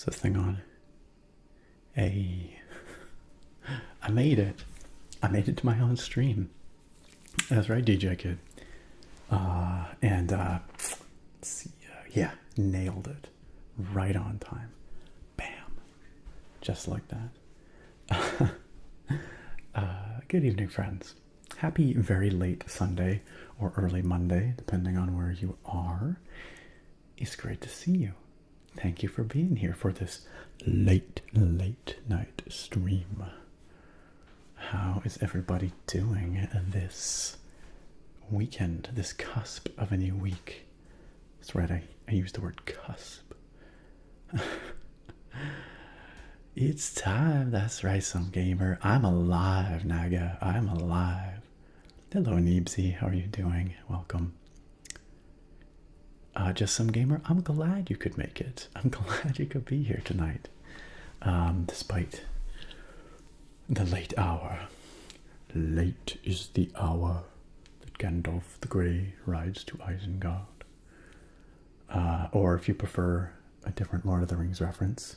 Is this thing on? Hey, I made it. I made it to my own stream. That's right, DJ Kid. Let's see, yeah, nailed it. Right on time. Bam. Just like that. Good evening, friends. Happy very late Sunday or early Monday, depending on where you are. It's great to see you. Thank you for being here for this late night stream. How is everybody doing this weekend, this cusp of a new week? That's right, I used the word cusp. It's time, that's right, some gamer. I'm alive, Naga, I'm alive. Hello, Neebsy, how are you doing? Welcome. Just some gamer, I'm glad you could make it. I'm glad you could be here tonight. Despite the late hour. Late is the hour that Gandalf the Grey rides to Isengard. Or if you prefer a different Lord of the Rings reference,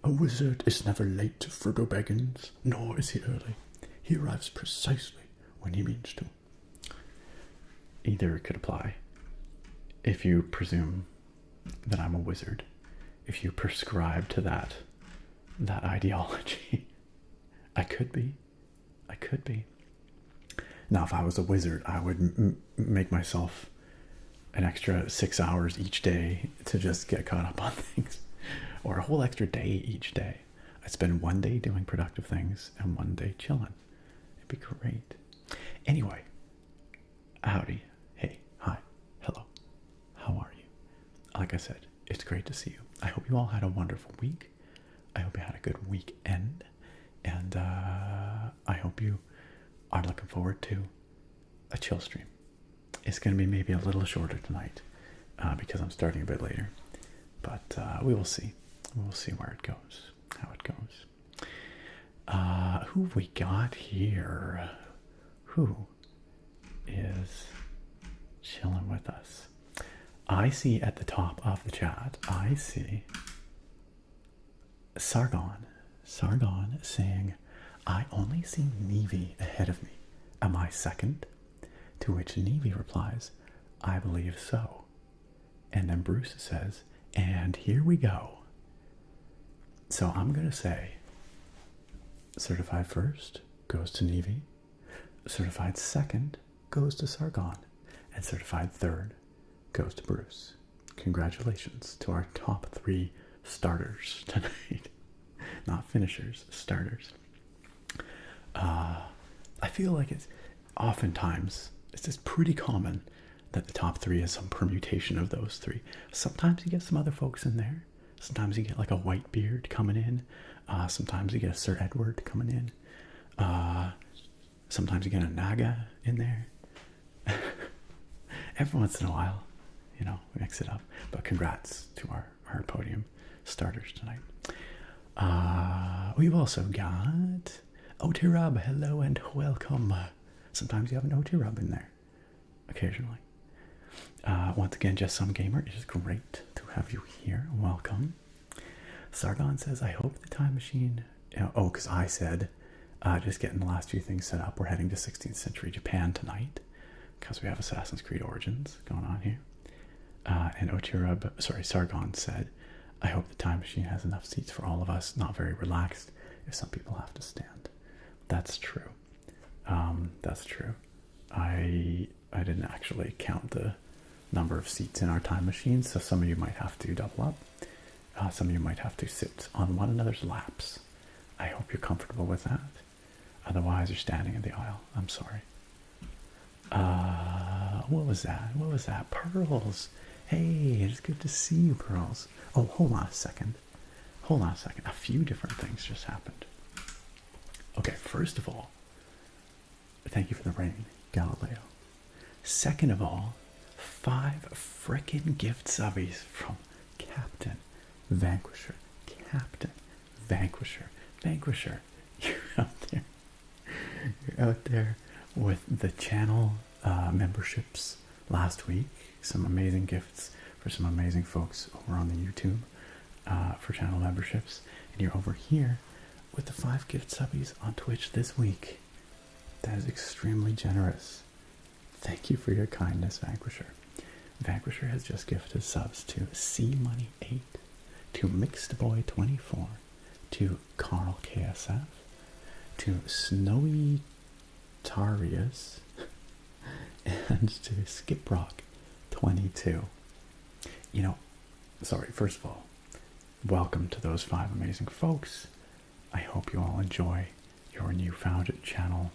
a wizard is never late, Frodo Baggins, nor is he early. He arrives precisely when he means to. Either could apply. If you presume that I'm a wizard, if you prescribe to that ideology, I could be. Now, if I was a wizard, I would make myself an extra 6 hours each day to just get caught up on things. Or a whole extra day each day. I'd spend one day doing productive things and one day chilling. It'd be great. Anyway, howdy. Hey, hi, hello. How are you? Like I said, it's great to see you. I hope you all had a wonderful week. I hope you had a good weekend. And I hope you are looking forward to a chill stream. It's going to be maybe a little shorter tonight because I'm starting a bit later. But we will see. We'll see where it goes, how it goes. Who have we got here? Who is chilling with us? I see at the top of the chat, I see Sargon saying, I only see Nevi ahead of me. Am I second? To which Nevi replies, I believe so. And then Bruce says, and here we go. So I'm going to say, certified first goes to Nevi, certified second goes to Sargon, and certified third goes to Bruce. Congratulations to our top 3 starters tonight. Not finishers, starters. I feel like it's just pretty common that the top 3 is some permutation of those 3. Sometimes you get some other folks in there. Sometimes you get like a Whitebeard coming in. Sometimes you get a Sir Edward coming in. Sometimes you get a Naga in there. Every once in a while, we mix it up. But congrats to our podium starters tonight. We've also got Otirub. Hello and welcome. Sometimes you have an Otirub in there. Occasionally. Once again, just some gamer. It is great to have you here. Welcome. Sargon says, I hope the time machine... because I said, just getting the last few things set up. We're heading to 16th century Japan tonight because we have Assassin's Creed Origins going on here. And Sargon said, I hope the time machine has enough seats for all of us. Not very relaxed if some people have to stand. That's true. That's true. I didn't actually count the number of seats in our time machine, so some of you might have to double up. Some of you might have to sit on one another's laps. I hope you're comfortable with that. Otherwise, you're standing in the aisle. I'm sorry. What was that? Pearls. Hey, it's good to see you, Pearls. Oh, hold on a second. A few different things just happened. Okay, first of all, thank you for the rain, Galileo. Second of all, 5 frickin' gift subbies from Captain Vanquisher. You're out there with the channel memberships last week. Some amazing gifts for some amazing folks over on the YouTube. for channel memberships, and you're over here with the 5 gift subbies on Twitch this week. That is extremely generous. Thank you for your kindness, Vanquisher. Vanquisher has just gifted subs to C Money 8, to Mixed Boy 24, to Carl KSF, to Snowy Tarius, and to Skip Rock 22. You know, sorry, first of all, welcome to those 5 amazing folks. I hope you all enjoy your newfound channel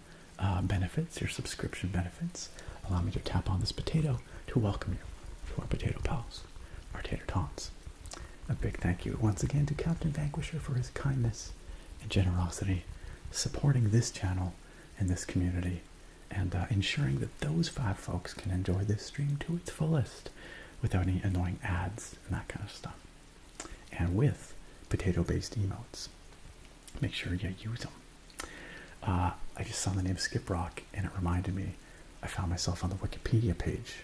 benefits, your subscription benefits. Allow me to tap on this potato to welcome you to our potato pals, our tater tots. A big thank you once again to Captain Vanquisher for his kindness and generosity, supporting this channel and this community, and ensuring that those 5 folks can enjoy this stream to its fullest without any annoying ads and that kind of stuff. And with potato-based emotes. Make sure you use them. I just saw the name Skip Rock, and it reminded me, I found myself on the Wikipedia page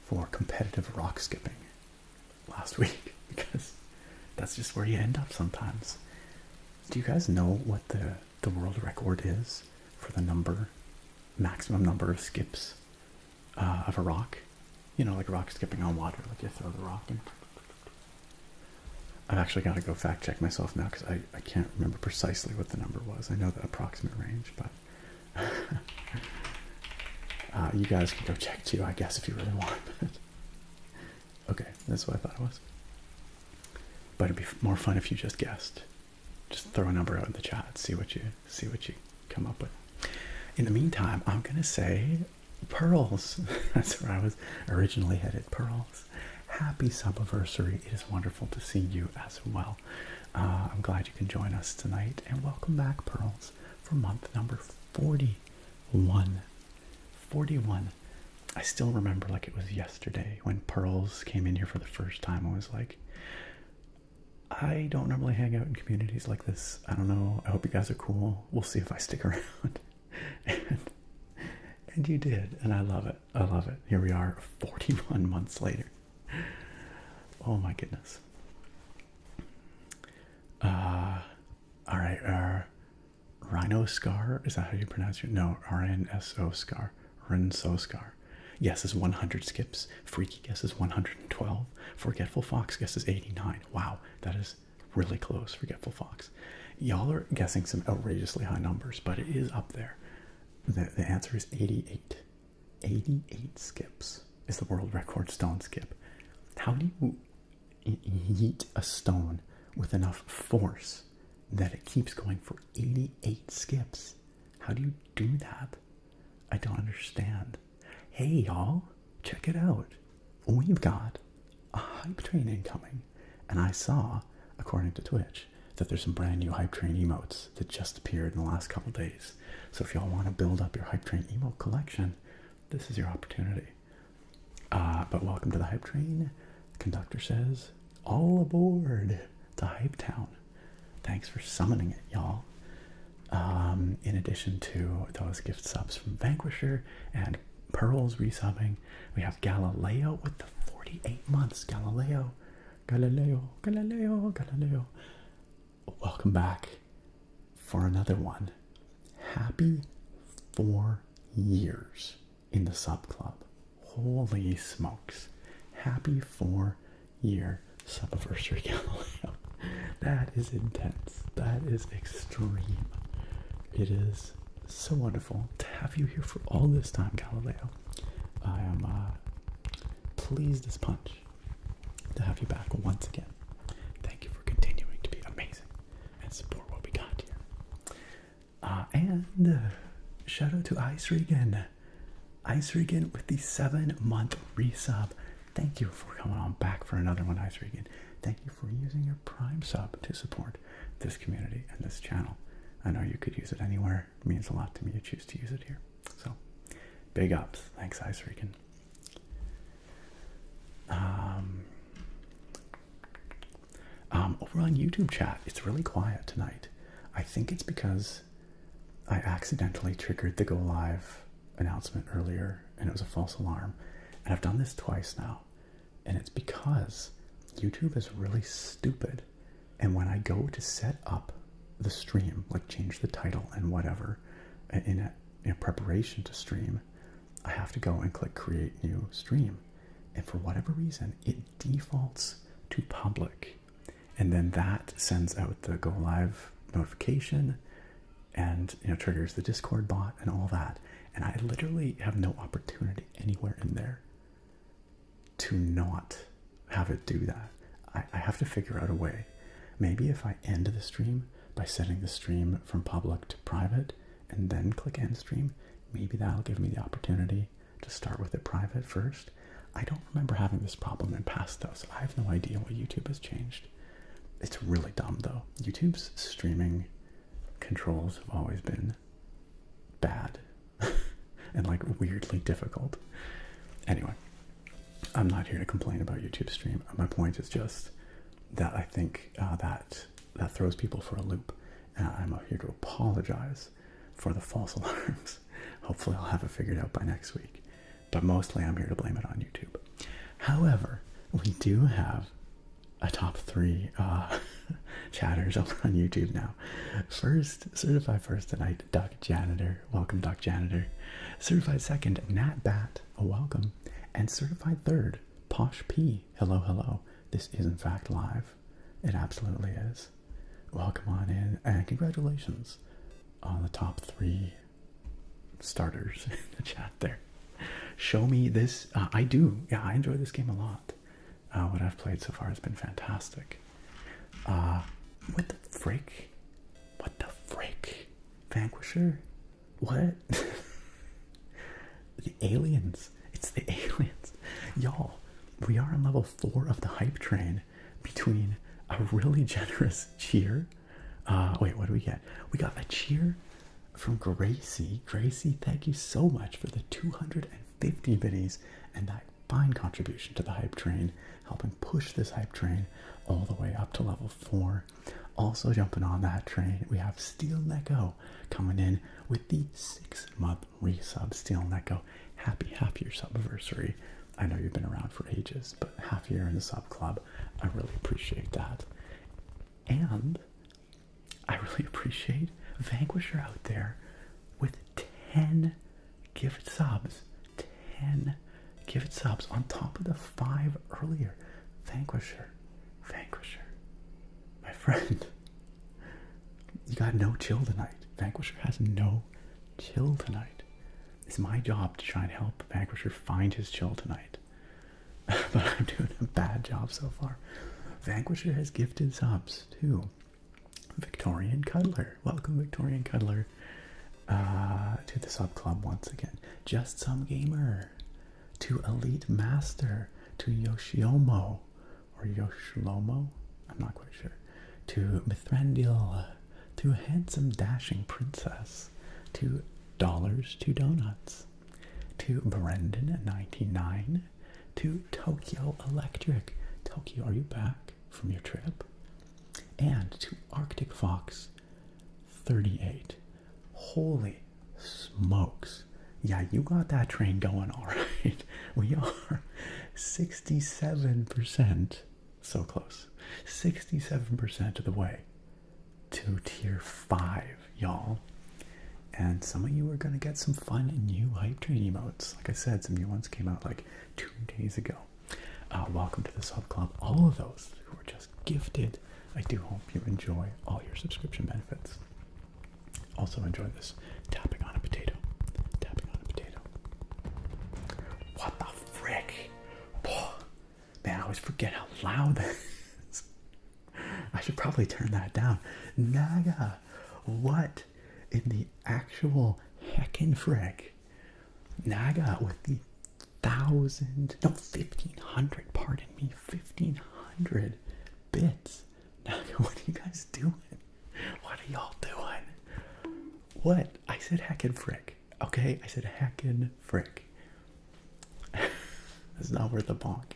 for competitive rock skipping last week, because that's just where you end up sometimes. Do you guys know what the world record is for the maximum number of skips of a rock? You know, like rock skipping on water, like you throw the rock in. I've actually got to go fact check myself now, because I can't remember precisely what the number was. I know the approximate range, but you guys can go check too, I guess, if you really want. Okay, that's what I thought it was. But it'd be more fun if you just guessed. Just throw a number out in the chat, see what you come up with. In the meantime, I'm gonna say Pearls. That's where I was originally headed. Pearls, happy subiversary. It is wonderful to see you as well. I'm glad you can join us tonight, and welcome back, Pearls, for month number 41. 41. I still remember like it was yesterday when Pearls came in here for the first time. I was like, I don't normally hang out in communities like this. I don't know. I hope you guys are cool. We'll see if I stick around. And you did, and I love it. I love it. Here we are 41 months later. Oh my goodness. All right. Rhino Scar, is that how you pronounce it? No, RNSO Scar. Rinso Scar. Guesses 100 skips. Freaky guesses 112. Forgetful Fox guesses 89. Wow, that is really close, Forgetful Fox. Y'all are guessing some outrageously high numbers, but it is up there. The answer is 88. 88 skips is the world record stone skip. How do you yeet a stone with enough force that it keeps going for 88 skips? How do you do that? I don't understand. Hey y'all, check it out. We've got a hype train incoming, and I saw, according to Twitch, that there's some brand new hype train emotes that just appeared in the last couple days. So if y'all want to build up your hype train emote collection, this is your opportunity. But welcome to the hype train. The conductor says, all aboard to Hype Town. Thanks for summoning it, y'all. In addition to those gift subs from Vanquisher and Pearls resubbing, we have Galileo with the 48 months. Galileo. Welcome back for another one. Happy 4 years in the sub club. Holy smokes. Happy 4-year subiversary, Galileo. That is intense. That is extreme. It is so wonderful to have you here for all this time, Galileo. I am pleased as punch to have you back once again. Thank you for continuing to be amazing and support what we got here. And shout out to Ice Regan. Ice Regan with the 7-month resub. Thank you for coming on back for another one, Ice Regan. Thank you for using your Prime sub to support this community and this channel. I know you could use it anywhere. It means a lot to me to choose to use it here. So, big ups. Thanks, Ice Regan. Over on YouTube chat, it's really quiet tonight. I think it's because I accidentally triggered the go live announcement earlier, and it was a false alarm. And I've done this twice now. And it's because YouTube is really stupid And when I go to set up the stream, like change the title and whatever, in preparation to stream, I have to go and click create new stream. And for whatever reason, it defaults to public. And then that sends out the go live notification and triggers the Discord bot and all that. And I literally have no opportunity anywhere in there to not have it do that. I have to figure out a way. Maybe if I end the stream by setting the stream from public to private and then click end stream, maybe that'll give me the opportunity to start with it private first. I don't remember having this problem in past though, so I have no idea what YouTube has changed. It's really dumb though. YouTube's streaming controls have always been bad and like weirdly difficult. Anyway, I'm not here to complain about YouTube stream. My point is just that I think that throws people for a loop. And I'm here to apologize for the false alarms. Hopefully I'll have it figured out by next week. But mostly I'm here to blame it on YouTube. However, we do have a top 3 chatters over on YouTube now. First, certified first tonight, Duck Janitor. Welcome, Duck Janitor. Certified second, Nat Bat. Welcome. And certified third, Posh P. Hello, hello. This is in fact live. It absolutely is. Welcome on in, and congratulations on the top 3 starters in the chat there. Show me this. I do. Yeah, I enjoy this game a lot. What I've played so far has been fantastic. What the frick? What the frick? Vanquisher? What? The aliens. It's the aliens. Y'all, we are on level 4 of the hype train between a really generous cheer. Wait, what do we get? We got a cheer from Gracie. Gracie, thank you so much for the 250 biddies and that fine contribution to the hype train, helping push this hype train all the way up to level 4. Also jumping on that train, we have Steel Neko coming in with the 6-month resub. Steel Neko, happy year subversary. I know you've been around for ages, but half year in the sub club, I really appreciate that. And I really appreciate Vanquisher out there with 10 gift subs. 10 gift subs on top of the 5 earlier. Vanquisher, my friend, you got no chill tonight. Vanquisher has no chill tonight. It's my job to try and help Vanquisher find his chill tonight. But I'm doing a bad job so far. Vanquisher has gifted subs to Victorian Cuddler. Welcome, Victorian Cuddler, to the sub club once again. Just Some Gamer, to Elite Master, to Yoshiomo, or Yoshlomo, I'm not quite sure, to Mithrandil, to Handsome Dashing Princess, to Dollars to Donuts, to Brendan99, to Tokyo Electric. Tokyo, are you back from your trip? And to Arctic Fox 38. Holy smokes. Yeah, you got that train going all right. We are 67%, so close, 67% of the way to tier 5, y'all. And some of you are going to get some fun new hype train emotes. Like I said, some new ones came out like 2 days ago. Welcome to the sub club. All of those who were just gifted. I do hope you enjoy all your subscription benefits. Also enjoy this tapping on a potato. Tapping on a potato. What the frick? Oh, man, I always forget how loud that is. I should probably turn that down. Naga, what in the actual heckin' frick? Naga with the 1,500, pardon me, 1,500 bits. Naga, what are you guys doing? What are y'all doing? What? I said heckin' frick. Okay, I said heckin' frick. That's not worth a bonk.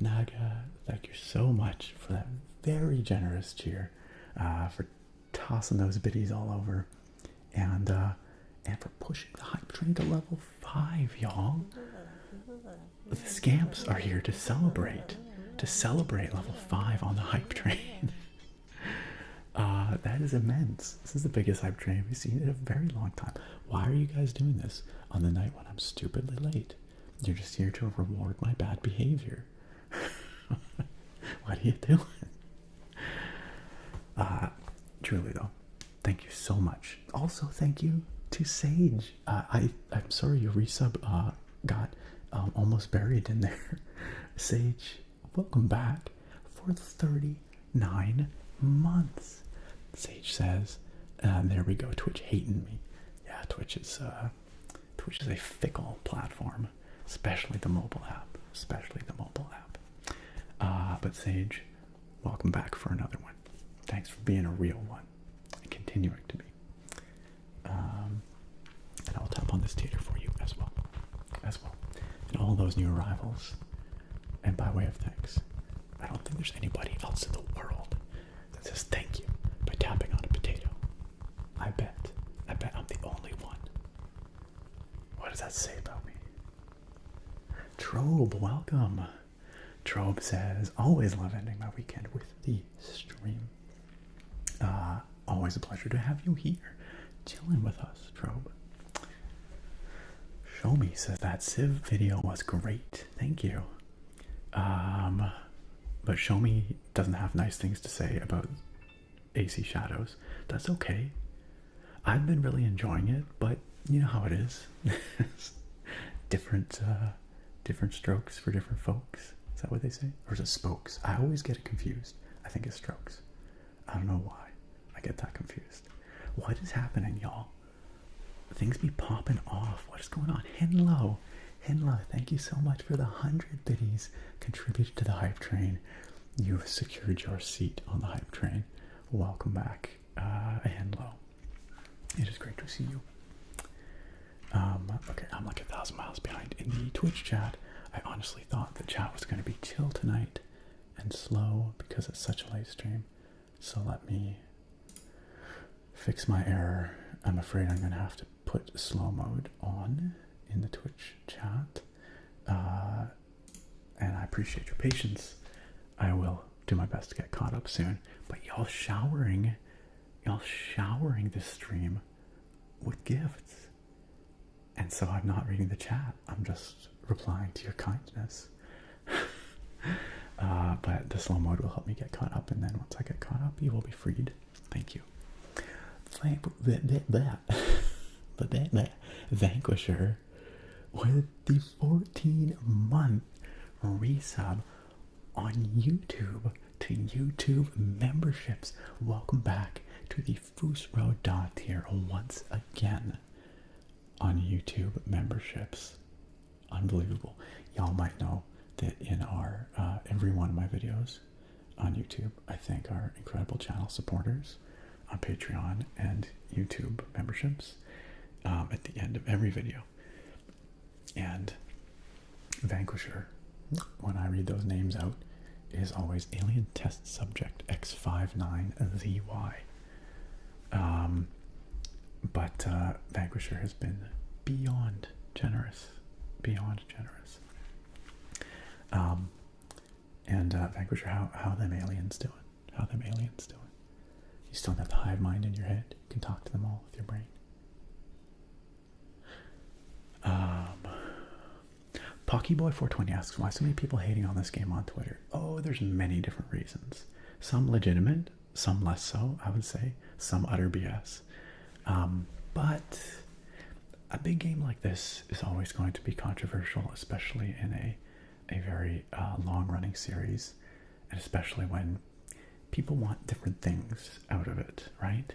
Naga, thank you so much for that very generous cheer, for tossing those biddies all over, and for pushing the hype train to level 5, y'all. The scamps are here to celebrate level 5 on the hype train. That is immense. This is the biggest hype train we've seen in a very long time. Why are you guys doing this on the night when I'm stupidly late? You're just here to reward my bad behavior. What are you doing? Truly though, thank you so much. Also, thank you to Sage. I'm sorry your resub got almost buried in there. Sage, welcome back for 39 months. Sage says, there we go. Twitch hating me. Yeah, Twitch is a fickle platform, especially the mobile app. But Sage, welcome back for another one. Thanks for being a real one and continuing to be. And I'll tap on this tater for you as well. And all those new arrivals. And by way of thanks, I don't think there's anybody else in the world that says thank you by tapping on a potato. I bet I'm the only one. What does that say about me? Trobe, welcome. Trobe says, always love ending my weekend with the stream. Always a pleasure to have you here, chilling with us, Trobe. Show Me says that Civ video was great. Thank you. But Show Me doesn't have nice things to say about AC Shadows. That's okay. I've been really enjoying it, but you know how it is. different strokes for different folks. Is that what they say? Or is it spokes? I always get it confused. I think it's strokes. I don't know why. I get that confused. What is happening, y'all? Things be popping off. What is going on? Henlo, thank you so much for the 100 biddies contributed to the hype train. You've secured your seat on the hype train. Welcome back, Henlo. It is great to see you. Okay, I'm like 1,000 miles behind in the Twitch chat. I honestly thought the chat was going to be chill tonight and slow because it's such a late stream. So let me fix my error. I'm afraid I'm going to have to put slow mode on in the Twitch chat. And I appreciate your patience. I will do my best to get caught up soon. But y'all showering this stream with gifts. And so I'm not reading the chat. I'm just replying to your kindness. But the slow mode will help me get caught up. And then once I get caught up, you will be freed. Thank you. Vanquisher with the 14-month resub on YouTube to YouTube memberships. Welcome back to the RØDE tier once again on YouTube memberships. Unbelievable. Y'all might know that in our every one of my videos on YouTube, I thank our incredible channel supporters on Patreon and YouTube memberships at the end of every video. And Vanquisher, when I read those names out, is always Alien Test Subject X59ZY. But Vanquisher has been beyond generous. And Vanquisher, how them aliens doing? You still have the hive mind in your head. You can talk to them all with your brain. Pockyboy420 asks, why so many people hating on this game on Twitter? Oh, there's many different reasons. Some legitimate, some less so, I would say. Some utter BS. But a big game like this is always going to be controversial, especially in a very long-running series, and especially when people want different things out of it, right?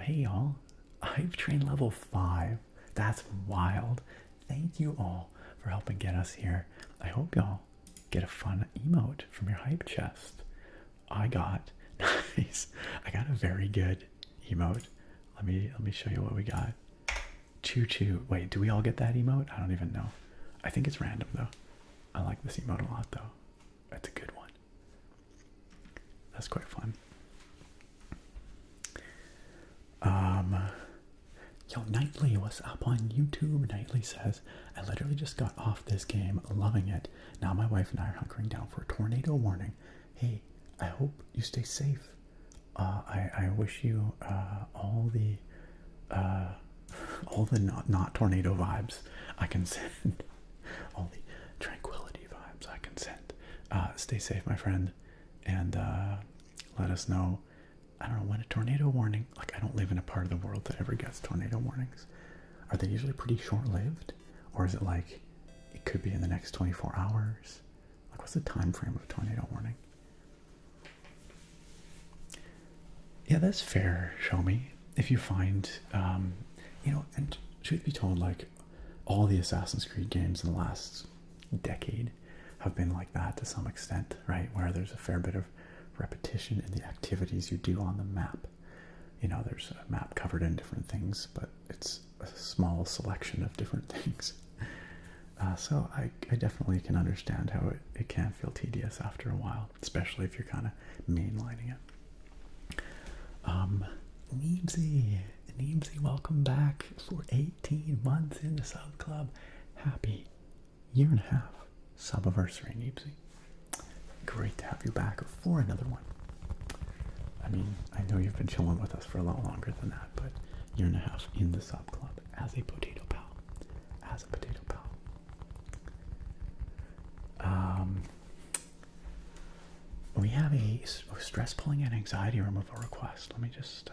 Hey y'all, Hype Train level 5. That's wild. Thank you all for helping get us here. I hope y'all get a fun emote from your hype chest. I got nice. I got a very good emote. Let me show you what we got. Choo choo. Wait, do we all get that emote? I don't even know. I think it's random though. I like this emote a lot though. That's a good one. That's quite fun. Yo, Nightly, what's up on YouTube? Nightly says, I literally just got off this game, loving it. Now my wife and I are hunkering down for a tornado warning. Hey, I hope you stay safe. I wish you all the not tornado vibes I can send, all the tranquility vibes I can send. Stay safe, my friend, and let us know. I don't know when a tornado warning. Like, I don't live in a part of the world that ever gets tornado warnings. Are they usually pretty short-lived, or is it like it could be in the next 24 hours? Like, what's the time frame of a tornado warning? Yeah, that's fair. Show me if you find, and truth be told, like, all the Assassin's Creed games in the last decade have been like that to some extent, right? Where there's a fair bit of repetition in the activities you do on the map. There's a map covered in different things, but it's a small selection of different things. So I definitely can understand how it can feel tedious after a while, especially if you're kind of mainlining it. Neebsy, welcome back for 18 months in the sub club. Happy year and a half subiversary, Neebsy. Great to have you back for another one. I mean, I know you've been chilling with us for a lot longer than that, but year and a half in the sub club as a potato pal. We have a stress pulling and anxiety removal request. Let me just,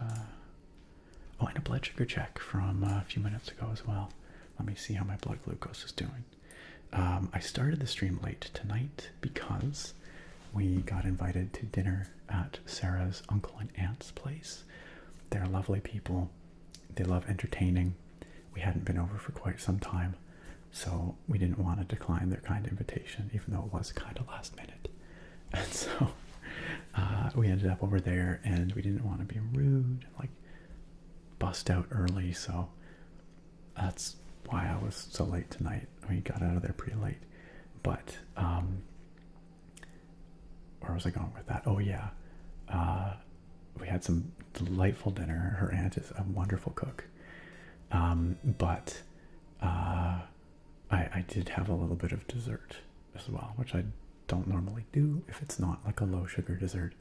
and a blood sugar check from a few minutes ago as well. Let me see how my blood glucose is doing. I started the stream late tonight because we got invited to dinner at Sarah's uncle and aunt's place. They're lovely people. They love entertaining. We hadn't been over for quite some time, so we didn't want to decline their kind invitation, even though it was kind of last minute. And so we ended up over there, and we didn't want to be rude, like bust out early, so that's why I was so late tonight. We got out of there pretty late. But where was I going with that? Oh yeah, we had some delightful dinner. Her aunt is a wonderful cook, but I did have a little bit of dessert as well, which I don't normally do if it's not like a low sugar dessert.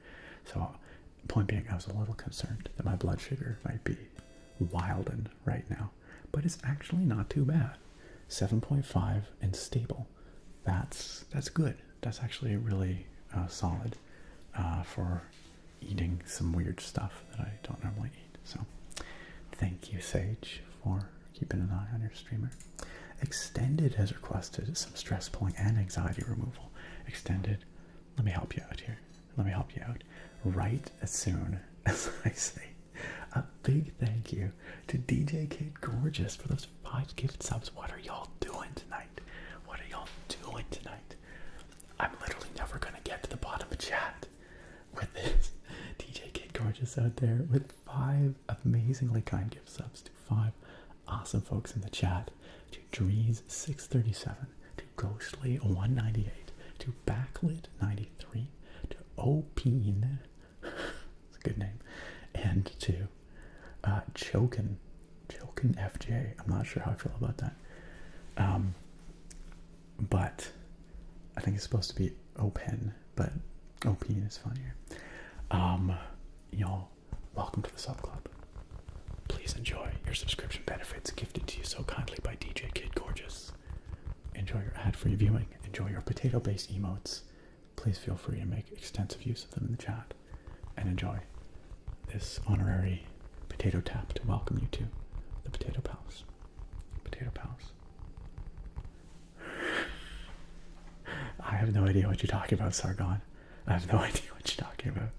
So point being, I was a little concerned that my blood sugar might be wildin' right now, but it's actually not too bad. 7.5 and stable. That's good. That's actually really solid for eating some weird stuff that I don't normally eat. So thank you, Sage, for keeping an eye on your streamer. Extended has requested some stress pulling and anxiety removal. Extended, let me help you out here. Let me help you out right as soon as I say a big thank you to DJ Kid Gorgeous for those 5 gift subs. What are y'all doing tonight? What are y'all doing tonight? I'm literally never going to get to the bottom of chat with this. DJ Kid Gorgeous out there with 5 amazingly kind gift subs to 5 awesome folks in the chat. To Drees637, to Ghostly198, to Backlit93, to Opine, it's a good name, and to Chokin FJ. I'm not sure how I feel about that. But I think it's supposed to be Open, but Opine is funnier. Y'all, welcome to the sub club. Please enjoy your subscription benefits gifted to you so kindly by DJ Kid Gorgeous. Enjoy your ad-free viewing. Enjoy your potato-based emotes. Please feel free to make extensive use of them in the chat. And enjoy this honorary potato tap to welcome you to the Potato Pals. Potato Pals. I have no idea what you're talking about, Sargon. I have no idea what you're talking about.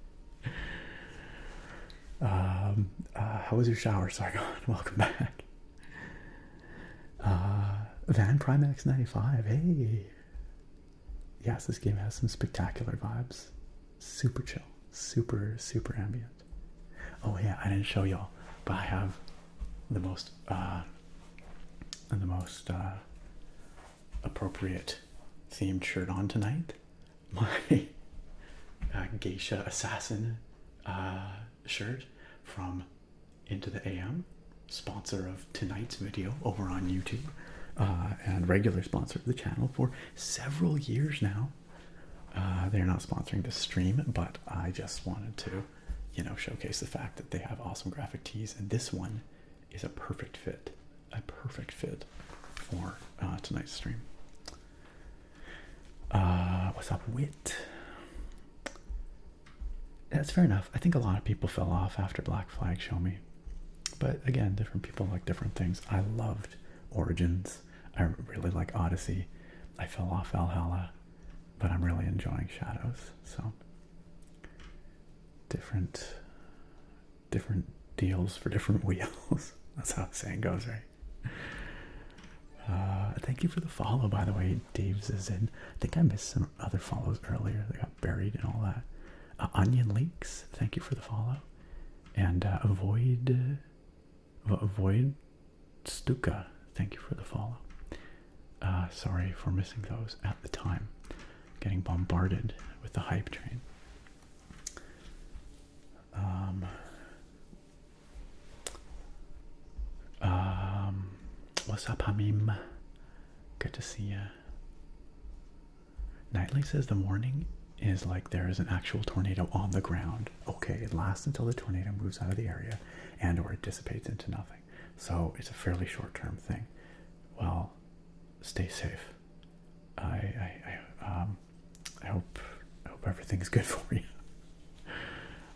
How was your shower, Sargon? Welcome back. Van Primax 95, hey. Yes, this game has some spectacular vibes. Super chill, super ambient. Oh yeah, I didn't show y'all, but I have the most appropriate themed shirt on tonight. My geisha assassin shirt from Into the AM, sponsor of tonight's video over on YouTube, and regular sponsor of the channel for several years now. They're not sponsoring the stream, but I just wanted to you know, showcase the fact that they have awesome graphic tees, and this one is a perfect fit for tonight's stream. What's up, Wit? That's fair enough. I think a lot of people fell off after Black Flag Show Me, but again, different people like different things. I loved Origins. I really like Odyssey. I fell off Valhalla, but I'm really enjoying Shadows. So different deals for different wheels. That's how the saying goes, right? Thank you for the follow, by the way. Dave's is in. I think I missed some other follows earlier. They got buried and all that. Onion Leaks, thank you for the follow. And Void Stuka, thank you for the follow. Sorry for missing those at the time. Getting bombarded with the hype train. What's up, Hamim? Good to see ya. Nightly says the warning is like there is an actual tornado on the ground. Okay, it lasts until the tornado moves out of the area and or it dissipates into nothing. So it's a fairly short-term thing. Well, stay safe. I hope everything's good for you.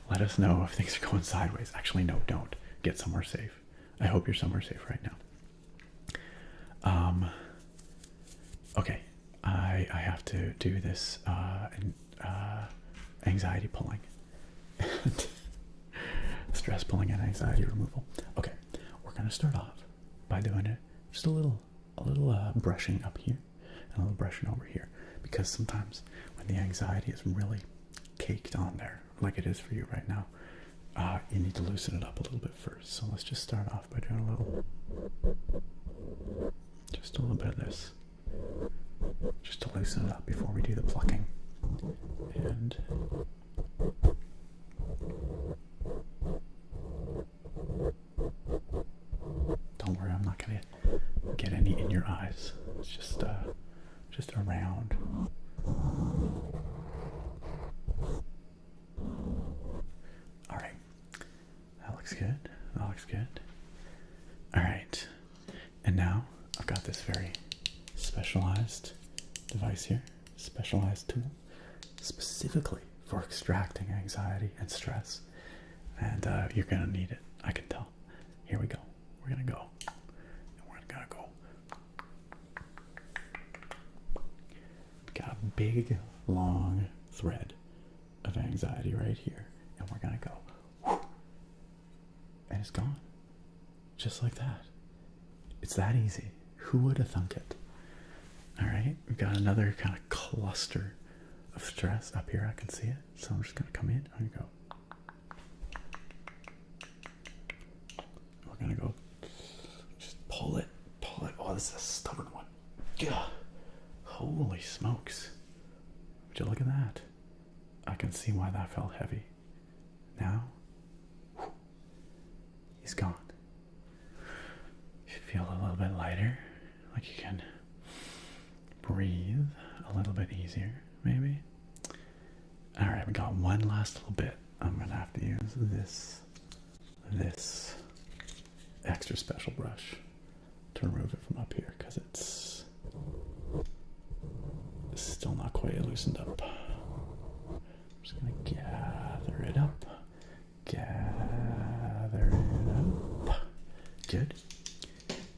Let us know if things are going sideways. Actually, no, don't. Get somewhere safe. I hope you're somewhere safe right now. Okay, I have to do this anxiety pulling, stress pulling, and anxiety removal. Okay, we're gonna start off by doing it just a little brushing up here and a little brushing over here, because sometimes when the anxiety is really caked on there, like it is for you right now, you need to loosen it up a little bit first. So let's just start off by doing just a little bit of this, just to loosen it up before we do the plucking. And don't worry, I'm not gonna get any in your eyes. It's just around. All right, that looks good. That looks good. All right, and now I've got this very specialized device here, specialized tool, specifically for extracting anxiety and stress. And you're gonna need it, I can tell. Here we go. We're gonna go. And we're gonna go. Got a big, long thread of anxiety right here. And we're gonna go. And it's gone. Just like that. It's that easy. Who would have thunk it? All right, we've got another kind of cluster of stress up here. I can see it. So I'm just going to come in. I'm going to go. We're going to go. Just pull it. Pull it. Oh, this is a stubborn one. Yeah. Holy smokes. Would you look at that? I can see why that felt heavy. Now, he's gone. You should feel a little bit lighter. Like you can breathe a little bit easier, maybe. All right, we got one last little bit. I'm gonna have to use this extra special brush to remove it from up here because it's still not quite loosened up. I'm just gonna gather it up. Gather it up. Good.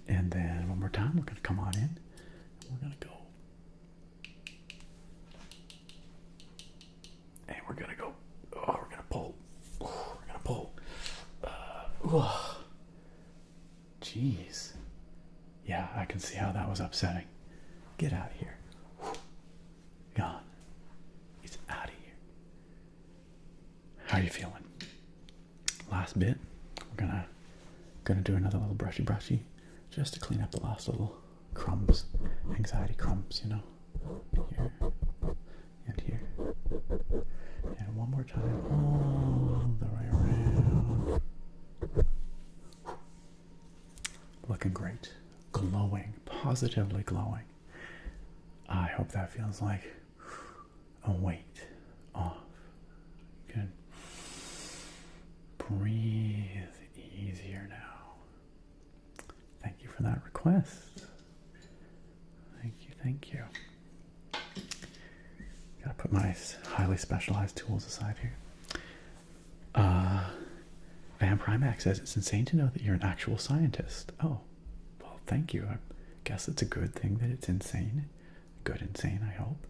And then one more time, we're gonna come on in. And we're gonna go. And we're gonna go. Oh, we're gonna pull. Oh, we're gonna pull. Jeez. Yeah, I can see how that was upsetting. Get out of here. Gone. He's out of here. How are you feeling? Last bit. We're gonna do another little brushy, just to clean up the last little crumbs, anxiety crumbs, you know. Here and here. And one more time, all the way around. Looking great. Glowing. Positively glowing. I hope that feels like a weight off. Good. breathe easier now. Thank you for that request. Thank you, thank you. Gotta put my highly specialized tools aside here. Van Primax says, it's insane to know that you're an actual scientist. Oh, well, thank you. I guess it's a good thing that it's insane. Good insane, I hope.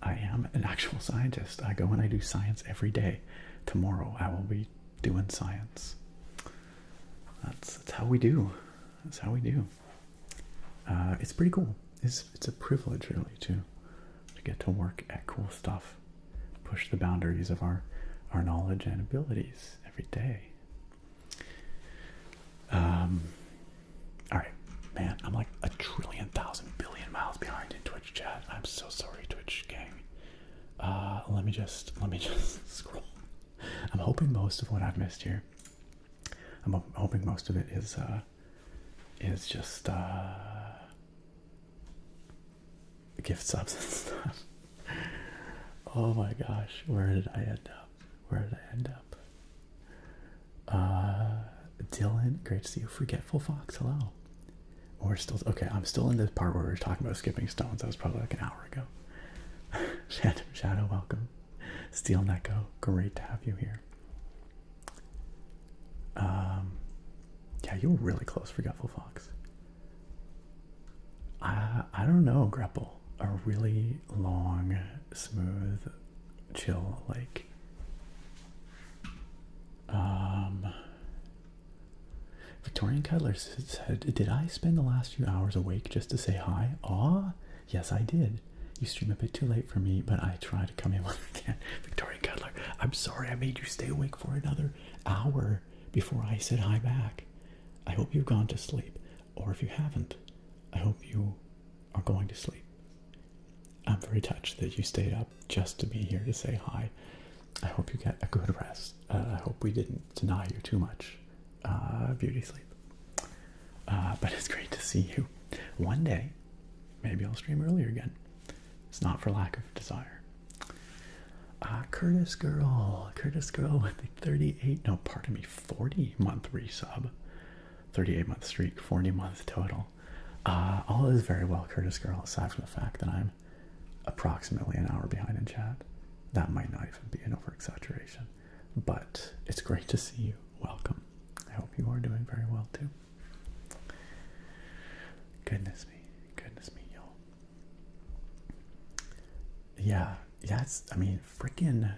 I am an actual scientist. I go and I do science every day. Tomorrow I will be doing science. That's how we do. That's how we do. It's pretty cool. It's a privilege, really, to get to work at cool stuff. Push the boundaries of our knowledge and abilities every day. Alright, man, I'm like 1,000,000,000,000,000 miles behind in Twitch chat. I'm so sorry, Twitch gang. Let me just scroll. I'm hoping most of what I've missed here, I'm hoping most of it is just gift subs and stuff. Oh my gosh, where did I end up? Dylan, great to see you. Forgetful Fox, hello. We're still okay. I'm still in the part where we were talking about skipping stones. That was probably like an hour ago. Shadow, welcome. Steel Neko, great to have you here. Yeah, you were really close, Forgetful Fox. I don't know, Grapple. A really long, smooth, chill lake. Victorian Cuddler said, did I spend the last few hours awake just to say hi? Aw, yes I did. You stream a bit too late for me, but I try to come in when I can. Victorian Cuddler, I'm sorry I made you stay awake for another hour before I said hi back. I hope you've gone to sleep, or if you haven't, I hope you are going to sleep. I'm very touched that you stayed up just to be here to say hi. I hope you get a good rest. I hope we didn't deny you too much beauty sleep. But it's great to see you. One day, maybe I'll stream earlier again. It's not for lack of desire. Curtis Girl with the 40-month resub. 38-month streak, 40-month total. All is very well, Curtis Girl, aside from the fact that I'm approximately an hour behind in chat. That might not even be an over-exaggeration. But it's great to see you. Welcome. I hope you are doing very well, too. Goodness me, y'all. Yeah, I mean, freaking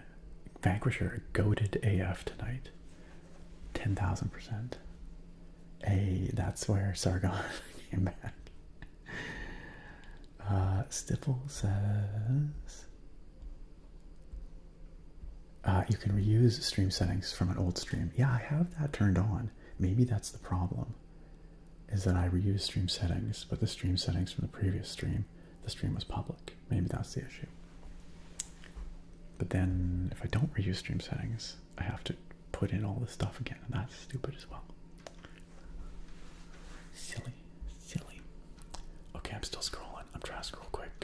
Vanquisher goated AF tonight. 10,000%. Hey, that's where Sargon came back. Stipple says, you can reuse stream settings from an old stream. Yeah, I have that turned on. Maybe that's the problem, is that I reuse stream settings, but the stream settings from the previous stream, the stream was public. Maybe that's the issue. But then if I don't reuse stream settings, I have to put in all this stuff again, and that's stupid as well. Silly. Okay, I'm still scrolling. I'm trying to scroll quick.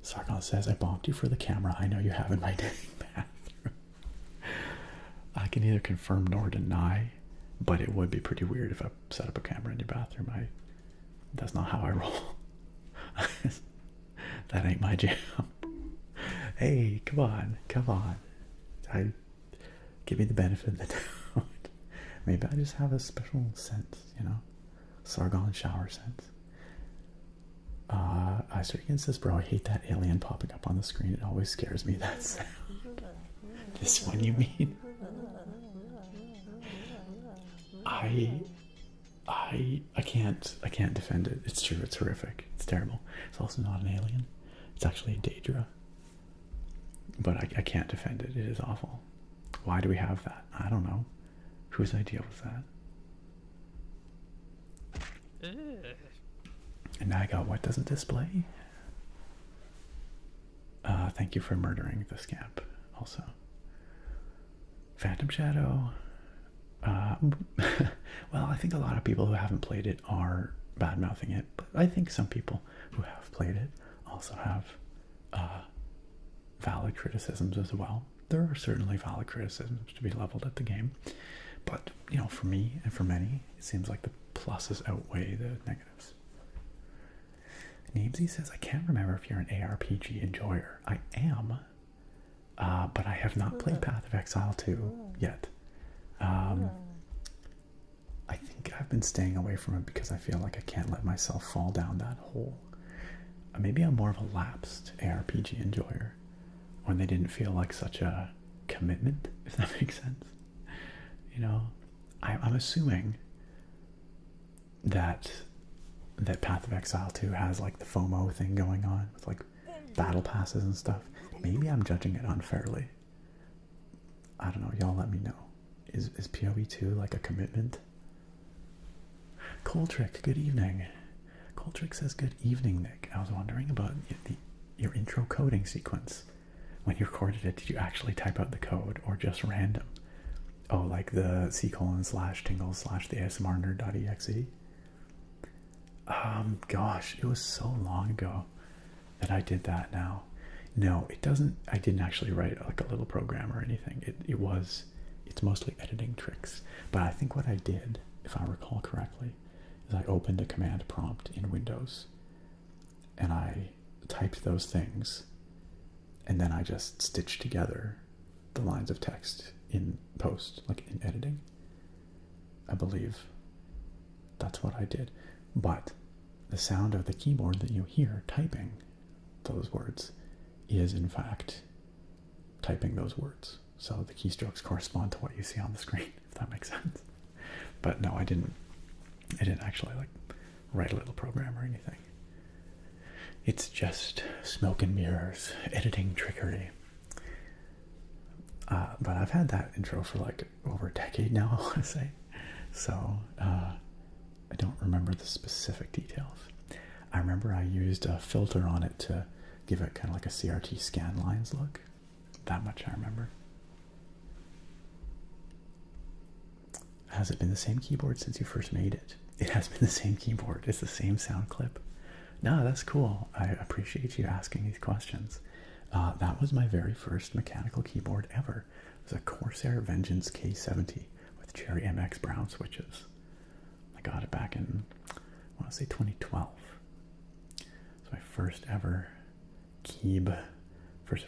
Sargon says, I bonked you for the camera. I know you have in my dating bathroom. I can neither confirm nor deny, but it would be pretty weird if I set up a camera in your bathroom. That's not how I roll. That ain't my jam. Hey, come on. Give me the benefit of the doubt. Maybe I just have a special sense, Sargon shower sense. Isergan says, bro, I hate that alien popping up on the screen. It always scares me, that sound. This one, you mean? I can't defend it. It's true, it's horrific. It's terrible. It's also not an alien. It's actually a Daedra. But I can't defend it. It is awful. Why do we have that? I don't know. Whose idea was that? And now I got what doesn't display? Thank you for murdering the scamp, also. Phantom Shadow. Well, I think a lot of people who haven't played it are bad-mouthing it, but I think some people who have played it also have valid criticisms as well. there are certainly valid criticisms to be leveled at the game, but you know, for me and for many, it seems like the pluses outweigh the negatives. Namesy says, I can't remember if you're an ARPG enjoyer. I am, but I have not played Path of Exile 2 yet. I think I've been staying away from it because I feel like I can't let myself fall down that hole. Maybe I'm more of a lapsed ARPG enjoyer when they didn't feel like such a commitment, if that makes sense. You know, I'm assuming that Path of Exile 2 has like the FOMO thing going on with like battle passes and stuff. Maybe I'm judging it unfairly. I don't know, y'all let me know. Is PoE 2 like a commitment? Coltrick, good evening. Coltrick says, good evening, Nick. I was wondering about your intro coding sequence. When you recorded it, did you actually type out the code or just random? Oh, like the c:/tingle/ the ASMRnerd.exe? Gosh, it was so long ago that I did that now. No, it doesn't, I didn't actually write like a little program or anything. It's mostly editing tricks. But I think what I did, if I recall correctly, is I opened a command prompt in Windows and I typed those things, and then I just stitched together the lines of text in post, like in editing. I believe that's what I did. But the sound of the keyboard that you hear typing those words is in fact typing those words. So the keystrokes correspond to what you see on the screen, if that makes sense. But no, I didn't actually like write a little program or anything. It's just smoke and mirrors, editing trickery. But I've had that intro for like over a decade now, I want to say. So I don't remember the specific details. I remember I used a filter on it to give it kind of like a CRT scan lines look. That much I remember. Has it been the same keyboard since you first made it? It has been the same keyboard. It's the same sound clip. No, that's cool. I appreciate you asking these questions. That was my very first mechanical keyboard ever. It was a Corsair Vengeance K70 with Cherry MX brown switches. I got it back in, I want to say 2012. It's my first ever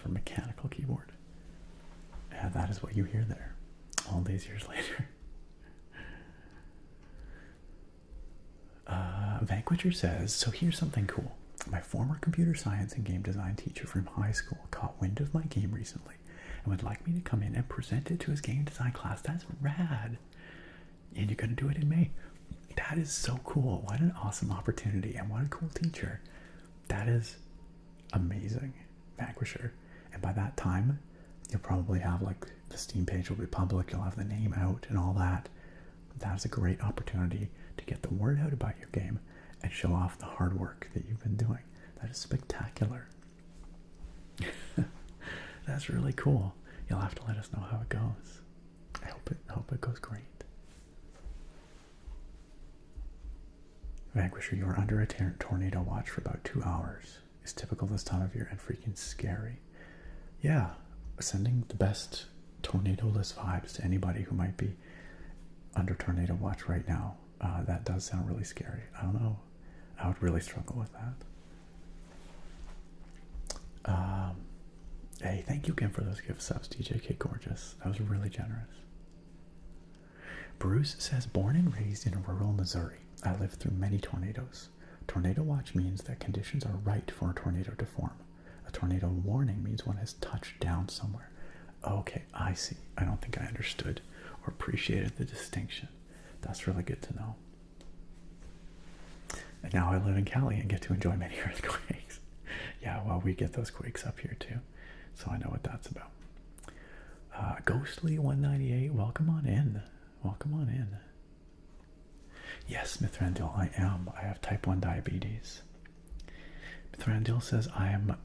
mechanical keyboard. And that is what you hear there all these years later. Vanquisher says, so here's something cool. My former computer science and game design teacher from high school caught wind of my game recently and would like me to come in and present it to his game design class. That's rad. And you're going to do it in May. That is so cool. What an awesome opportunity, and what a cool teacher. That is amazing, Vanquisher. And by that time, you'll probably have like the Steam page will be public. You'll have the name out and all that. That is a great opportunity to get the word out about your game and show off the hard work that you've been doing. That is spectacular. That's really cool. You'll have to let us know how it goes. I hope it goes great. Vanquisher, you were under a tornado watch for about 2 hours. It's typical this time of year and freaking scary. Yeah, sending the best tornado-less vibes to anybody who might be under tornado watch right now. That does sound really scary. I don't know. I would really struggle with that. Hey, thank you again for those gift subs, DJK Gorgeous. That was really generous. Bruce says, born and raised in rural Missouri, I lived through many tornadoes. Tornado watch means that conditions are right for a tornado to form. A tornado warning means one has touched down somewhere. Okay, I see. I don't think I understood or appreciated the distinction. That's really good to know. And now I live in Cali and get to enjoy many earthquakes. Yeah, well, we get those quakes up here too, so I know what that's about. Ghostly198, welcome on in. Welcome on in. Yes, Mithrandil, I am. I have type 1 diabetes. Mithrandil says, I am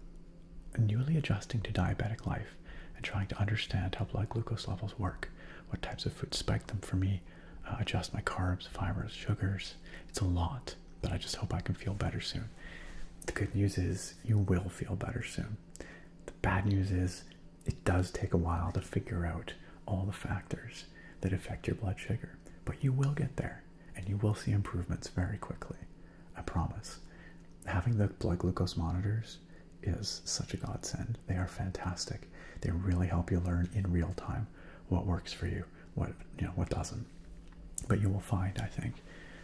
newly adjusting to diabetic life and trying to understand how blood glucose levels work, what types of food spike them for me, adjust my carbs, fibers, sugars. It's a lot, but I just hope I can feel better soon. The good news is you will feel better soon. The bad news is it does take a while to figure out all the factors that affect your blood sugar, but you will get there and you will see improvements very quickly. I promise. Having the blood glucose monitors is such a godsend. They are fantastic. They really help you learn in real time what works for you, what doesn't. But you will find, I think,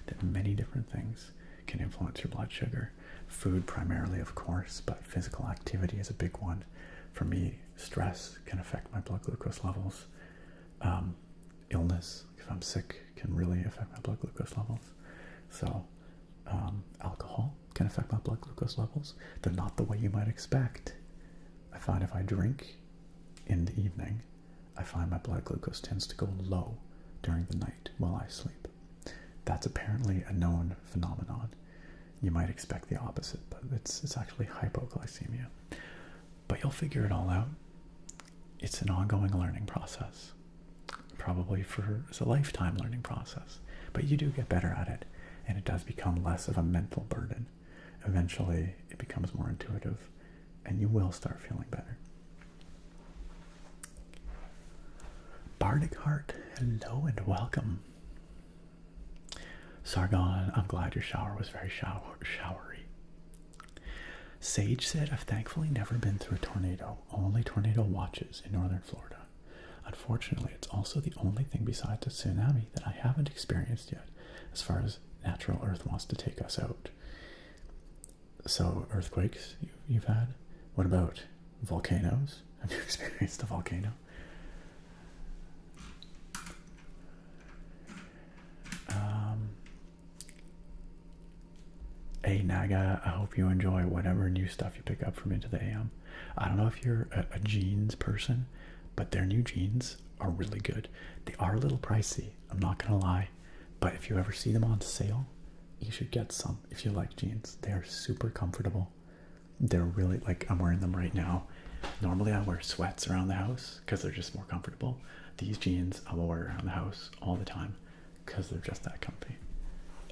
that many different things can influence your blood sugar. Food primarily, of course, but physical activity is a big one. For me, stress can affect my blood glucose levels. Illness, if I'm sick, can really affect my blood glucose levels. So alcohol can affect my blood glucose levels. They're not the way you might expect. I find if I drink in the evening, I find my blood glucose tends to go low during the night while I sleep. That's apparently a known phenomenon. You might expect the opposite, but it's actually hypoglycemia. But you'll figure it all out. It's an ongoing learning process. Probably it's a lifetime learning process. But you do get better at it, and it does become less of a mental burden. Eventually, it becomes more intuitive, and you will start feeling better. Bardic Heart, hello and welcome. Sargon, I'm glad your shower was very showery. Sage said, I've thankfully never been through a tornado, only tornado watches in northern Florida. Unfortunately, it's also the only thing besides a tsunami that I haven't experienced yet, as far as natural earth wants to take us out. So, earthquakes you've had? What about volcanoes? Have you experienced a volcano? Hey Naga, I hope you enjoy whatever new stuff you pick up from Into the AM. I don't know if you're a jeans person, but their new jeans are really good. They are a little pricey, I'm not gonna lie, but if you ever see them on sale, you should get some if you like jeans. They are super comfortable. They're really, like, I'm wearing them right now. Normally I wear sweats around the house because they're just more comfortable. These jeans I will wear around the house all the time because they're just that comfy.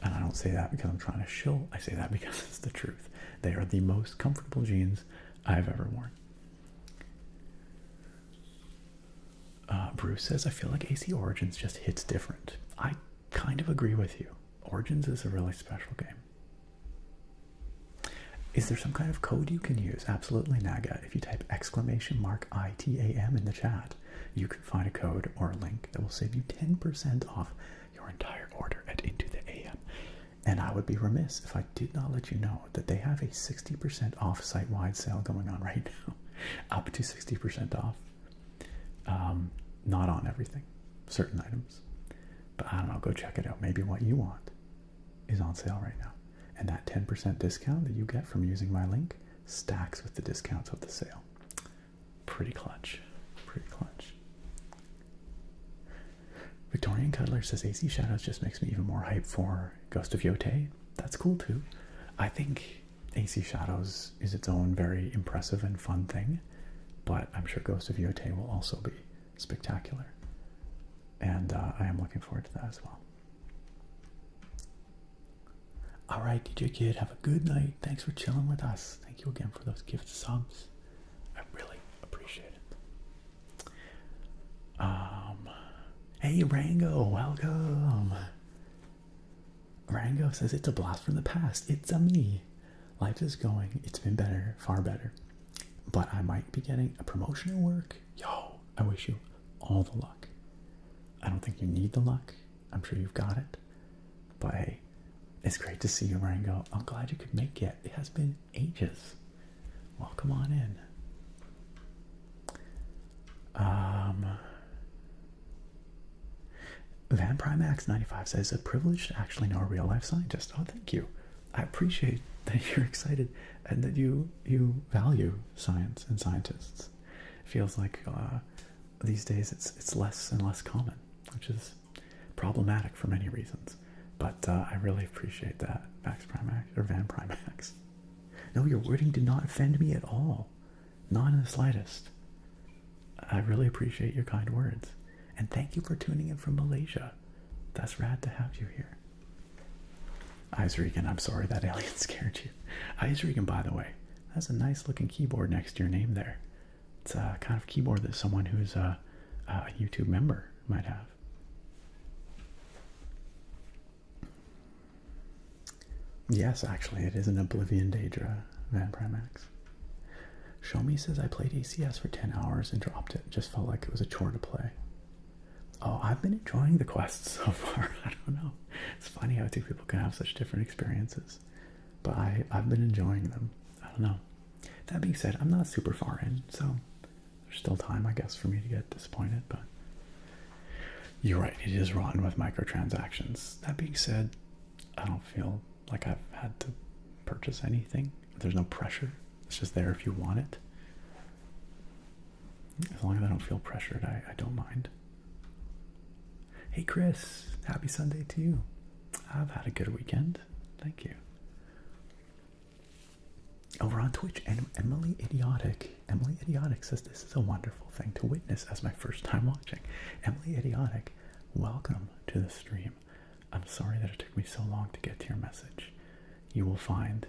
And I don't say that because I'm trying to shill. I say that because it's the truth. They are the most comfortable jeans I've ever worn. Bruce says, I feel like AC Origins just hits different. I kind of agree with you. Origins is a really special game. Is there some kind of code you can use? Absolutely, Naga. If you type !ITAM in the chat, you can find a code or a link that will save you 10% off your entire order at Into the AM. And I would be remiss if I did not let you know that they have a 60% off site-wide sale going on right now. Up to 60% off. Not on everything, certain items. But I don't know, go check it out. Maybe what you want is on sale right now. And that 10% discount that you get from using my link stacks with the discounts of the sale. Pretty clutch. Pretty clutch. Victorian Cuddler says AC Shadows just makes me even more hyped for Ghost of Yotei. That's cool too. I think AC Shadows is its own very impressive and fun thing, but I'm sure Ghost of Yotei will also be spectacular. And I am looking forward to that as well. Alright, DJ Kid, have a good night. Thanks for chilling with us. Thank you again for those gift subs. I really appreciate it. Hey Rango, welcome. Rango says it's a blast from the past. It's a me. Life is going. It's been better, far better. But I might be getting a promotion at work. Yo, I wish you all the luck. I don't think you need the luck. I'm sure you've got it. But hey, it's great to see you, Rango. I'm glad you could make it. It has been ages. Welcome on in. Van Primax 95 says, a privilege to actually know a real life scientist. Oh, thank you. I appreciate that you're excited and that you value science and scientists. It feels like these days it's less and less common, which is problematic for many reasons. But I really appreciate that, Max Primax, or Van Primax. No, your wording did not offend me at all. Not in the slightest. I really appreciate your kind words. And thank you for tuning in from Malaysia. That's rad to have you here. Eyes Regan, I'm sorry that alien scared you. Eyes Regan, by the way, has a nice looking keyboard next to your name there. It's a kind of keyboard that someone who's a YouTube member might have. Yes, actually, it is an Oblivion Daedra, Van Primax. Show Me says, I played ACS for 10 hours and dropped it. Just felt like it was a chore to play. Oh, I've been enjoying the quests so far. I don't know. It's funny how two people can have such different experiences. But I've been enjoying them. I don't know. That being said, I'm not super far in, so there's still time, I guess, for me to get disappointed. But you're right, it is rotten with microtransactions. That being said, I don't feel like I've had to purchase anything. There's no pressure. It's just there if you want it. As long as I don't feel pressured, I don't mind. Hey Chris, happy Sunday to you. I've had a good weekend. Thank you. Over on Twitch, and Emily Idiotic says, this is a wonderful thing to witness as my first time watching. Emily Idiotic, welcome to the stream. I'm sorry that it took me so long to get to your message. You will find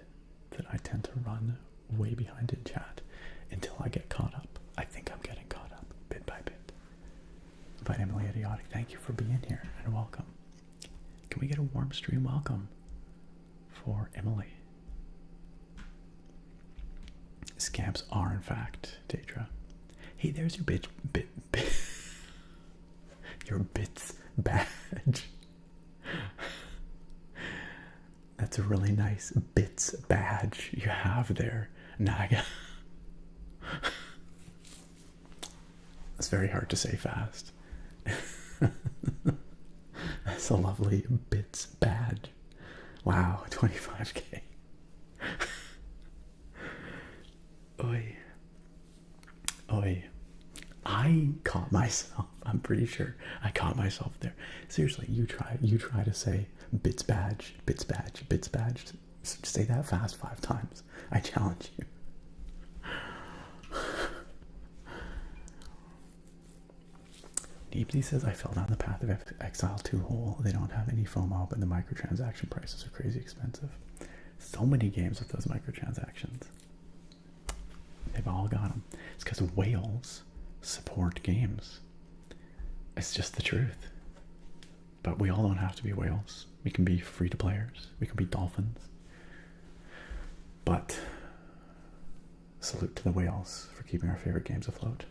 that I tend to run way behind in chat until I get caught up. I think I'm getting caught up bit by bit. But Emily Idiotic, thank you for being here and welcome. Can we get a warm stream welcome for Emily? Scamps are in fact Daedra. Hey, there's your bit your bits badge. That's a really nice bits badge you have there, Naga. That's very hard to say fast. That's a lovely bits badge. Wow, 25k. Oi. Oi. I caught myself. I'm pretty sure I caught myself there. Seriously, you try to say bits badge, bits badge, bits badge. Say that fast 5 times. I challenge you. Deepsy says, I fell down the path of exile too whole. They don't have any FOMO, but the microtransaction prices are crazy expensive. So many games with those microtransactions. They've all got them. It's because whales support games. It's just the truth. But we all don't have to be whales. We can be free-to-players. We can be dolphins. But salute to the whales for keeping our favorite games afloat.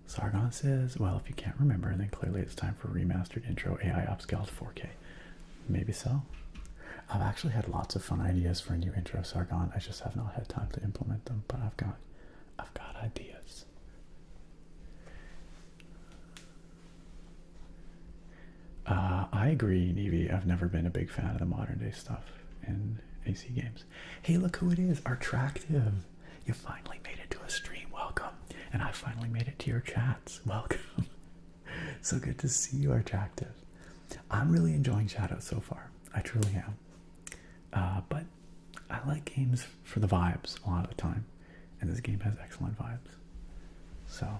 Sargon says, well, if you can't remember, then clearly it's time for remastered intro AI upscaled 4K. Maybe so. I've actually had lots of fun ideas for a new intro, Sargon. I just have not had time to implement them, but I've got ideas. I agree, Nevi. I've never been a big fan of the modern day stuff in AC games. Hey, look who it is, Artractive. You finally made it to a stream. Welcome. And I finally made it to your chats. Welcome. So good to see you, Artractive. I'm really enjoying Shadow so far. I truly am. But I like games for the vibes a lot of the time. And this game has excellent vibes. So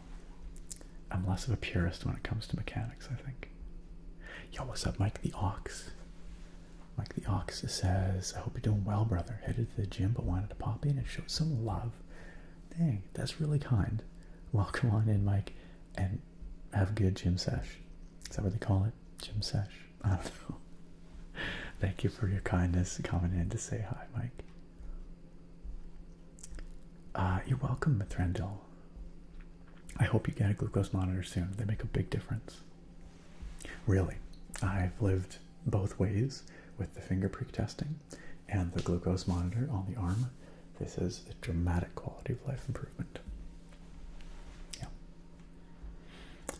I'm less of a purist when it comes to mechanics, I think. Yo, what's up, Mike the Ox? Mike the Ox says, I hope you're doing well, brother. Headed to the gym, but wanted to pop in and show some love. Dang, that's really kind. Welcome on in, Mike, and have a good gym sesh. Is that what they call it? Gym sesh? I don't know. Thank you for your kindness coming in to say hi, Mike. You're welcome, Mithrandil. I hope you get a glucose monitor soon. They make a big difference. Really, I've lived both ways with the finger prick testing and the glucose monitor on the arm. This is a dramatic quality of life improvement. Yeah.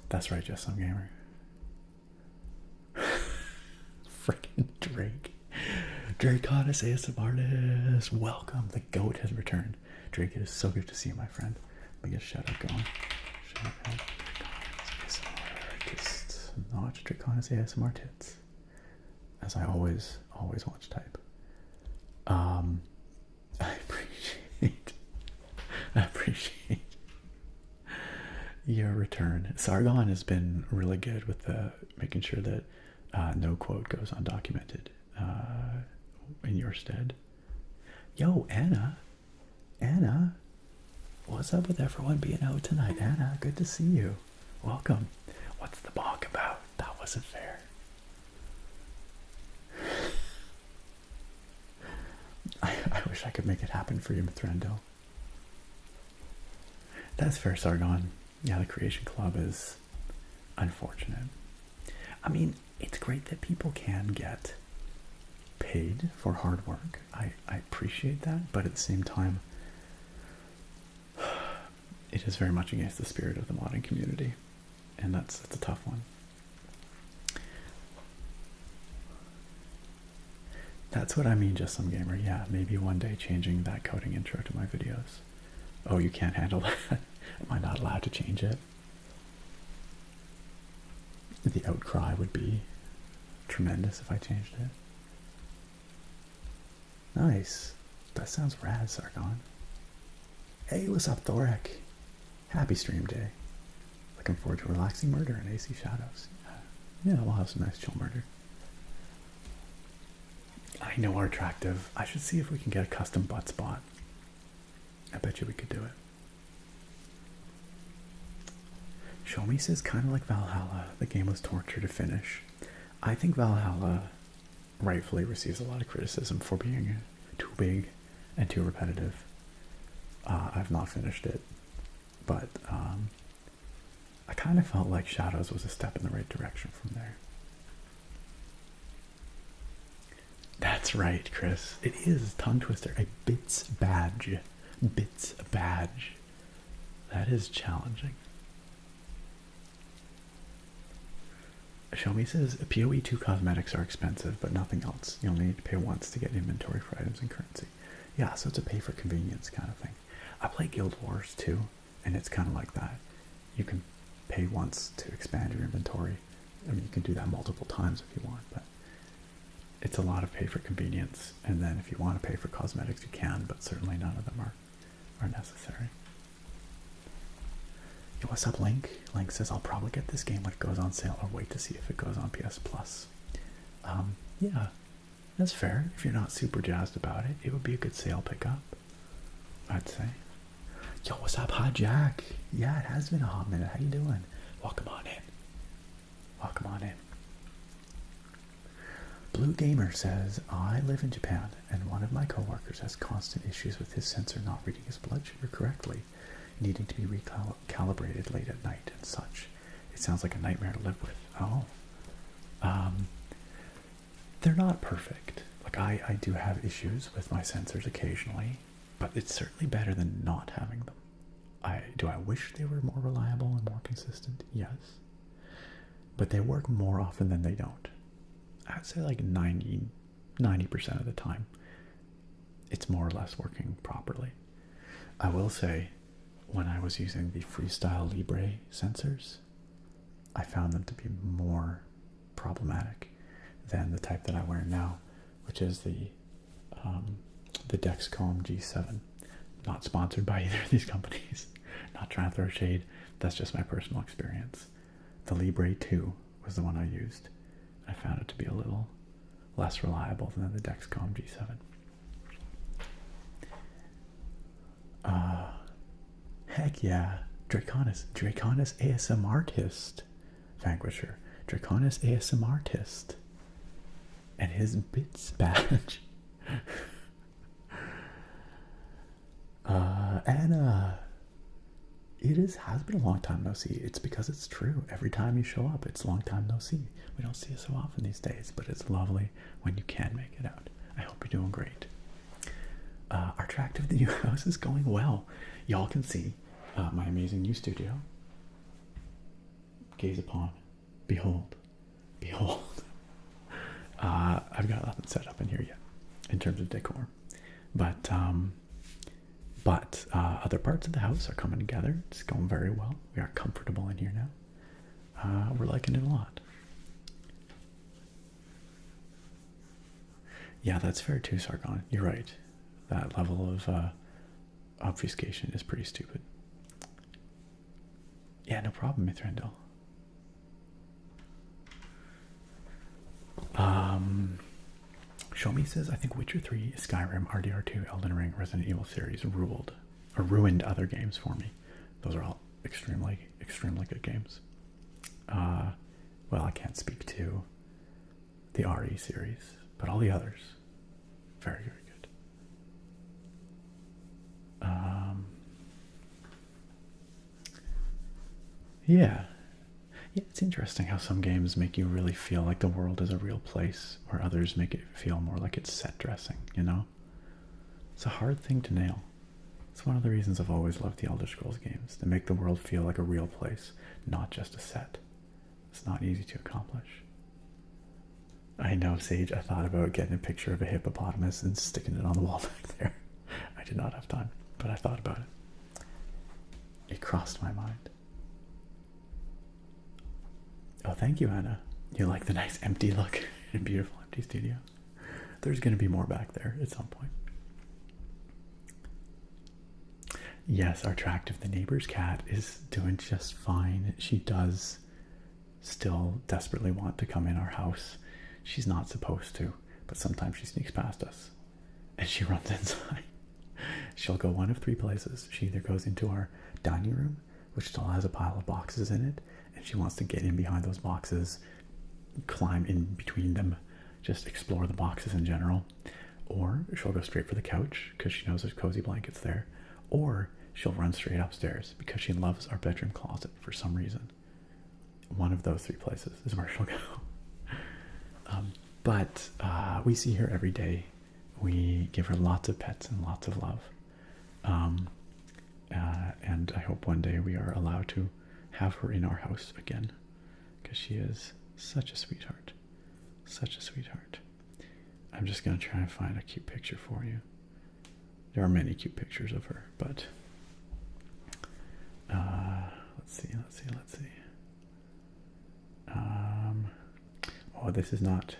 That's right, Just Some Gamer. Freaking Drake. Drake Hodges, ASM artist. Welcome. The GOAT has returned. Drake, it is so good to see you, my friend. Let me get a shout out going. Shout out ASMR artist. Not Drake Hodges, ASMR tits. As I always want to type. I appreciate your return. Sargon has been really good with making sure that no quote goes undocumented in your stead. Yo, Anna. Anna. What's up with everyone being out tonight? Anna, good to see you. Welcome. What's the bonk about? That wasn't fair. I wish I could make it happen for you, Mithrendo. That's fair, Sargon. Yeah, the Creation Club is unfortunate. I mean, it's great that people can get paid for hard work. I appreciate that, but at the same time, it is very much against the spirit of the modding community, and that's a tough one. That's what I mean, Just Some Gamer. Yeah, maybe one day changing that coding intro to my videos. Oh, you can't handle that? Am I not allowed to change it? The outcry would be tremendous if I changed it. Nice. That sounds rad, Sargon. Hey, what's up, Thoric? Happy stream day. Looking forward to relaxing murder and AC Shadows. Yeah, we'll have some nice chill murder. I know our attractive. I should see if we can get a custom butt spot. I bet you we could do it. Show Me says kind of like Valhalla. The game was torture to finish. I think Valhalla rightfully receives a lot of criticism for being too big and too repetitive. I've not finished it, but I kind of felt like Shadows was a step in the right direction from there. That's right, Chris. It is Tongue Twister, a bits badge. Bits badge. That is challenging. Show Me says PoE 2 cosmetics are expensive, but nothing else. You only need to pay once to get inventory for items and currency. Yeah, so it's a pay for convenience kind of thing. I play Guild Wars too, and it's kind of like that. You can pay once to expand your inventory. I mean, you can do that multiple times if you want, but it's a lot of pay for convenience. And then if you want to pay for cosmetics, you can, but certainly none of them are necessary. Yo, what's up, Link? Link says, I'll probably get this game when it goes on sale or wait to see if it goes on PS Plus. Yeah, that's fair. If you're not super jazzed about it, it would be a good sale pickup, I'd say. Yo, what's up, Hi Jack? Yeah, it has been a hot minute. How you doing? Welcome on in. Welcome on in. Blue Gamer says, I live in Japan, and one of my coworkers has constant issues with his sensor not reading his blood sugar correctly, needing to be recalibrated late at night and such. It sounds like a nightmare to live with. Oh. They're not perfect. Like, I do have issues with my sensors occasionally, but it's certainly better than not having them. Do I wish they were more reliable and more consistent? Yes. But they work more often than they don't. I'd say like 90% of the time, it's more or less working properly. I will say, when I was using the Freestyle Libre sensors, I found them to be more problematic than the type that I wear now, which is the Dexcom G7. Not sponsored by either of these companies. Not trying to throw shade. That's just my personal experience. The Libre 2 was the one I used. I found it to be a little less reliable than the Dexcom G7. Heck yeah. Draconis ASM artist. Vanquisher. Draconis ASM artist. And his bits badge. Anna. It has been a long time no see. It's because it's true. Every time you show up, it's a long time no see. We don't see it so often these days, but it's lovely when you can make it out. I hope you're doing great. Our track to the new house is going well. Y'all can see my amazing new studio. Gaze upon. Behold. Behold. I've got nothing set up in here yet in terms of decor. But other parts of the house are coming together. It's going very well. We are comfortable in here now. We're liking it a lot. Yeah, that's fair too, Sargon. You're right. That level of obfuscation is pretty stupid. Yeah, no problem, Mithrandel. Show Me says, I think Witcher 3, Skyrim, RDR2, Elden Ring, Resident Evil series ruled or ruined other games for me. Those are all extremely good games. Well, I can't speak to the RE series, but all the others, very good. Yeah, it's interesting how some games make you really feel like the world is a real place, where others make it feel more like it's set dressing, you know? It's a hard thing to nail. It's one of the reasons I've always loved the Elder Scrolls games, to make the world feel like a real place, not just a set. It's not easy to accomplish. I know, Sage, I thought about getting a picture of a hippopotamus and sticking it on the wall back there. I did not have time, but I thought about it. It crossed my mind. Oh, thank you, Anna. You like the nice empty look and beautiful empty studio. There's going to be more back there at some point. Yes, our Attractive the neighbor's cat is doing just fine. She does still desperately want to come in our house. She's not supposed to, but sometimes she sneaks past us and she runs inside. She'll go one of three places. She either goes into our dining room, which still has a pile of boxes in it, and she wants to get in behind those boxes, climb in between them, just explore the boxes in general. Or she'll go straight for the couch because she knows there's cozy blankets there. Or she'll run straight upstairs because she loves our bedroom closet for some reason. One of those three places is where she'll go. But we see her every day. We give her lots of pets and lots of love. And I hope one day we are allowed to have her in our house again, because she is such a sweetheart. Such a sweetheart. I'm just going to try and find a cute picture for you. There are many cute pictures of her, but let's see. Oh, this is not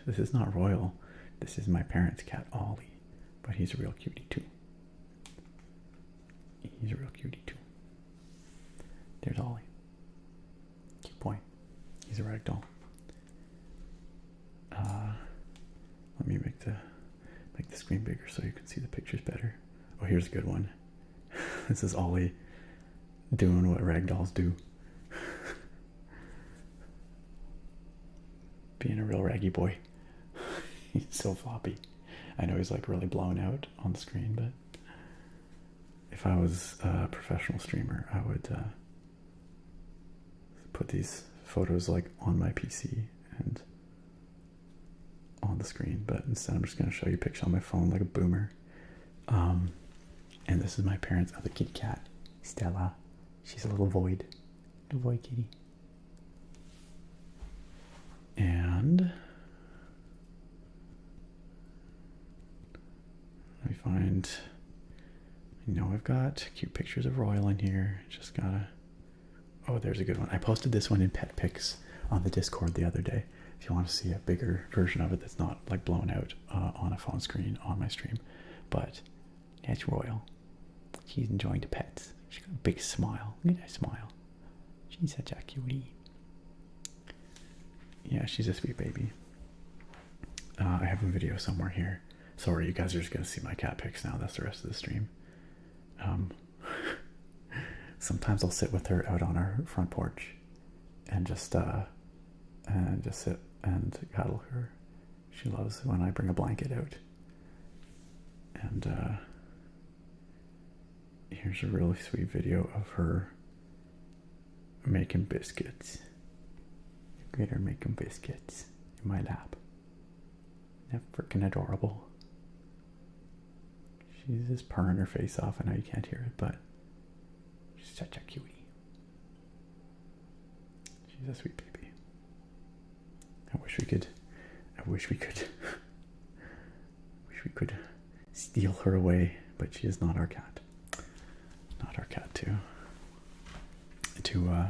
Royal. This is my parents' cat, Ollie, but he's a real cutie too. He's a real cutie too. There's Ollie. Cute boy. He's a ragdoll. Let me make the screen bigger so you can see the pictures better. Oh, here's a good one. This is Ollie doing what ragdolls do. Being a real raggy boy. He's so floppy. I know he's like really blown out on the screen, but if I was a professional streamer, I would put these photos like on my PC and on the screen, but instead I'm just going to show you a picture on my phone like a boomer. And this is my parents' other kitty cat, Stella. She's a little void kitty. And let me find, I've got cute pictures of Royal in here. Just gotta, oh, there's a good one. I posted this one in Pet Pics on the Discord the other day. If you want to see a bigger version of it that's not like blown out on a phone screen on my stream. But that's Royal. She's enjoying the pets. She's got a big smile. Look at that smile. She's such a cutie. Yeah, she's a sweet baby. I have a video somewhere here. Sorry, you guys are just going to see my cat pics now. That's the rest of the stream. Sometimes I'll sit with her out on our front porch and just sit and cuddle her. She loves when I bring a blanket out. And here's a really sweet video of her making biscuits. Look at her making biscuits in my lap. Isn't that freaking adorable? She's just purring her face off. I know you can't hear it, but she's such a cutie. She's a sweet baby. I wish we could steal her away, but she is not our cat. Not our cat to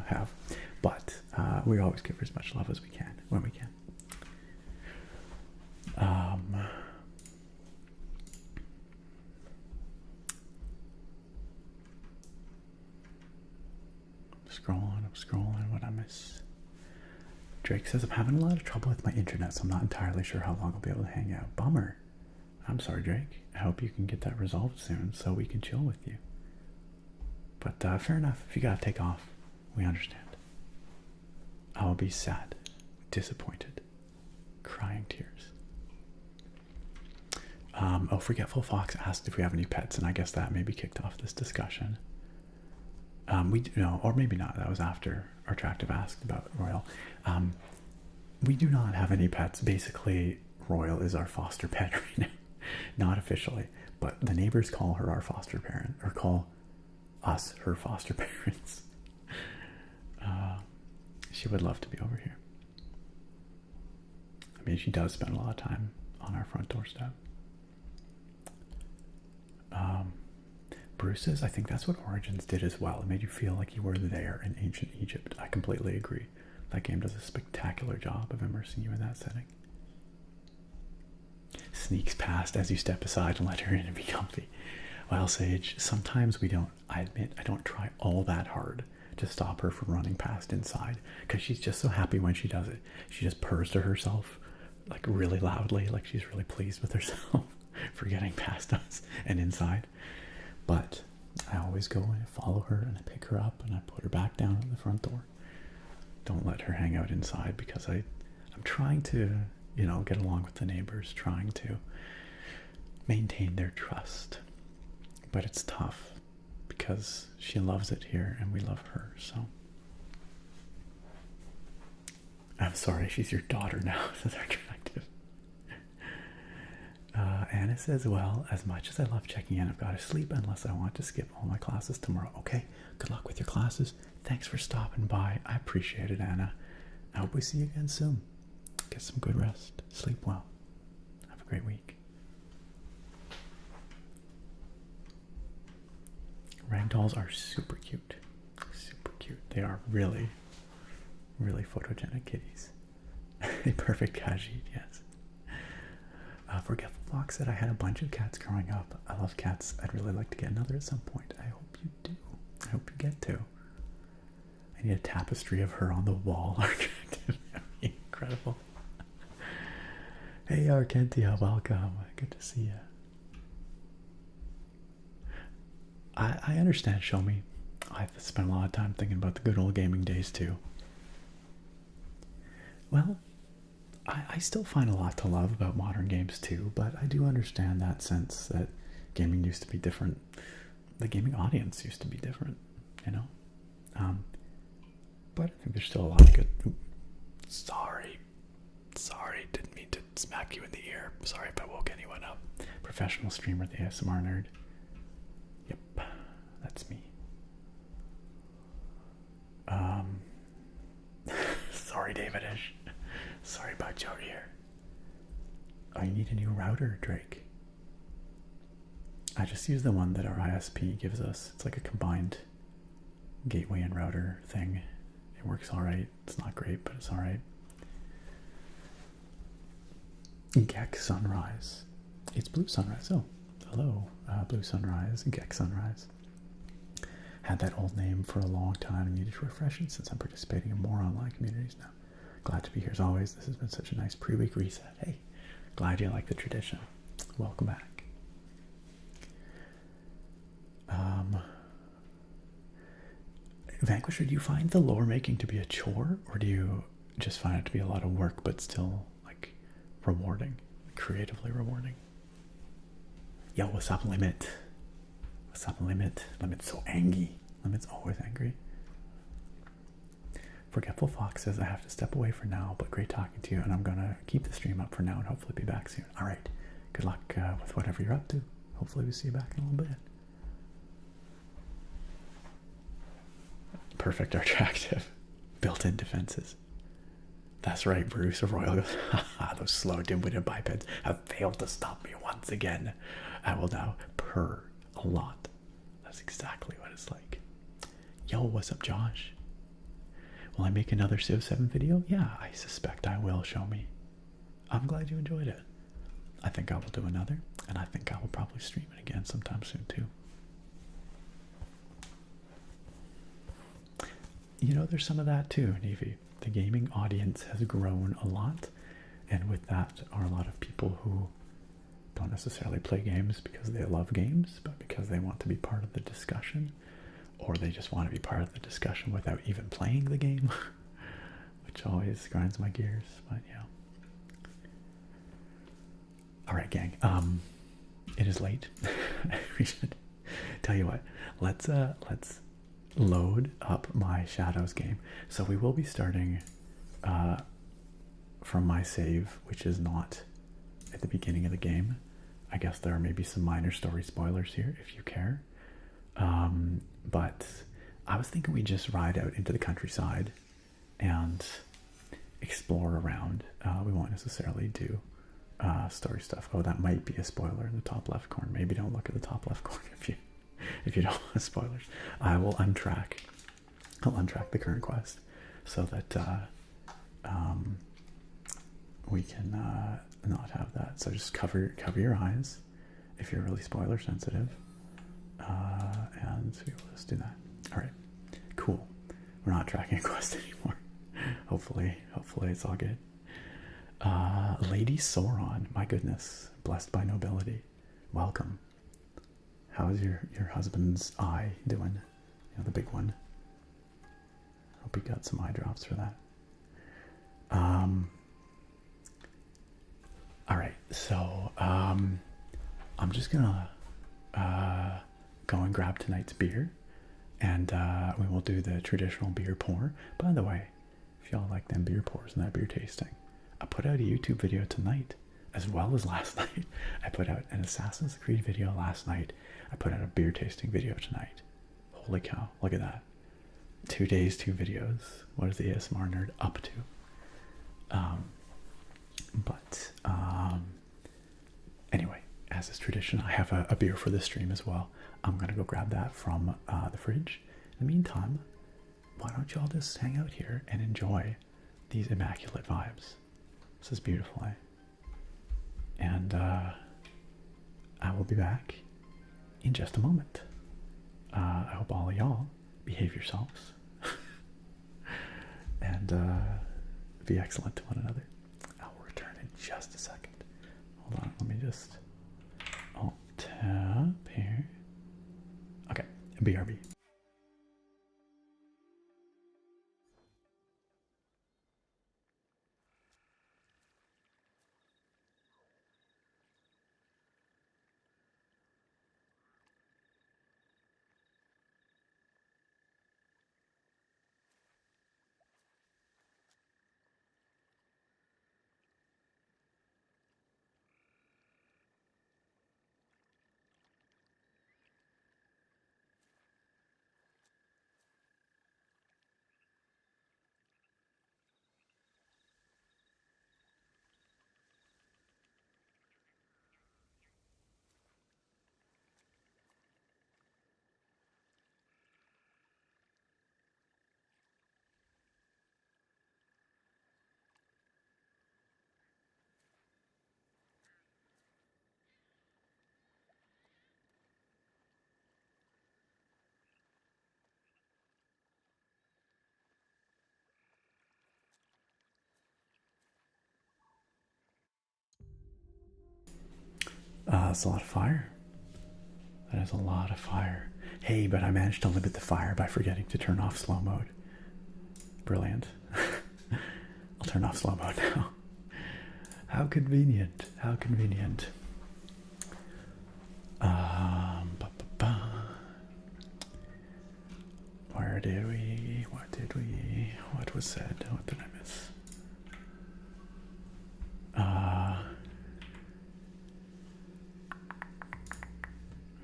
have. But we always give her as much love as we can when we can. I'm scrolling. What I miss? Drake says I'm having a lot of trouble with my internet, so I'm not entirely sure how long I'll be able to hang out. Bummer. I'm sorry, Drake. I hope you can get that resolved soon so we can chill with you. But fair enough. If you gotta take off, we understand. I'll be sad, disappointed, crying tears. Forgetful Fox asked if we have any pets, and I guess that maybe kicked off this discussion. We do, no, or maybe not. That was after our Attractive asked about Royal. We do not have any pets. Basically, Royal is our foster pet right now. Not officially, but the neighbors call her our foster parent, or call us her foster parents. She would love to be over here. I mean, she does spend a lot of time on our front doorstep. Bruce says, I think that's what Origins did as well. It made you feel like you were there in ancient Egypt. I completely agree. That game does a spectacular job of immersing you in that setting. Sneaks past as you step aside and let her in and be comfy. Well, Sage, sometimes we don't, I admit, I don't try all that hard to stop her from running past inside, because she's just so happy when she does it. She just purrs to herself, like really loudly, like she's really pleased with herself for getting past us and inside. But I always go and follow her and I pick her up and I put her back down at the front door. Don't let her hang out inside, because I'm trying to, you know, get along with the neighbors, trying to maintain their trust. But it's tough because she loves it here and we love her, so. I'm sorry, she's your daughter now, says Attractive. Anna says, well, as much as I love checking in, I've got to sleep unless I want to skip all my classes tomorrow. Okay, good luck with your classes. Thanks for stopping by. I appreciate it, Anna. I hope we see you again soon. Get some good rest. Sleep well. Have a great week. Ragdolls are super cute. Super cute. They are really, really photogenic kitties. A perfect Khajiit, yes. Forgetful Fox said, I had a bunch of cats growing up. I love cats. I'd really like to get another at some point. I hope you do. I hope you get to. I need a tapestry of her on the wall. Attractive. Incredible. Hey, Arkentia, welcome. Good to see you. I understand, Show Me. I've spent a lot of time thinking about the good old gaming days too. Well, I still find a lot to love about modern games too, but I do understand that sense that gaming used to be different. The gaming audience used to be different, you know? But I think there's still a lot of good... Sorry, didn't mean to smack you in the ear. Sorry if I woke anyone up. Professional streamer, the ASMR nerd. Yep, that's me. Sorry, Davidish. Sorry about your ear. Oh, you need a new router, Drake. I just use the one that our ISP gives us. It's like a combined gateway and router thing. It works alright. It's not great, but it's alright. Gek Sunrise. It's Blue Sunrise. Oh, hello. Blue Sunrise, Gek Sunrise. Had that old name for a long time and needed to refresh it since I'm participating in more online communities now. Glad to be here as always. This has been such a nice pre-week reset. Hey, glad you like the tradition. Welcome back. Vanquisher, do you find the lore making to be a chore, or do you just find it to be a lot of work but still like rewarding, creatively rewarding? Yo, what's up, Limit? What's up, Limit? Limit's so angry. Limit's always angry. Forgetful Fox says, I have to step away for now, but great talking to you, and I'm gonna keep the stream up for now and hopefully be back soon. All right, good luck with whatever you're up to. Hopefully we see you back in a little bit. Perfect, Attractive. Built-in defenses. That's right, Bruce. Royal goes, haha, those slow, dim-witted bipeds have failed to stop me once again. I will now purr a lot. That's exactly what it's like. Yo, what's up, Josh? Will I make another Civ 7 video? Yeah, I suspect I will, Show Me. I'm glad you enjoyed it. I think I will do another, and I think I will probably stream it again sometime soon, too. You know, there's some of that too, Nevi. The gaming audience has grown a lot, and with that are a lot of people who don't necessarily play games because they love games, but because they want to be part of the discussion, or they just want to be part of the discussion without even playing the game, which always grinds my gears. But yeah. All right, gang. It is late. We should tell you what. Let's load up my Shadows game. So we will be starting from my save, which is not at the beginning of the game. I guess there are maybe some minor story spoilers here if you care. But I was thinking we just ride out into the countryside and explore around. We won't necessarily do story stuff. Oh, that might be a spoiler in the top left corner. Maybe don't look at the top left corner if you don't want spoilers. I'll untrack the current quest so that we can not have that. So just cover your eyes if you're really spoiler sensitive, and we will just do that. All right, cool. We're not tracking a quest anymore. Hopefully it's all good. Lady Sauron, my goodness, blessed by nobility. Welcome. How's your husband's eye doing? You know, the big one. Hope he got some eye drops for that. All right, so I'm just gonna go and grab tonight's beer, and we will do the traditional beer pour. By the way, if y'all like them beer pours and that beer tasting, I put out a YouTube video tonight as well as last night. I put out an Assassin's Creed video last night. I put out a beer tasting video tonight. Holy cow, look at that. 2 days, 2 videos. What is the ASMR nerd up to? Anyway, as is tradition, I have a beer for this stream as well. I'm gonna go grab that from the fridge. In the meantime, why don't y'all just hang out here and enjoy these immaculate vibes? This is beautiful, eh? And I will be back in just a moment. I hope all of y'all behave yourselves and be excellent to one another. I will return in just a second. Hold on, let me just alt-tab here. Okay, BRB. That's a lot of fire. That is a lot of fire. Hey, but I managed to limit the fire by forgetting to turn off slow mode. Brilliant. I'll turn off slow mode now. How convenient. How convenient. Where did we? What did we? What was said? What did I miss?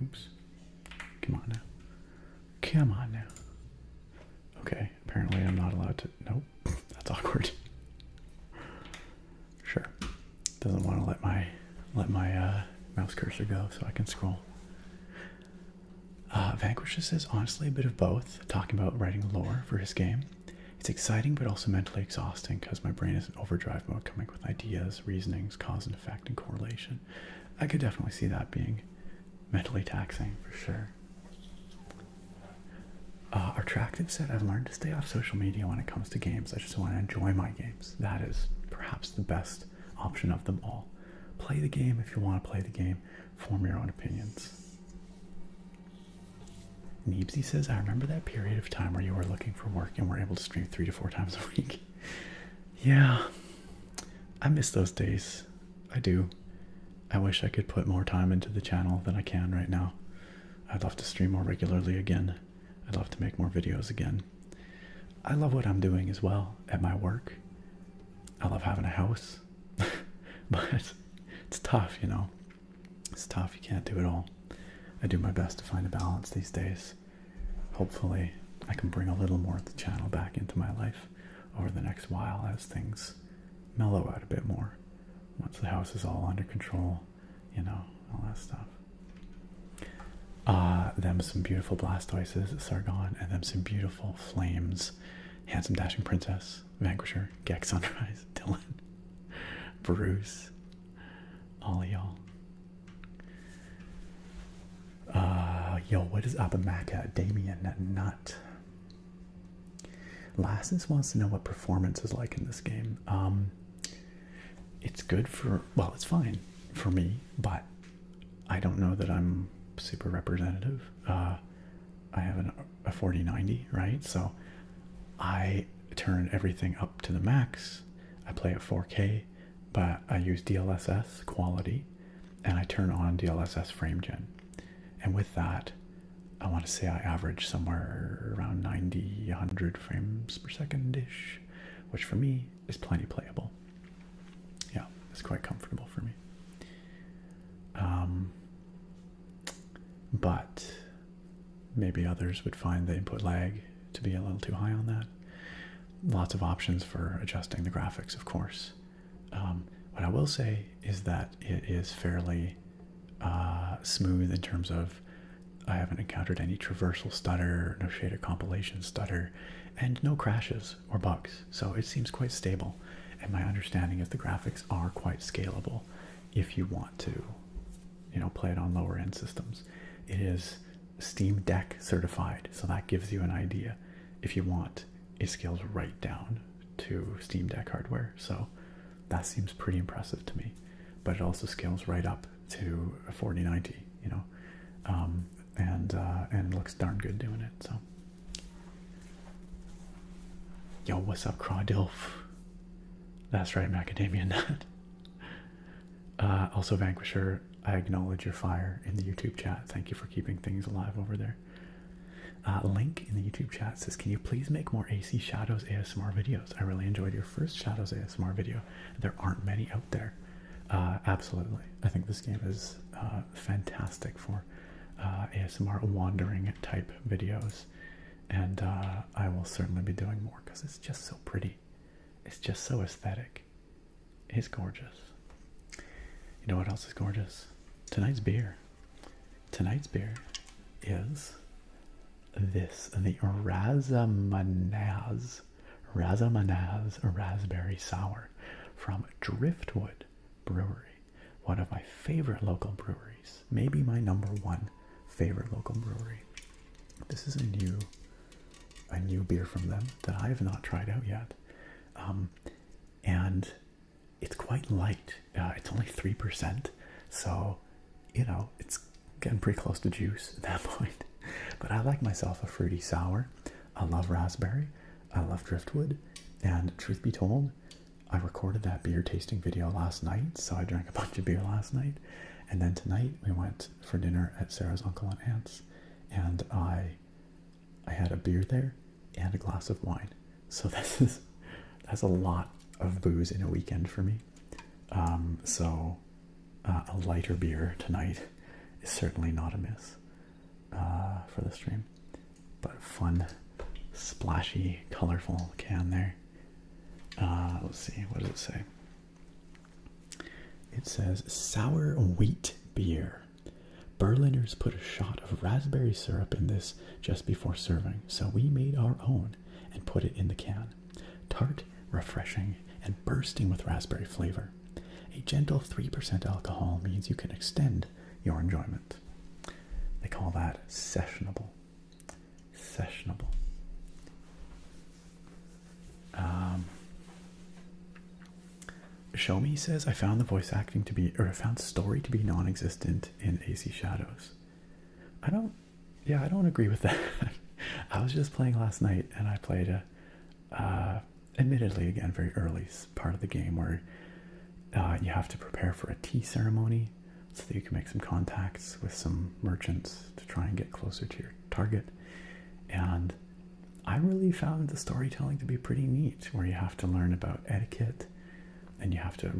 Oops. Come on now. Come on now. Okay, apparently I'm not allowed to. Nope. That's awkward. Sure. Doesn't want to let my mouse cursor go so I can scroll. Vanquisher says, honestly, a bit of both. Talking about writing lore for his game. It's exciting but also mentally exhausting because my brain is in overdrive mode, coming with ideas, reasonings, cause and effect, and correlation. I could definitely see that being mentally taxing for sure. Artractive said, I've learned to stay off social media when it comes to games. I just want to enjoy my games. That is perhaps the best option of them all. Play the game if you want to play the game. Form your own opinions. Neebsy says, I remember that period of time where you were looking for work and were able to stream 3 to 4 times a week. Yeah, I miss those days. I do. I wish I could put more time into the channel than I can right now. I'd love to stream more regularly again. I'd love to make more videos again. I love what I'm doing as well at my work. I love having a house. But it's tough, you know. It's tough. You can't do it all. I do my best to find a balance these days. Hopefully, I can bring a little more of the channel back into my life over the next while as things mellow out a bit more. Once the house is all under control, you know, all that stuff. Them some beautiful Blastoises, Sargon, and them some beautiful Flames. Handsome Dashing Princess, Vanquisher, Gex Sunrise, Dylan, Bruce, all of y'all. Yo, what is up, Amaka? Damien Nut. Lassus wants to know what performance is like in this game. It's good for, well, it's fine for me, but I don't know that I'm super representative. I have a 4090, right? So I turn everything up to the max. I play at 4K, but I use DLSS quality, and I turn on DLSS frame gen. And with that, I want to say I average somewhere around 90, 100 frames per second-ish, which for me is plenty playable. Yeah, it's quite comfortable for me. But maybe others would find the input lag to be a little too high on that. Lots of options for adjusting the graphics, of course. What I will say is that it is fairly smooth in terms of I haven't encountered any traversal stutter, no shader compilation stutter, and no crashes or bugs. So it seems quite stable. And my understanding is the graphics are quite scalable if you want to, you know, play it on lower end systems. It is Steam Deck certified, so that gives you an idea. If you want, it scales right down to Steam Deck hardware. So that seems pretty impressive to me. But it also scales right up to a 4090, you know, and looks darn good doing it. So, yo, what's up, Crawdilf? That's right, Macadamia Nut. Also, Vanquisher, I acknowledge your fire in the YouTube chat. Thank you for keeping things alive over there. Link in the YouTube chat says, can you please make more AC Shadows ASMR videos? I really enjoyed your first Shadows ASMR video. There aren't many out there. Absolutely. I think this game is fantastic for ASMR wandering type videos. And I will certainly be doing more because it's just so pretty. It's just so aesthetic. It's gorgeous. You know what else is gorgeous? Tonight's beer. Tonight's beer is this, the Razamanaz Raspberry Sour from Driftwood Brewery. One of my favorite local breweries. Maybe my #1 favorite local brewery. This is a new beer from them that I have not tried out yet. And it's quite light. It's only 3%. So, you know, it's getting pretty close to juice at that point. But I like myself a fruity sour. I love raspberry. I love driftwood. And truth be told, I recorded that beer tasting video last night. So I drank a bunch of beer last night. And then tonight we went for dinner at Sarah's uncle and aunt's. And I had a beer there and a glass of wine. So that's a lot of booze in a weekend for me. So a lighter beer tonight is certainly not amiss for the stream. But fun, splashy, colorful can there. Let's see, what does it say? It says sour wheat beer. Berliners put a shot of raspberry syrup in this just before serving, so we made our own and put it in the can. Tart, refreshing, and bursting with raspberry flavor. A gentle 3% alcohol means you can extend your enjoyment. They call that sessionable. Sessionable. Show Me says, I found the voice acting to be, or I found story to be non-existent in AC Shadows. I don't agree with that. I was just playing last night, and I played admittedly, again, very early part of the game where you have to prepare for a tea ceremony so that you can make some contacts with some merchants to try and get closer to your target. And I really found the storytelling to be pretty neat, where you have to learn about etiquette, and you have to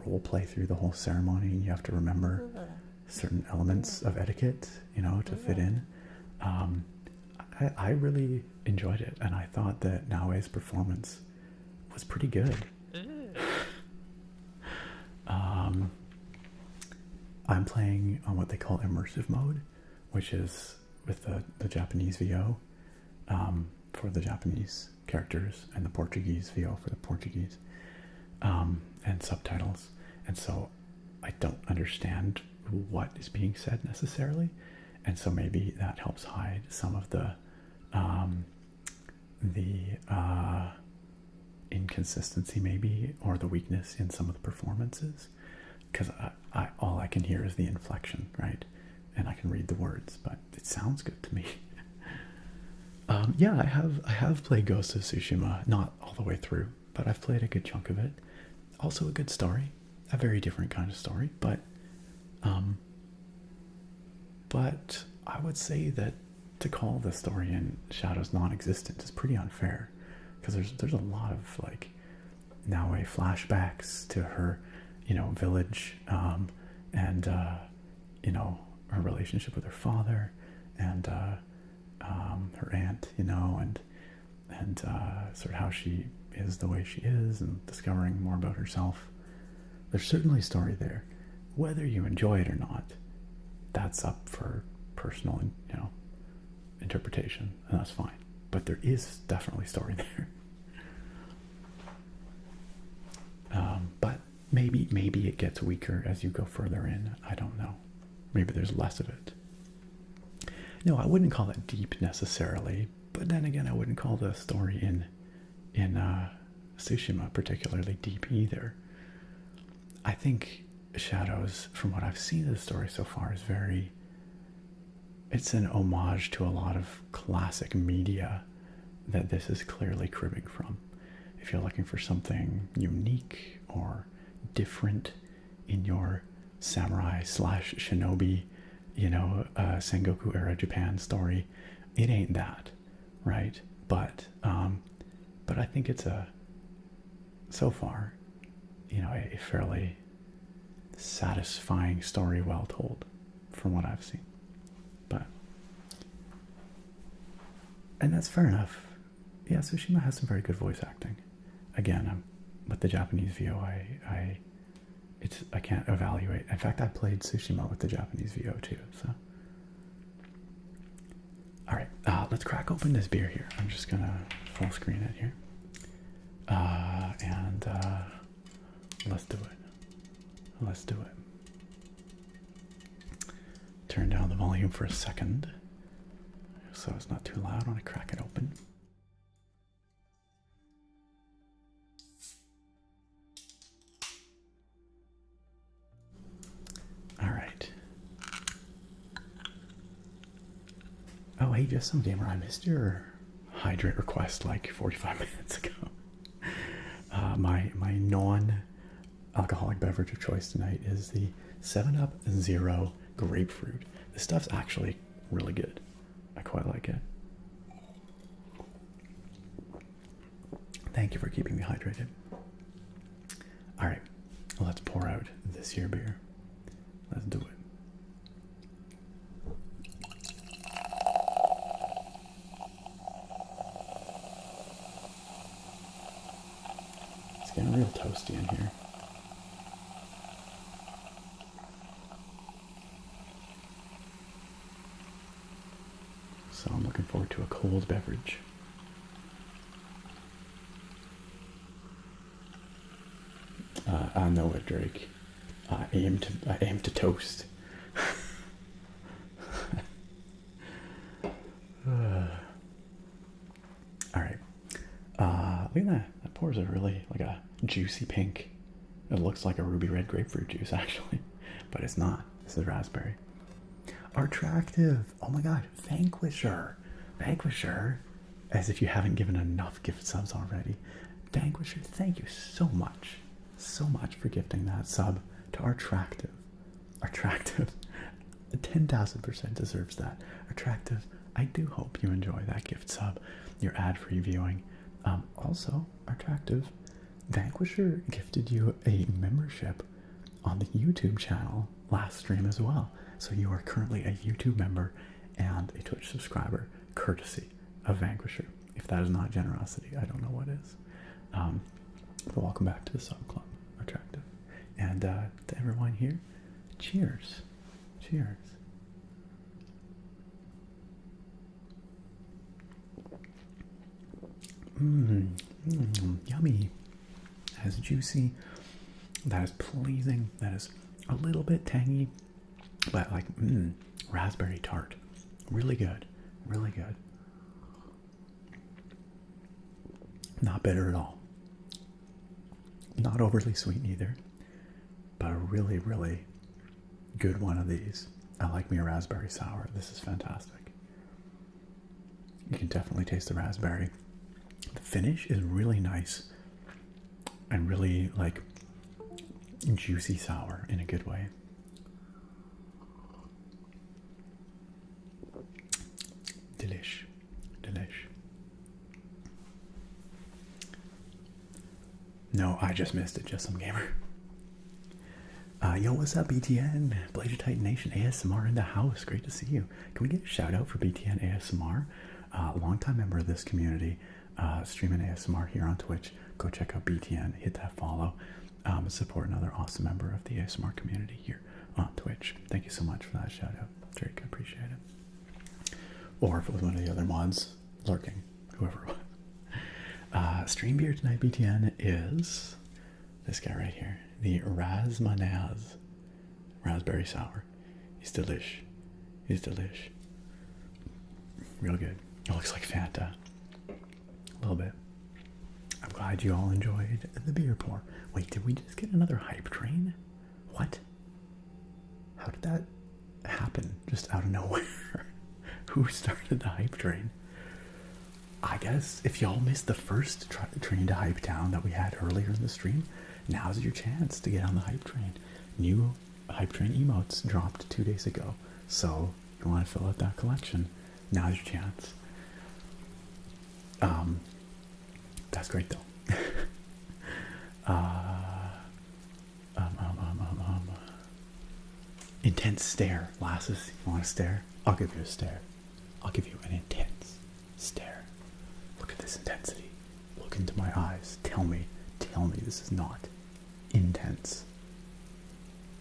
role play through the whole ceremony, and you have to remember certain elements of etiquette, to fit in. I really enjoyed it, and I thought that Naoe's performance was pretty good. I'm playing on what they call immersive mode, which is with the Japanese VO for the Japanese characters, and the Portuguese VO for the Portuguese, and subtitles. And so I don't understand what is being said necessarily, and so maybe that helps hide some of the inconsistency, maybe, or the weakness in some of the performances, because all I can hear is the inflection, right? And I can read the words, but it sounds good to me. Yeah, I have played Ghost of Tsushima, not all the way through, but I've played a good chunk of it. Also a good story, a very different kind of story, but I would say that to call the story in Shadows non-existent is pretty unfair, because there's a lot of like Naoe flashbacks to her, village, and her relationship with her father, and her aunt, and sort of how she is the way she is, and discovering more about herself. There's certainly a story there. Whether you enjoy it or not, that's up for personal, interpretation, and that's fine. But there is definitely story there. But maybe it gets weaker as you go further in. I don't know. Maybe there's less of it. No, I wouldn't call it deep necessarily, but then again, I wouldn't call the story in Tsushima particularly deep either. I think Shadows, from what I've seen of the story so far, is it's an homage to a lot of classic media that this is clearly cribbing from. If you're looking for something unique or different in your samurai / shinobi, Sengoku era Japan story, it ain't that, right? But I think it's so far, a fairly satisfying story, well told, from what I've seen. And that's fair enough. Yeah, Tsushima has some very good voice acting. Again, with the Japanese VO, I can't evaluate. In fact, I played Tsushima with the Japanese VO too. So, all right, let's crack open this beer here. I'm just gonna full screen it here, and let's do it. Let's do it. Turn down the volume for a second, so it's not too loud when I crack it open. All right. Oh, hey, just some gamer. I missed your hydrate request like 45 minutes ago. My non-alcoholic beverage of choice tonight is the 7-Up Zero Grapefruit. This stuff's actually really good. I quite like it. Thank you for keeping me hydrated. All right, let's pour out this here beer. Let's do it. It's getting real toasty in here. So I'm looking forward to a cold beverage. I know it, Drake. I aim to toast. All right. Look at that. That pours a really like a juicy pink. It looks like a ruby red grapefruit juice, actually, but it's not. This is raspberry. Attractive. Oh my god. Vanquisher. Vanquisher. As if you haven't given enough gift subs already. Vanquisher, thank you so much. So much for gifting that sub to Attractive. Attractive. 10,000% deserves that. Attractive, I do hope you enjoy that gift sub. Your ad-free viewing. Also, Attractive, Vanquisher gifted you a membership on the YouTube channel last stream as well. So you are currently a YouTube member and a Twitch subscriber, courtesy of Vanquisher. If that is not generosity, I don't know what is. But welcome back to the sub club, Attractive. And to everyone here, cheers. Cheers. Yummy. That is juicy. That is pleasing. That is a little bit tangy, but like raspberry tart. Really good. Really good. Not bitter at all. Not overly sweet either, but a really, really good one of these. I like me a raspberry sour. This is fantastic. You can definitely taste the raspberry. The finish is really nice and really like juicy sour in a good way. Delish. Delish. No, I just missed it. Just some gamer. Yo, what's up, BTN? Blazer Titan Nation ASMR in the house. Great to see you. Can we get a shout out for BTN ASMR? Longtime member of this community, streaming ASMR here on Twitch. Go check out BTN. Hit that follow. Support another awesome member of the ASMR community here on Twitch. Thank you so much for that shout out. Drake, I appreciate it. Or if it was one of the other mods lurking, whoever it was. Stream beer tonight, BTN, is this guy right here. The Razmanaz Raspberry Sour. He's delish. He's delish. Real good. It looks like Fanta. A little bit. I'm glad you all enjoyed the beer pour. Wait, did we just get another hype train? What? How did that happen just out of nowhere? Who started the hype train? I guess if y'all missed the first train to Hype Town that we had earlier in the stream, now's your chance to get on the hype train. New hype train emotes dropped 2 days ago, so if you want to fill out that collection, now's your chance. That's great though. Intense stare. Lasses, you want a stare? I'll give you a stare. I'll give you an intense stare. Look at this intensity. Look into my eyes. Tell me this is not intense.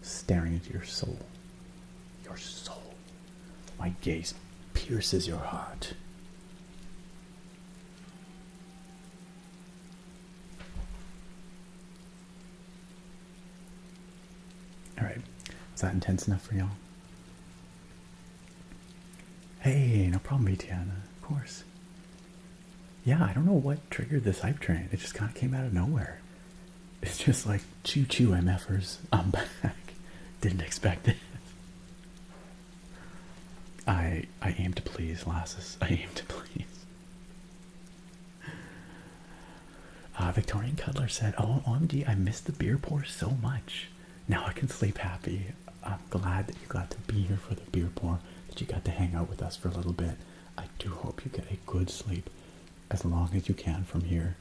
Staring into your soul. Your soul. My gaze pierces your heart. Alright. Is that intense enough for y'all? Hey, no problem, BTN. Of course. Yeah, I don't know what triggered this hype train. It just kind of came out of nowhere. It's just like, choo choo, MFers. I'm back. Didn't expect it. I aim to please, lasses. I aim to please. Victorian Cuddler said, oh, OMG, I missed the beer pour so much. Now I can sleep happy. I'm glad that you got to be here for the beer pour, that you got to hang out with us for a little bit. I do hope you get a good sleep as long as you can from here.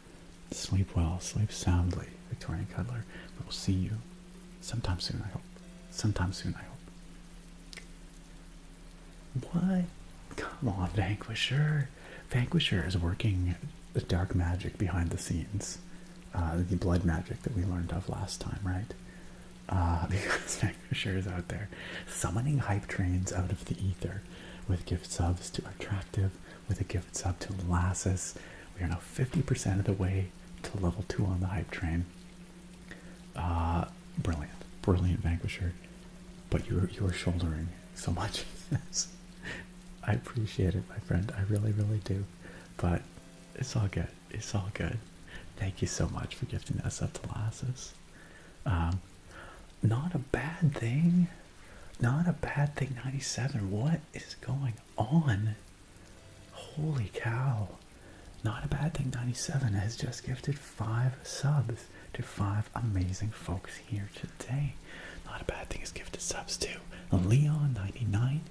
Sleep well, sleep soundly, Victorian Cuddler. We will see you sometime soon, I hope. Sometime soon, I hope. What? Come on, Vanquisher. Vanquisher is working the dark magic behind the scenes. The blood magic that we learned of last time, right? Because Vanquisher is out there summoning hype trains out of the ether with gift subs to Attractive, with a gift sub to Lassus. We are now 50% of the way to level 2 on the hype train. Brilliant Vanquisher. But you are shouldering so much of this. I appreciate it, my friend. I really, really do. But it's all good. It's all good. Thank you so much for gifting us up to Lassus. Not a bad thing. Not a bad thing, 97. What is going on? Holy cow. Not a bad thing, 97 has just gifted 5 subs to 5 amazing folks here today. Not a bad thing has gifted subs to Leon 99,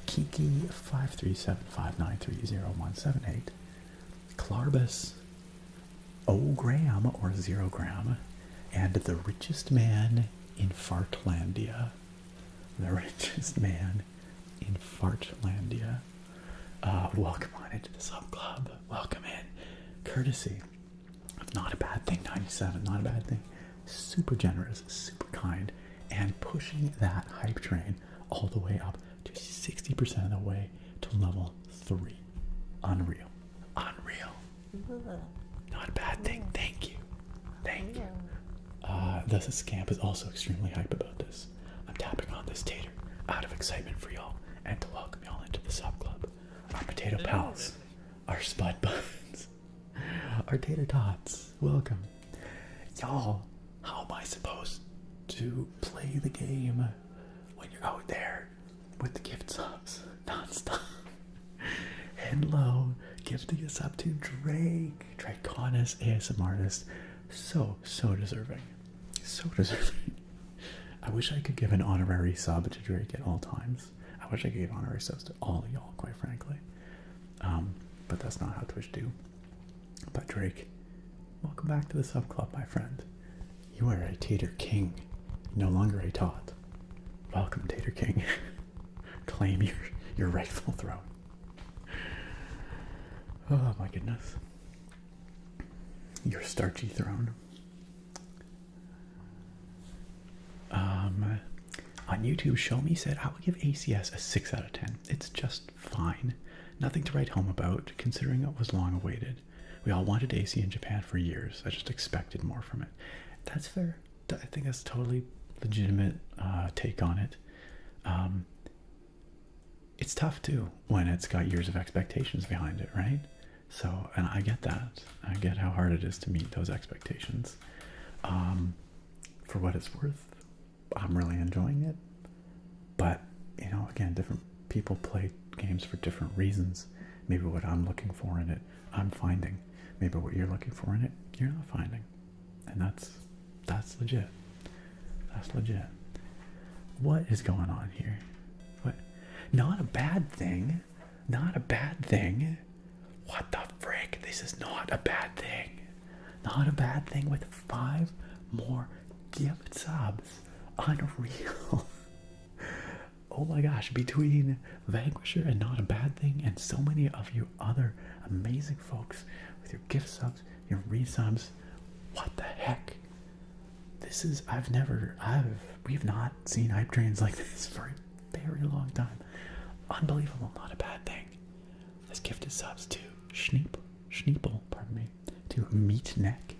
Kiki 53759300178, Clarbus, O Graham or 0 Gram, and the richest man in Fartlandia. The richest man in Fartlandia. Welcome on into the sub club. Welcome in. Courtesy of Not a Bad Thing 97. Not a bad thing. Super generous, super kind, and pushing that hype train all the way up to 60% of the way to level 3. Unreal. Unreal. Not a bad thing. Thank you. Thank you. The scamp is also extremely hype about this. I'm tapping on this tater out of excitement for y'all and to welcome y'all into the sub club. Our potato pals, our spud buns, our tater tots. Welcome. Y'all, how am I supposed to play the game when you're out there with the gift subs nonstop? Hello, gifting us up to Drake. Draconis ASM artist. So deserving. So deserving. I wish I could give an honorary sub to Drake at all times. I wish I could give honorary subs to all of y'all, quite frankly. But that's not how Twitch do. But Drake, welcome back to the sub club, my friend. You are a Tater King, no longer a tot. Welcome, Tater King. Claim your rightful throne. Oh my goodness. Your starchy throne. On YouTube, Show Me said, I would give ACS a 6 out of 10. It's just fine. Nothing to write home about, considering it was long awaited. We all wanted AC in Japan for years. I just expected more from it. That's fair. I think that's totally legitimate take on it. It's tough too when it's got years of expectations behind it, right? So, and I get that. I get how hard it is to meet those expectations. For what it's worth, I'm really enjoying it. But, you know, again, different people play games for different reasons. Maybe what I'm looking for in it, I'm finding. Maybe what you're looking for in it, you're not finding. And that's legit. That's legit. What is going on here? What? Not a bad thing. Not a bad thing. What the frick? This is not a bad thing. Not a bad thing with 5 more gift subs. Unreal. Oh my gosh, between Vanquisher and Not a Bad Thing and so many of you other amazing folks with your gift subs, your resubs, what the heck? This is, we've not seen hype trains like this for a very long time. Unbelievable. Not a bad thing. Has gifted subs to Schneeple, pardon me, to Meatneck,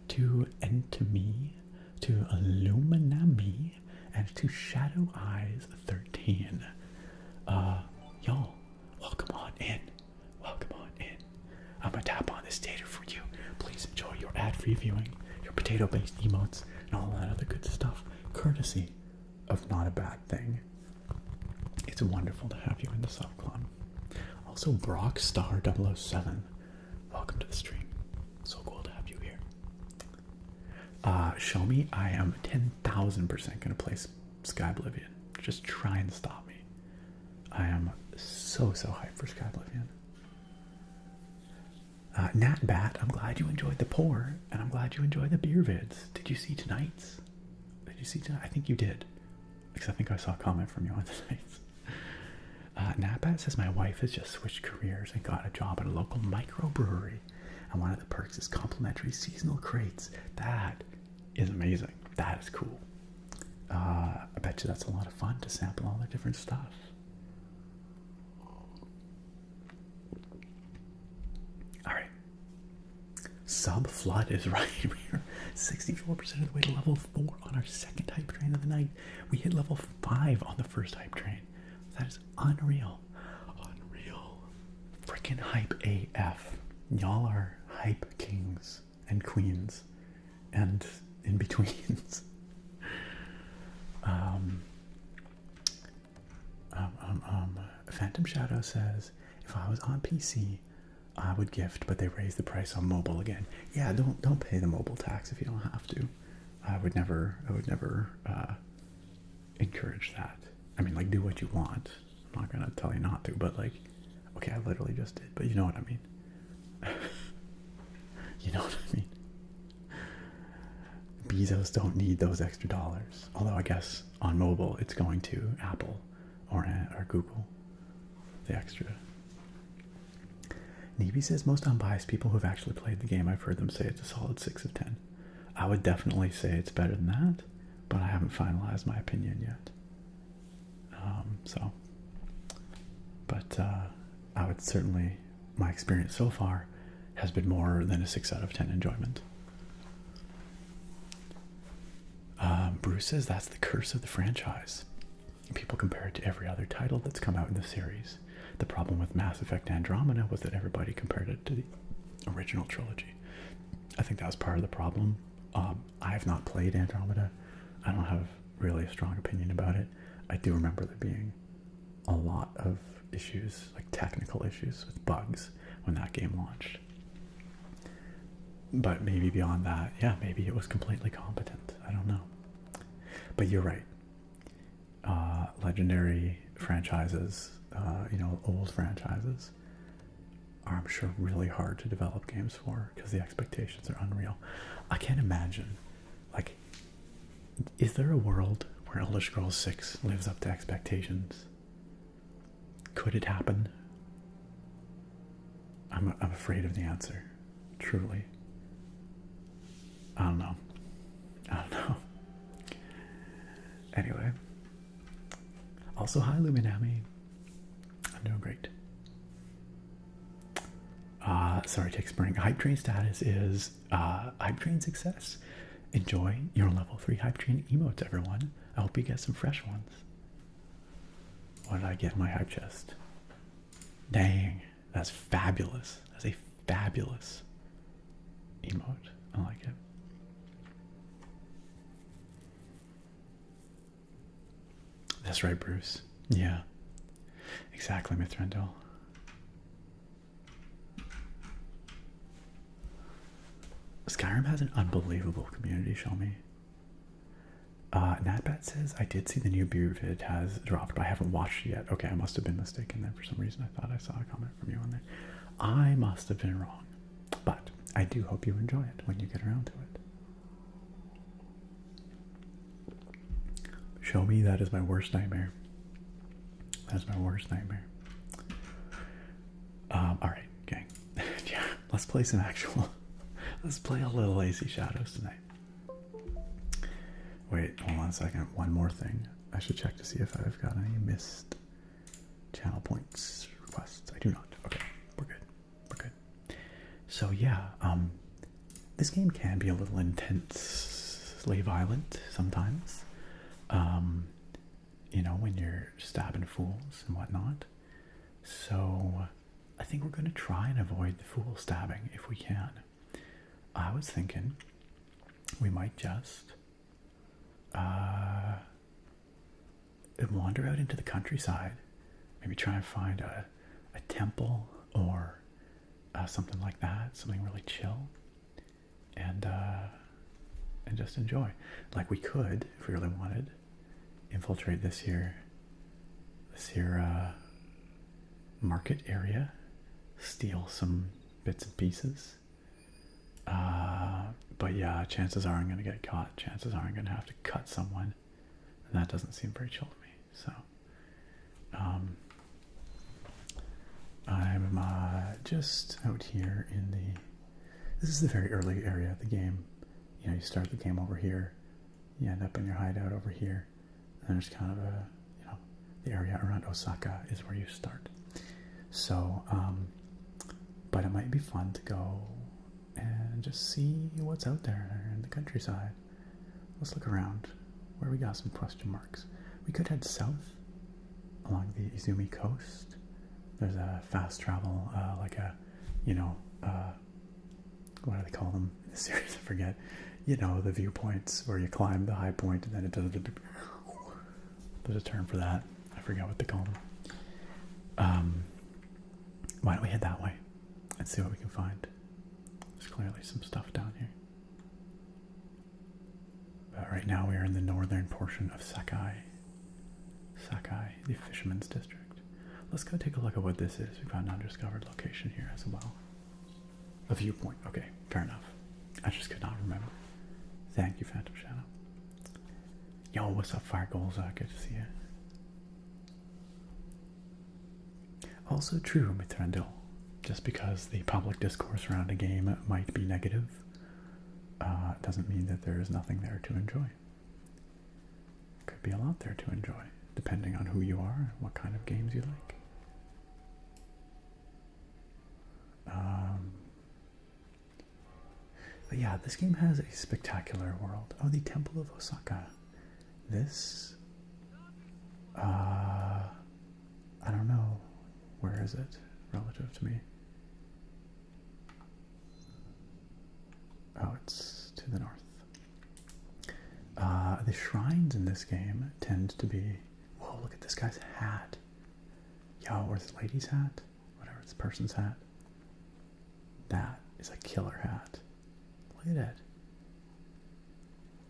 to Entome, to Illuminami, and to Shadow Eyes 13. Y'all, welcome on in. Welcome on in. I'm gonna tap on this data for you. Please enjoy your ad-free viewing, your potato-based emotes, and all that other good stuff, courtesy of Not a Bad Thing. It's wonderful to have you in the sub club. Also, Brockstar 007. Welcome to the stream. So cool to have you here. Show Me, I am 10,000% gonna play Sky Oblivion. Just try and stop me. I am so hyped for Sky Oblivion. Nat Bat, I'm glad you enjoyed the pour, and I'm glad you enjoyed the beer vids. Did you see tonight's? Did you see tonight? I think you did, because I think I saw a comment from you on tonight's. Nat Bat says my wife has just switched careers and got a job at a local microbrewery, and one of the perks is complimentary seasonal crates. That is amazing. That is cool. I bet you that's a lot of fun to sample all the different stuff. Alright. Sub Flood is right. We're 64% of the way to level 4 on our second hype train of the night. We hit level 5 on the first hype train. That is unreal. Unreal. Freaking hype AF. Y'all are hype kings and queens and in betweens. Phantom Shadow says, if I was on PC, I would gift, but they raised the price on mobile again. Yeah, don't pay the mobile tax if you don't have to. I would never encourage that. I mean, like, do what you want. I'm not gonna tell you not to, but like, okay, I literally just did, but you know what I mean. You know what I mean. Bezos don't need those extra dollars. Although I guess on mobile it's going to Apple or Google. The extra. Neeby says most unbiased people who've actually played the game, I've heard them say it's a solid 6 of 10. I would definitely say it's better than that, but I haven't finalized my opinion yet. I would certainly, my experience so far has been more than a 6 out of 10 enjoyment. Bruce says that's the curse of the franchise. People compare it to every other title that's come out in the series. The problem with Mass Effect Andromeda was that everybody compared it to the original trilogy. I think that was part of the problem. I have not played Andromeda. I don't have really a strong opinion about it. I do remember there being a lot of issues, like technical issues with bugs when that game launched. But maybe beyond that, yeah, maybe it was completely competent. I don't know. But you're right. Legendary franchises, old franchises, are, I'm sure, really hard to develop games for because the expectations are unreal. I can't imagine, like, is there a world where Elder Scrolls 6 lives up to expectations? Could it happen? I'm afraid of the answer, truly. I don't know. Anyway. Also, hi Luminami. I'm doing great. Sorry, Tick Spring. Hype Train status is Hype Train success. Enjoy your level 3 Hype Train emotes, everyone. I hope you get some fresh ones. What did I get in my hype chest? Dang, that's fabulous. That's a fabulous emote. I like it. That's right, Bruce. Yeah. Exactly, Mithrandel. Skyrim has an unbelievable community, show me. Natbat says, I did see the new beer vid has dropped, but I haven't watched it yet. Okay, I must have been mistaken then for some reason. I thought I saw a comment from you on there. I must have been wrong. But I do hope you enjoy it when you get around to it. Show me, that is my worst nightmare. That's my worst nightmare. Alright, gang. Yeah, let's play some actual... Let's play a little AC Shadows tonight. Wait, hold on a second. One more thing. I should check to see if I've got any missed channel points requests. I do not. Okay, we're good. We're good. So yeah, this game can be a little intensely violent sometimes. When you're stabbing fools and whatnot. So I think we're going to try and avoid the fool stabbing if we can. I was thinking we might just wander out into the countryside. Maybe try and find a temple or something like that, something really chill, and just enjoy. Like, we could, if we really wanted, infiltrate this here market area, steal some bits and pieces. But yeah, chances are I'm going to get caught. Chances are I'm going to have to cut someone. And that doesn't seem very chill to me. So, I'm just out here in this is the very early area of the game. You start the game over here. You end up in your hideout over here. And there's kind of the area around Osaka is where you start. So, but it might be fun to go and just see what's out there in the countryside. Let's look around. Where we got some question marks. We could head south along the Izumi coast. There's a fast travel, what do they call them in the series? I forget. The viewpoints where you climb the high point and then it does there's a term for that. I forget what they call them. Why don't we head that way? Let's see what we can find. There's clearly some stuff down here. But right now we are in the northern portion of Sakai. Sakai, the Fisherman's District. Let's go take a look at what this is. We found an undiscovered location here as well. A viewpoint. Okay, fair enough. I just could not remember. Thank you, Phantom Shadow. Yo, what's up, Fire Goals? Good to see you. Also true, Mithrandil. Just because the public discourse around a game might be negative, doesn't mean that there is nothing there to enjoy. Could be a lot there to enjoy, depending on who you are and what kind of games you like. But yeah, this game has a spectacular world. Oh, the Temple of Osaka. This, I don't know. Where is it relative to me? Oh, it's to the north. The shrines in this game tend to be... Whoa, look at this guy's hat. Yo, or this lady's hat? Whatever, it's person's hat. That is a killer hat. Look at it.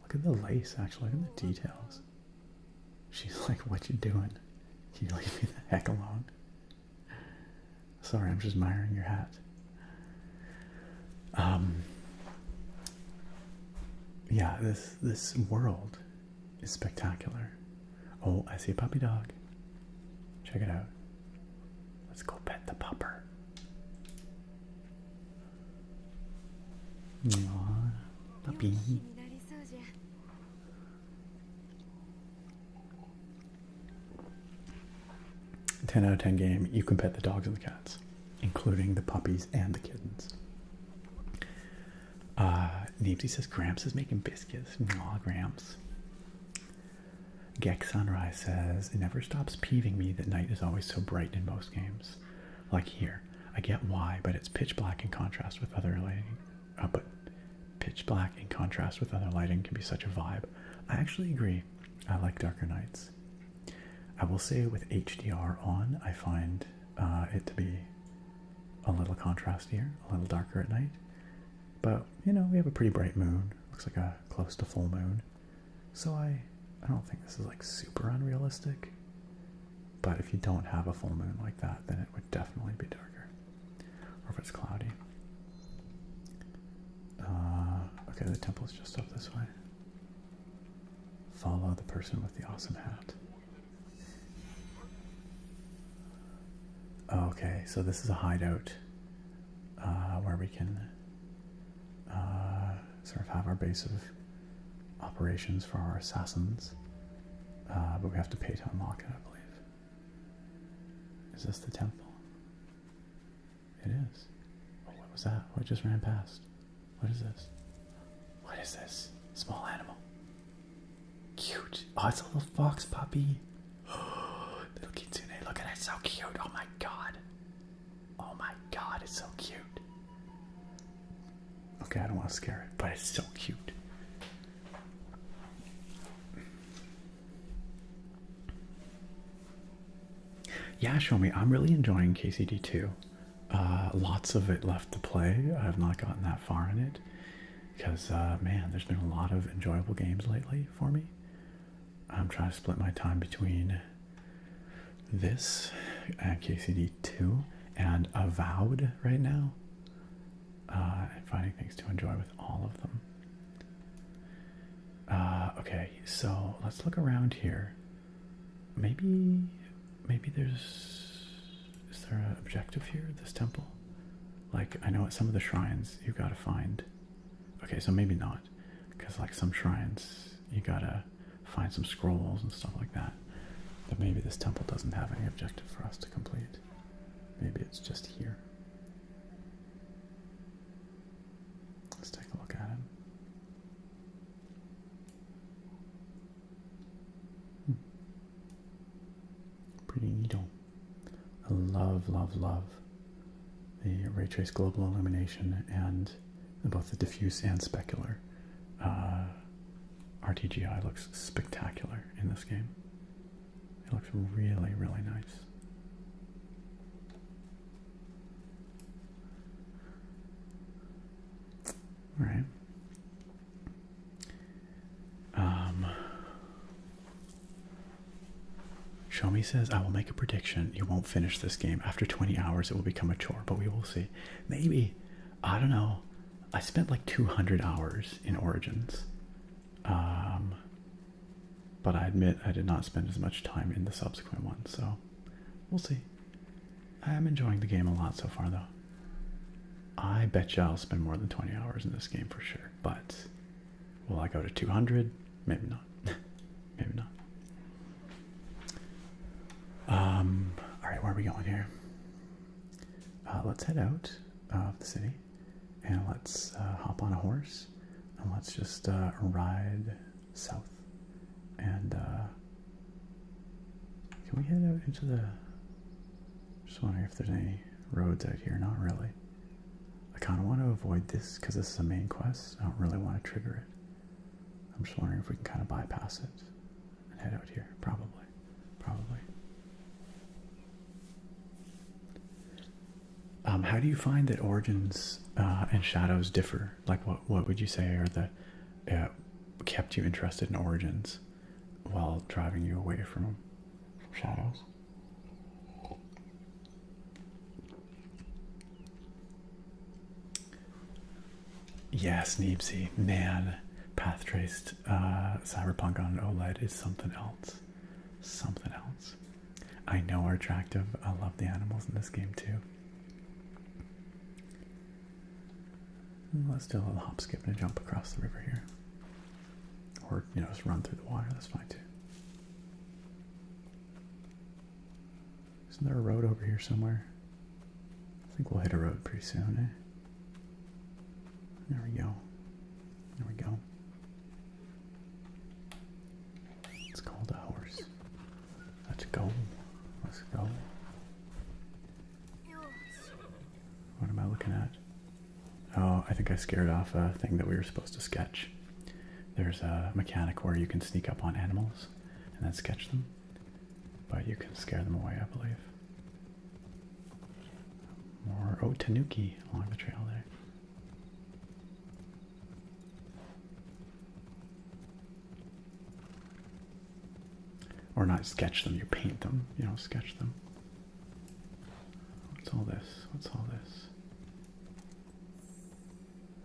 Look at the lace, actually. Look at the details. She's like, what you doing? Can you leave me the heck alone? Sorry, I'm just admiring your hat. Yeah, this world is spectacular. Oh, I see a puppy dog. Check it out. Let's go pet the pupper. Aww, puppy. 10 out of 10 game. You can pet the dogs and the cats, including the puppies and the kittens. Neepsy says Gramps is making biscuits. Aw, Gramps. Gex Sunrise says, it never stops peeving me that night is always so bright in most games. Like here, I get why, but it's pitch black in contrast with other lighting. But pitch black in contrast with other lighting can be such a vibe. I actually agree. I like darker nights. I will say with HDR on, I find it to be a little contrastier, a little darker at night. But, you know, we have a pretty bright moon. Looks like a close to full moon. So I don't think this is like super unrealistic. But if you don't have a full moon like that, then it would definitely be darker. Or if it's cloudy. Okay, the temple's just up this way. Follow the person with the awesome hat. Okay, so this is a hideout where we can sort of have our base of operations for our assassins, but we have to pay to unlock it, I believe. Is this the temple? It is. Oh, what was that? What just ran past? What is this? What is this? Small animal. Cute. Oh, it's a little fox puppy. Little kitsune. Look at it. So cute. Oh my god. Oh my god. It's so cute. Okay, I don't want to scare it, but it's so cute. Yeah, show me. I'm really enjoying KCD2. Lots of it left to play. I have not gotten that far in it because, man, there's been a lot of enjoyable games lately for me. I'm trying to split my time between this and KCD2 and Avowed right now, and finding things to enjoy with all of them. Okay, so let's look around here. Maybe is there an objective here at this temple? Like, I know at some of the shrines you gotta find, okay, so maybe not, because like some shrines you gotta find some scrolls and stuff like that, but maybe this temple doesn't have any objective for us to complete. Maybe it's just here. Let's take a look at it. Pretty neato. I love, love, love the ray trace global illumination and both the diffuse and specular. RTGI looks spectacular in this game. It looks really, really nice. Right. Show Me says, I will make a prediction. You won't finish this game. After 20 hours, it will become a chore, but we will see. Maybe. I don't know. I spent like 200 hours in Origins. But I admit I did not spend as much time in the subsequent ones, so we'll see. I am enjoying the game a lot so far, though. I bet you I'll spend more than 20 hours in this game for sure, but will I go to 200? Maybe not. Maybe not. Alright, where are we going here? Let's head out of the city and let's hop on a horse and let's just ride south. And can we head out into the... Just wondering if there's any roads out here. Not really. I kind of want to avoid this because this is a main quest. I don't really want to trigger it. I'm just wondering if we can kind of bypass it and head out here. Probably. How do you find that Origins and Shadows differ? Like, what would you say are the kept you interested in Origins while driving you away from Shadows? Yes, Neepsy. Man, path traced Cyberpunk on OLED is something else. Something else. I know are attractive. I love the animals in this game too. Let's do a little hop, skip, and a jump across the river here. Or, you know, just run through the water. That's fine too. Isn't there a road over here somewhere? I think we'll hit a road pretty soon, eh? There we go. There we go. It's called a horse. Let's go. Let's go. What am I looking at? Oh, I think I scared off a thing that we were supposed to sketch. There's a mechanic where you can sneak up on animals and then sketch them. But you can scare them away, I believe. More, oh, Tanuki along the trail there. Or not sketch them, you paint them, you know, sketch them. What's all this? What's all this?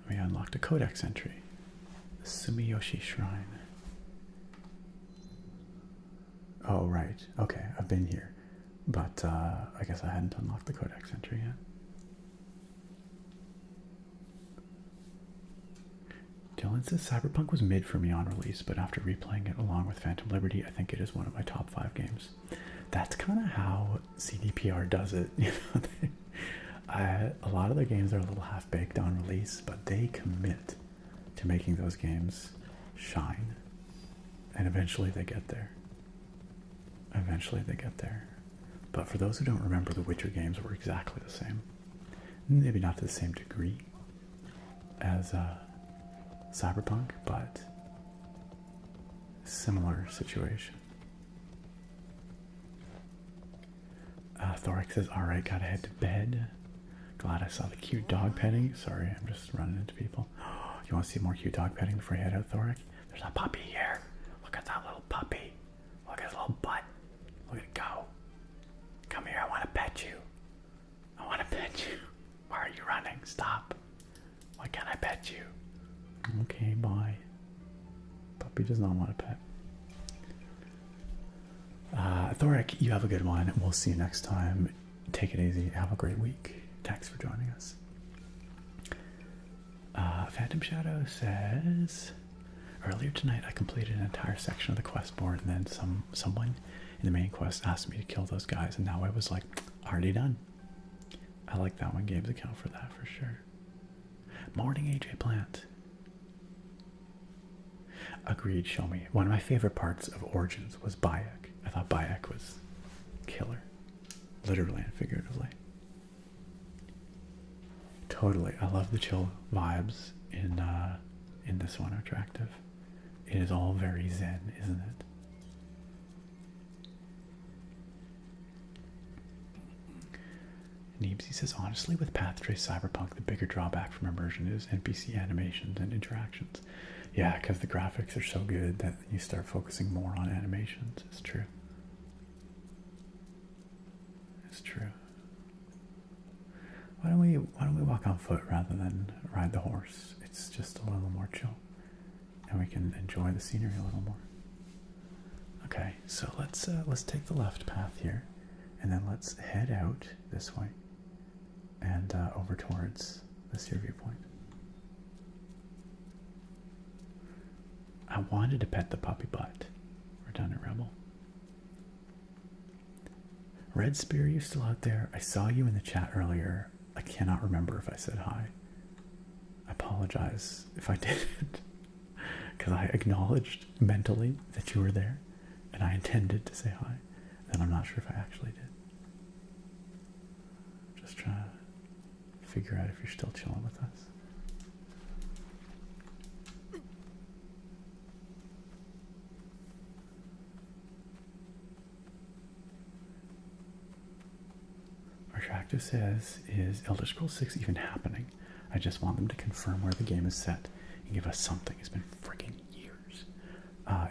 We unlocked a codex entry. The Sumiyoshi Shrine. Oh, right. Okay, I've been here. But I guess I hadn't unlocked the codex entry yet. Dylan says Cyberpunk was mid for me on release, but after replaying it along with Phantom Liberty, I think it is one of my top 5 games. That's kind of how CDPR does it. You know, a lot of their games are a little half-baked on release, but they commit to making those games shine. And eventually they get there. Eventually they get there. But for those who don't remember, the Witcher games were exactly the same. Maybe not to the same degree as Cyberpunk, but similar situation. Thoric says, alright, gotta head to bed. Glad I saw the cute dog petting. Sorry, I'm just running into people. You want to see more cute dog petting before you head out, Thoric? There's a puppy here. Look at that little puppy. Look at his little butt. Look at it go. Come here, I want to pet you. I want to pet you. Why are you running? Stop. Why can't I pet you? Okay, bye. Puppy does not want a pet. Thoric, you have a good one. We'll see you next time. Take it easy. Have a great week. Thanks for joining us. Phantom Shadow says, earlier tonight I completed an entire section of the quest board, and then someone in the main quest asked me to kill those guys, and now I was like, already done. I like that when games account for that for sure. Morning, AJ Plant. Agreed, show me. One of my favorite parts of Origins was Bayek. I thought Bayek was killer. Literally and figuratively. Totally. I love the chill vibes in this one, Attractive. It is all very zen, isn't it? Neebsy says, honestly, with Path Trace Cyberpunk, the bigger drawback from immersion is NPC animations and interactions. Yeah, because the graphics are so good that you start focusing more on animations. It's true. It's true. Why don't we walk on foot rather than ride the horse? It's just a little more chill, and we can enjoy the scenery a little more. Okay, so let's take the left path here, and then let's head out this way and over towards this here viewpoint. I wanted to pet the puppy, but we're done at Rebel. Red Spear, you still out there? I saw you in the chat earlier. I cannot remember if I said hi. I apologize if I didn't, because I acknowledged mentally that you were there, and I intended to say hi, and I'm not sure if I actually did. Just trying to figure out if you're still chilling with us. Retractive says, is Elder Scrolls 6 even happening? I just want them to confirm where the game is set and give us something. It's been freaking years.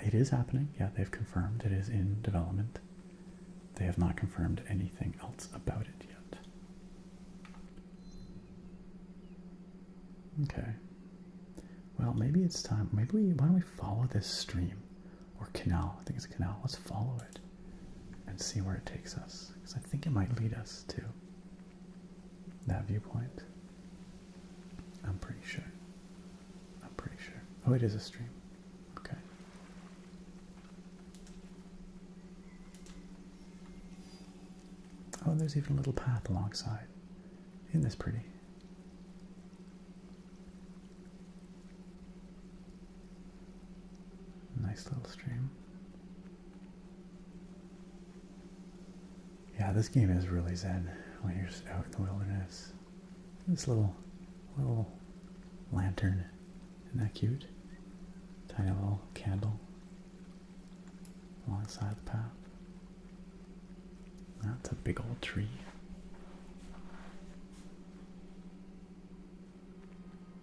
It is happening. Yeah, they've confirmed it is in development. They have not confirmed anything else about it yet. Okay. Well, maybe it's time. Why don't we follow this stream or canal? I think it's a canal. Let's follow it and see where it takes us, because I think it might lead us to that viewpoint. I'm pretty sure. Oh, it is a stream. Okay. Oh, there's even a little path alongside. Isn't this pretty? Nice little stream. Yeah, this game is really zen when you're just out in the wilderness. This little lantern, isn't that cute? Tiny little candle alongside the path. That's a big old tree.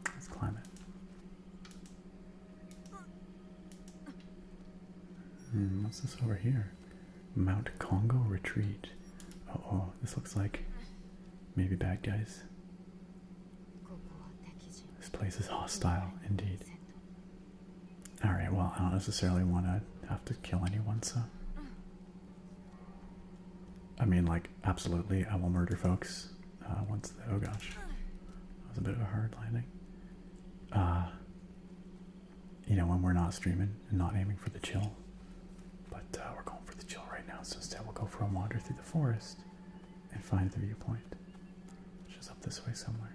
Let's climb it. What's this over here? Mount Congo Retreat. Oh, this looks like maybe bad guys. This place is hostile, indeed. Alright, well, I don't necessarily want to have to kill anyone, so... I mean, like, absolutely, I will murder folks once the... Oh gosh. That was a bit of a hard landing. You know, when we're not streaming and not aiming for the chill. But we're going for the chill right now, so instead we'll go for a wander through the forest and find the viewpoint, which is up this way somewhere.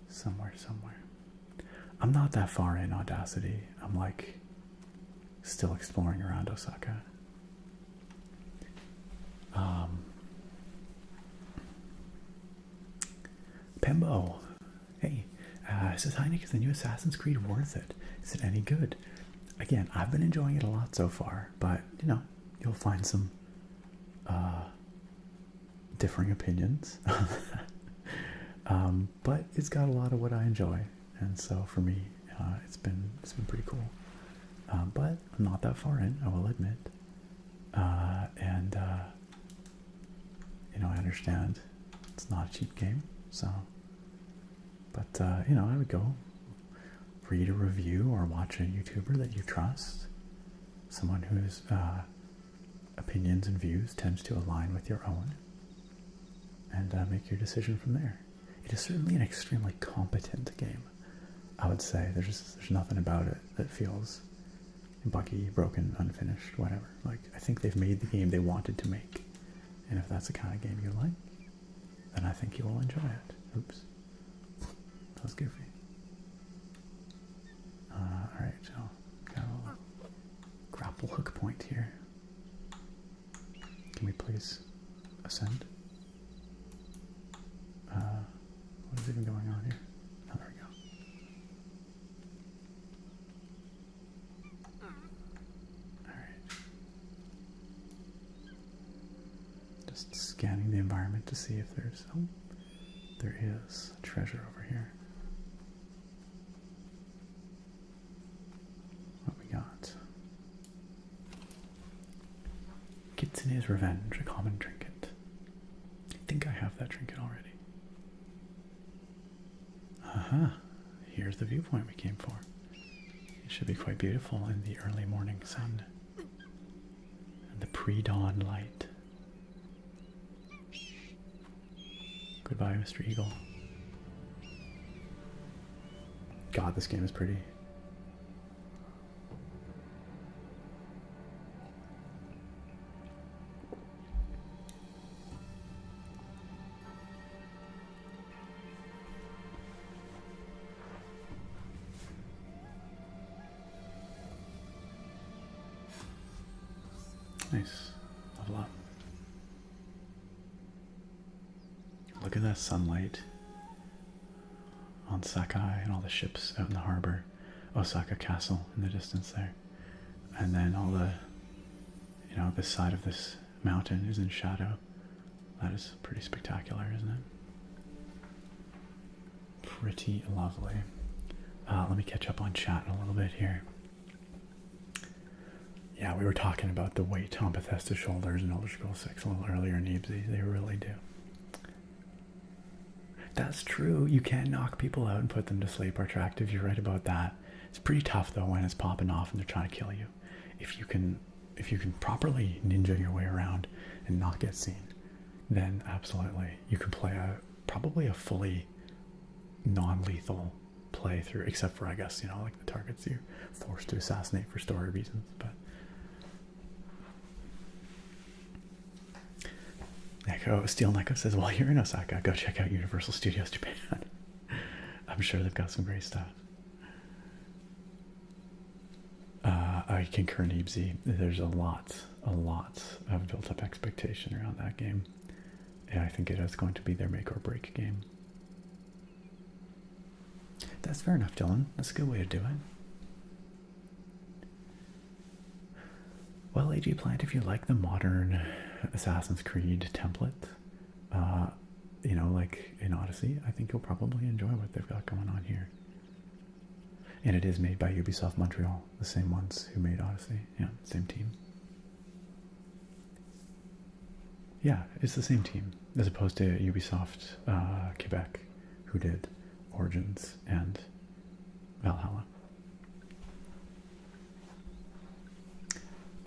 Somewhere. I'm not that far in Audacity. I'm like still exploring around Osaka. Pembo, hey, says, hi Nick, is the new Assassin's Creed worth it? Is it any good? Again, I've been enjoying it a lot so far, but, you know, you'll find some differing opinions. But it's got a lot of what I enjoy, and so for me, it's been pretty cool. But I'm not that far in, I will admit. And you know, I understand it's not a cheap game, so... But, you know, I would go read a review or watch a YouTuber that you trust, someone whose opinions and views tends to align with your own, and make your decision from there. It is certainly an extremely competent game, I would say. There's nothing about it that feels buggy, broken, unfinished, whatever. Like, I think they've made the game they wanted to make, and if that's the kind of game you like, then I think you will enjoy it. Oops. That was goofy. Alright, so got a little grapple hook point here. Can we please ascend? What is even going on here? Oh, there we go. Alright. Just scanning the environment to see if there's... Oh, there is a treasure over here. What we got? Kitsune's Revenge, a common trinket. I think I have that trinket already. Here's the viewpoint we came for. It should be quite beautiful in the early morning sun and the pre-dawn light. Goodbye, Mr. Eagle. God, this game is pretty. Nice. Level up. Look at that sunlight on Sakai and all the ships out in the harbor. Osaka Castle in the distance there. And then all the, you know, this side of this mountain is in shadow. That is pretty spectacular, isn't it? Pretty lovely. Let me catch up on chat a little bit here. Yeah, we were talking about the weight on Bethesda shoulders in Elder Scrolls 6 a little earlier in Eebsy. They really do. That's true. You can knock people out and put them to sleep. Artractive, you're right about that. It's pretty tough though when it's popping off and they're trying to kill you. If you can properly ninja your way around and not get seen, then absolutely you can play probably a fully non-lethal playthrough, except for, I guess, you know, like the targets you're forced to assassinate for story reasons. But Steel Neko says, while you're in Osaka, go check out Universal Studios Japan. I'm sure they've got some great stuff. I concur in Eebsy. There's a lot of built-up expectation around that game. Yeah, I think it is going to be their make or break game. That's fair enough, Dylan. That's a good way to do it. Well, AG Plant, if you like the modern Assassin's Creed template, you know, like in Odyssey, I think you'll probably enjoy what they've got going on here. And it is made by Ubisoft Montreal, the same ones who made Odyssey. Yeah, same team. Yeah, it's the same team, as opposed to Ubisoft Quebec, who did Origins and Valhalla.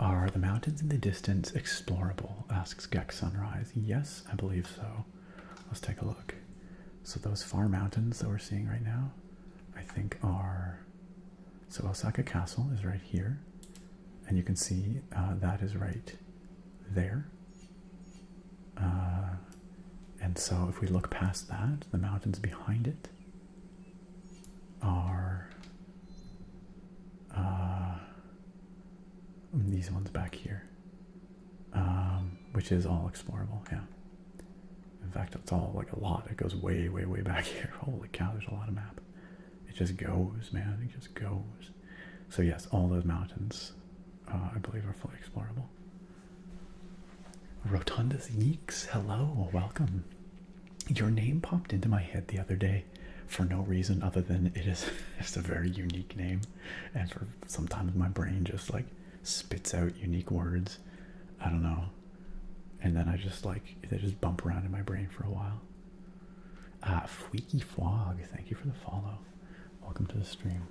Are the mountains in the distance explorable? Asks Gex Sunrise. Yes, I believe so. Let's take a look. So those far mountains that we're seeing right now, I think are... So Osaka Castle is right here. And you can see that is right there. And so if we look past that, the mountains behind it are... these ones back here, which is all explorable. Yeah, in fact, it's all like a lot. It goes way back here. Holy cow, there's a lot of map. It just goes, man. It just goes. So yes, all those mountains I believe are fully explorable. Rotundus Yeeks, hello, welcome. Your name popped into my head the other day for no reason other than it is just a very unique name, and for sometimes my brain just like spits out unique words. I don't know. And then I just like, they just bump around in my brain for a while. Freaky Fog, thank you for the follow. Welcome to the stream.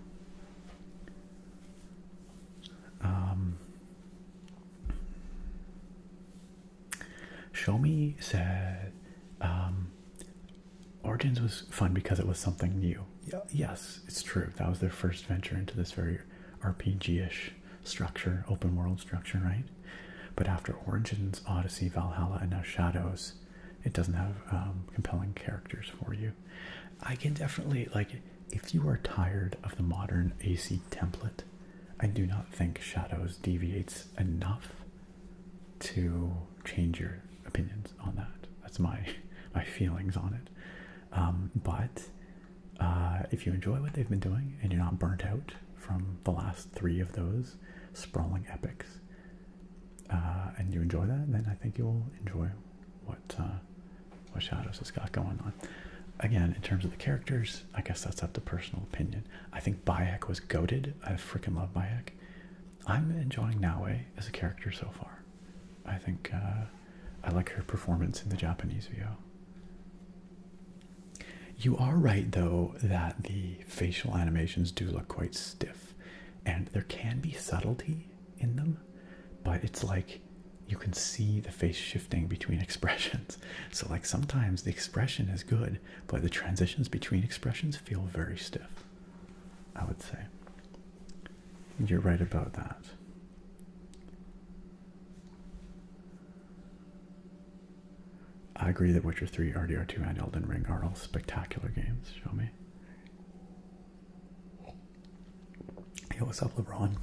Show Me said, Origins was fun because it was something new. Yes, it's true. That was their first venture into this very RPG-ish structure, open world structure, right? But after Origins, Odyssey, Valhalla, and now Shadows, it doesn't have compelling characters for you. I can definitely, like, if you are tired of the modern AC template, I do not think Shadows deviates enough to change your opinions on that. That's my feelings on it. But if you enjoy what they've been doing and you're not burnt out from the last 3 of those sprawling epics, and you enjoy that, then I think you'll enjoy what Shadows has got going on. Again, in terms of the characters, I guess that's up to personal opinion. I think Bayek was goated. I freaking love Bayek. I'm enjoying Naue as a character so far. I think I like her performance in the Japanese VO. You are right, though, that the facial animations do look quite stiff, and there can be subtlety in them, but it's like you can see the face shifting between expressions. So like sometimes the expression is good, but the transitions between expressions feel very stiff, I would say. You're right about that. I agree that Witcher 3, RDR2, and Elden Ring are all spectacular games. Show me. Hey, what's up, LeBron?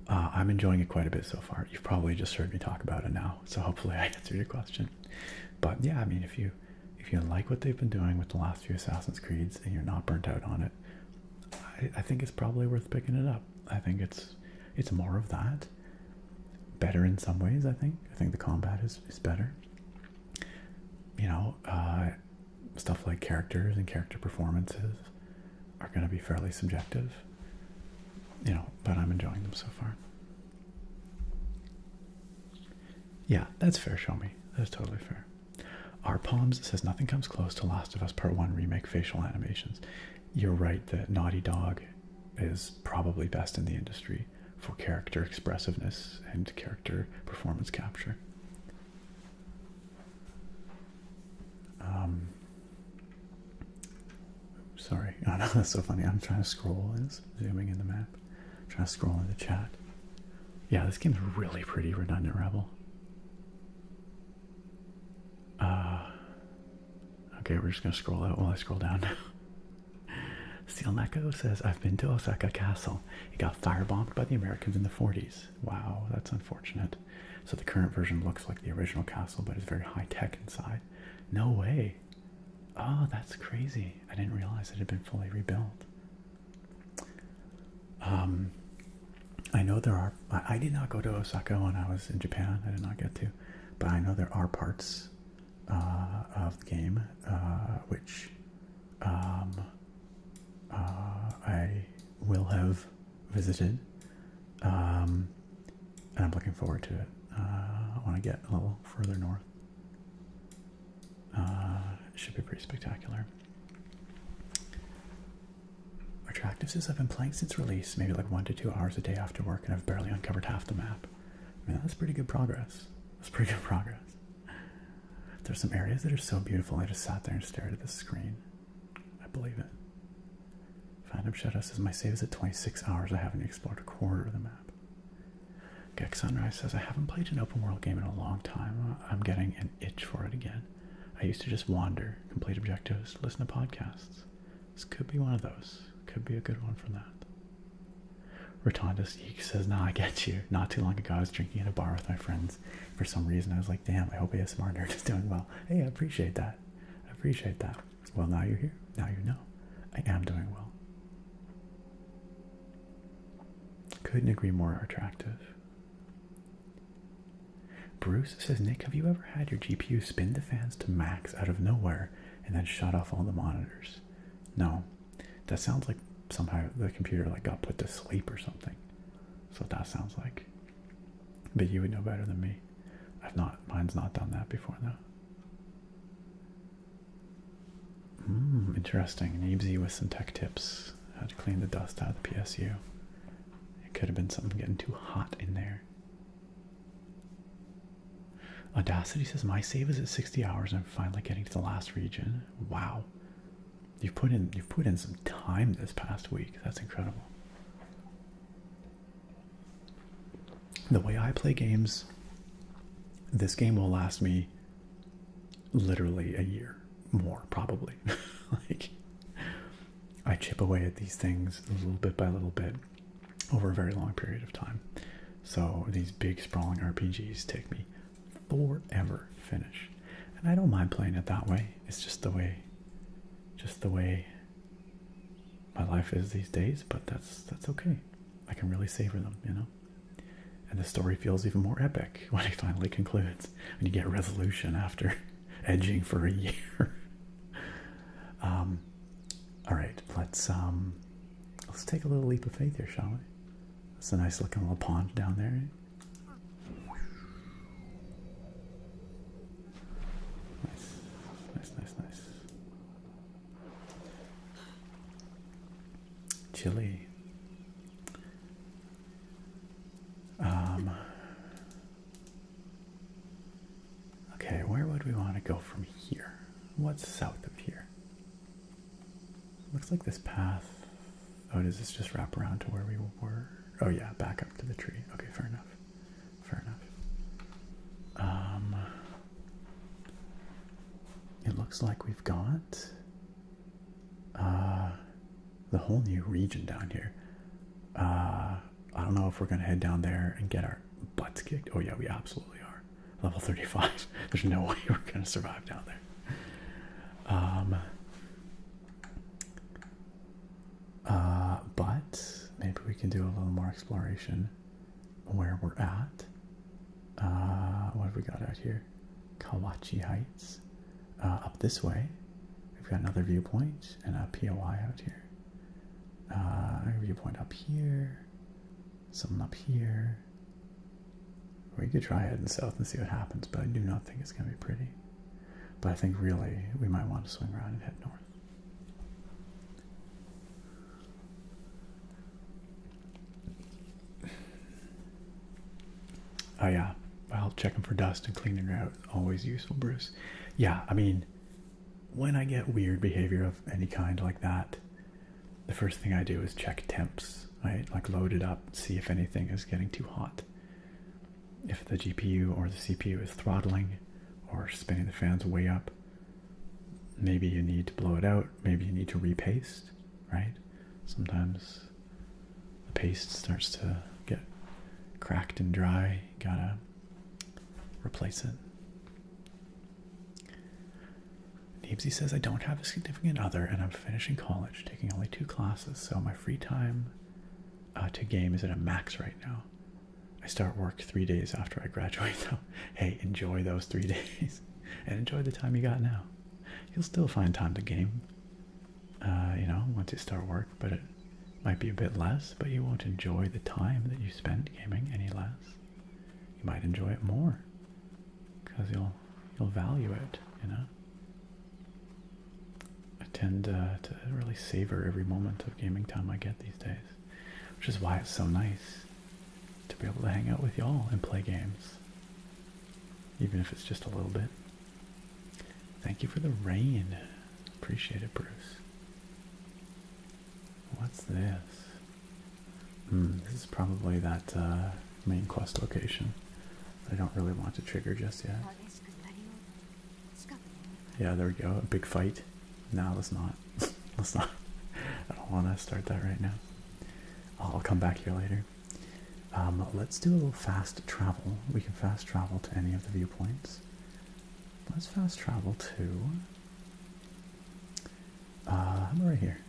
I'm enjoying it quite a bit so far. You've probably just heard me talk about it now, so hopefully I answered your question. But yeah, I mean, if you like what they've been doing with the last few Assassin's Creeds and you're not burnt out on it, I think it's probably worth picking it up. I think it's more of that. Better in some ways, I think. I think the combat is better. You know, stuff like characters and character performances are going to be fairly subjective. You know, but I'm enjoying them so far. Yeah, that's fair, Show Me. That's totally fair. Our Palms says nothing comes close to Last of Us Part 1 remake facial animations. You're right that Naughty Dog is probably best in the industry for character expressiveness and character performance capture. Sorry, oh no, that's so funny. I'm trying to scroll and zooming in the map. I'm trying to scroll in the chat. Yeah, this game's really pretty, Redundant Rebel. Okay, we're just gonna scroll out while I scroll down now. Steel Neko says, I've been to Osaka Castle. It got firebombed by the Americans in the 40s. Wow, that's unfortunate. So the current version looks like the original castle, but it's very high-tech inside. No way. Oh, that's crazy. I didn't realize it had been fully rebuilt. I know there are... I did not go to Osaka when I was in Japan. I did not get to. But I know there are parts of the game which... I will have visited, and I'm looking forward to it. I want to get a little further north. It should be pretty spectacular. Attractive says, I've been playing since release, maybe like 1 to 2 hours a day after work, and I've barely uncovered half the map. I mean, that's pretty good progress. That's pretty good progress. There's some areas that are so beautiful, I just sat there and stared at the screen. I believe it. Phantom Shadow says, my save is at 26 hours. I haven't explored a quarter of the map. Gex Sunrise says, I haven't played an open world game in a long time. I'm getting an itch for it again. I used to just wander, complete objectives, listen to podcasts. This could be one of those. Could be a good one for that. Rotunda Steak says, nah, I get you. Not too long ago, I was drinking at a bar with my friends. For some reason, I was like, damn, I hope ASMR Nerd is doing well. Hey, I appreciate that. I appreciate that. Well, now you're here. Now you know. I am doing well. Couldn't agree more attractive. Bruce says, Nick, have you ever had your GPU spin the fans to max out of nowhere and then shut off all the monitors? No. That sounds like somehow the computer like got put to sleep or something. That's what that sounds like. But you would know better than me. Mine's not done that before though. Interesting. Neebsy with some tech tips. How to clean the dust out of the PSU. Could have been something getting too hot in there. Audacity says, my save is at 60 hours and I'm finally getting to the last region. Wow. You've put in some time this past week. That's incredible. The way I play games, this game will last me literally a year. More, probably. Like, I chip away at these things little bit by little bit over a very long period of time. So these big sprawling RPGs take me forever to finish. And I don't mind playing it that way. It's just the way my life is these days, but that's okay. I can really savor them, you know? And the story feels even more epic when it finally concludes, when you get resolution after edging for a year. All right, let's take a little leap of faith here, shall we? It's a nice looking little pond down there. Nice. Chilly. Okay, where would we want to go from here? What's south of here? Looks like this path. Oh, does this just wrap around to where we were? Oh yeah, back up to the tree. Okay, fair enough. It looks like we've got the whole new region down here. I don't know if we're gonna head down there and get our butts kicked. Oh yeah, we absolutely are. Level 35. There's no way we're gonna survive down there. But maybe we can do a little more exploration where we're at. What have we got out here? Kawachi Heights. Up this way, we've got another viewpoint and a POI out here. A viewpoint up here. Something up here. We could try heading south and see what happens, but I do not think it's going to be pretty. But I think really we might want to swing around and head north. Oh yeah, well, checking for dust and cleaning her out, always useful, Bruce. Yeah, I mean, when I get weird behavior of any kind like that, the first thing I do is check temps, right? Like load it up, see if anything is getting too hot. If the GPU or the CPU is throttling or spinning the fans way up, maybe you need to blow it out, maybe you need to repaste, right? Sometimes the paste starts to get cracked and dry, gotta replace it. Neebsy says, I don't have a significant other and I'm finishing college, taking only 2 classes, so my free time to game is at a max right now. I start work 3 days after I graduate, so hey, enjoy those 3 days and enjoy the time you got now. You'll still find time to game, you know, once you start work, but it might be a bit less, but you won't enjoy the time that you spend gaming any less. You might enjoy it more because you'll value it, you know. I tend to really savor every moment of gaming time I get these days, which is why it's so nice to be able to hang out with y'all and play games, even if it's just a little bit. Thank you for the rain. Appreciate it, Bruce. What's this? This is probably that main quest location. I don't really want to trigger just yet. Yeah, there we go. A big fight. No, let's not. Let's not. I don't want to start that right now. I'll come back here later. Let's do a little fast travel. We can fast travel to any of the viewpoints. Let's fast travel to... how about right here?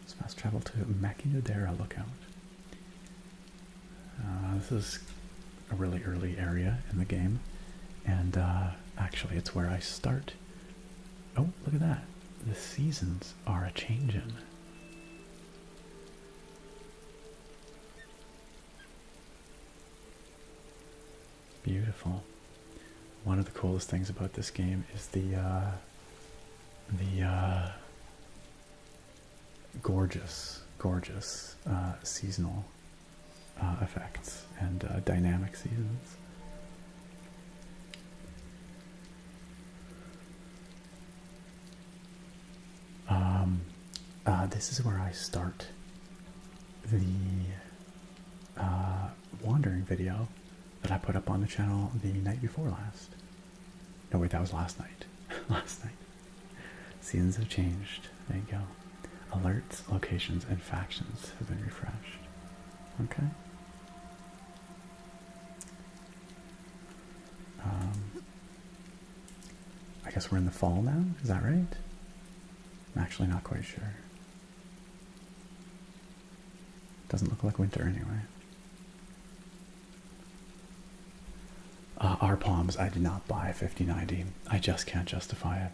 Let's fast travel to Makinodera Lookout. This is a really early area in the game, and actually it's where I start. Oh, look at that. The seasons are a-changin'. Beautiful. One of the coolest things about this game is the gorgeous seasonal effects and dynamic seasons. This is where I start the wandering video that I put up on the channel the night before last. No, wait, that was last night. Last night. Seasons have changed. There you go. Alerts, locations, and factions have been refreshed. Okay. I guess we're in the fall now? Is that right? I'm actually not quite sure. Doesn't look like winter anyway. Our palms, I did not buy a 5090. I just can't justify it.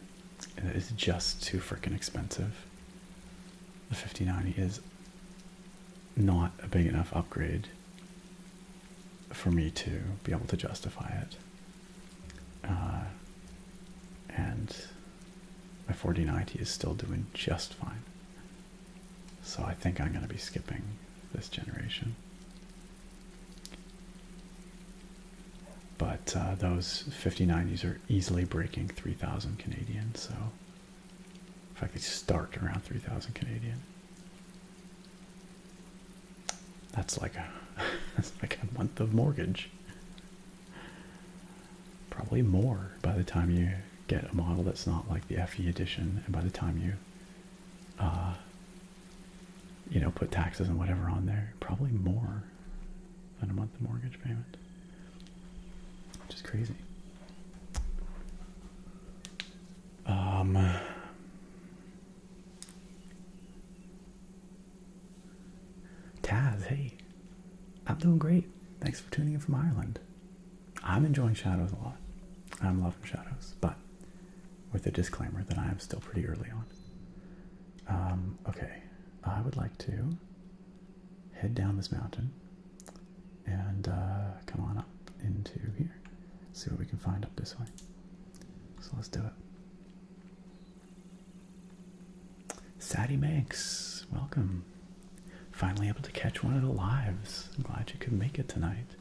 It is just too freaking expensive. The 5090 is not a big enough upgrade for me to be able to justify it. And my 4090 is still doing just fine. So I think I'm going to be skipping this generation. But those 5090s are easily breaking 3,000 Canadian, so if I could start around 3,000 Canadian, that's like a month of mortgage. Probably more by the time you get a model that's not like the FE edition, and by the time you put taxes and whatever on there, probably more than a month of mortgage payment. Which is crazy. Taz, hey. I'm doing great. Thanks for tuning in from Ireland. I'm enjoying Shadows a lot. I'm loving Shadows, but with a disclaimer that I am still pretty early on. Okay, I would like to head down this mountain and come on up into here. See what we can find up this way. So let's do it. Sadie Manx, welcome. Finally able to catch one of the lives. I'm glad you could make it tonight.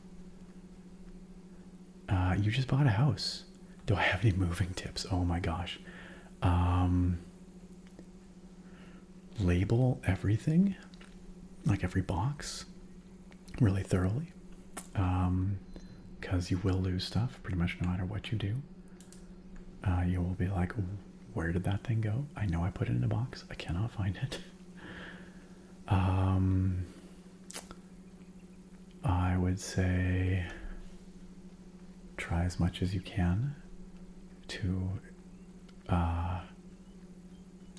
You just bought a house. Do I have any moving tips? Oh my gosh. Label everything, like every box, really thoroughly. Because you will lose stuff pretty much no matter what you do. You will be like, where did that thing go? I know I put it in a box. I cannot find it. I would say try as much as you can to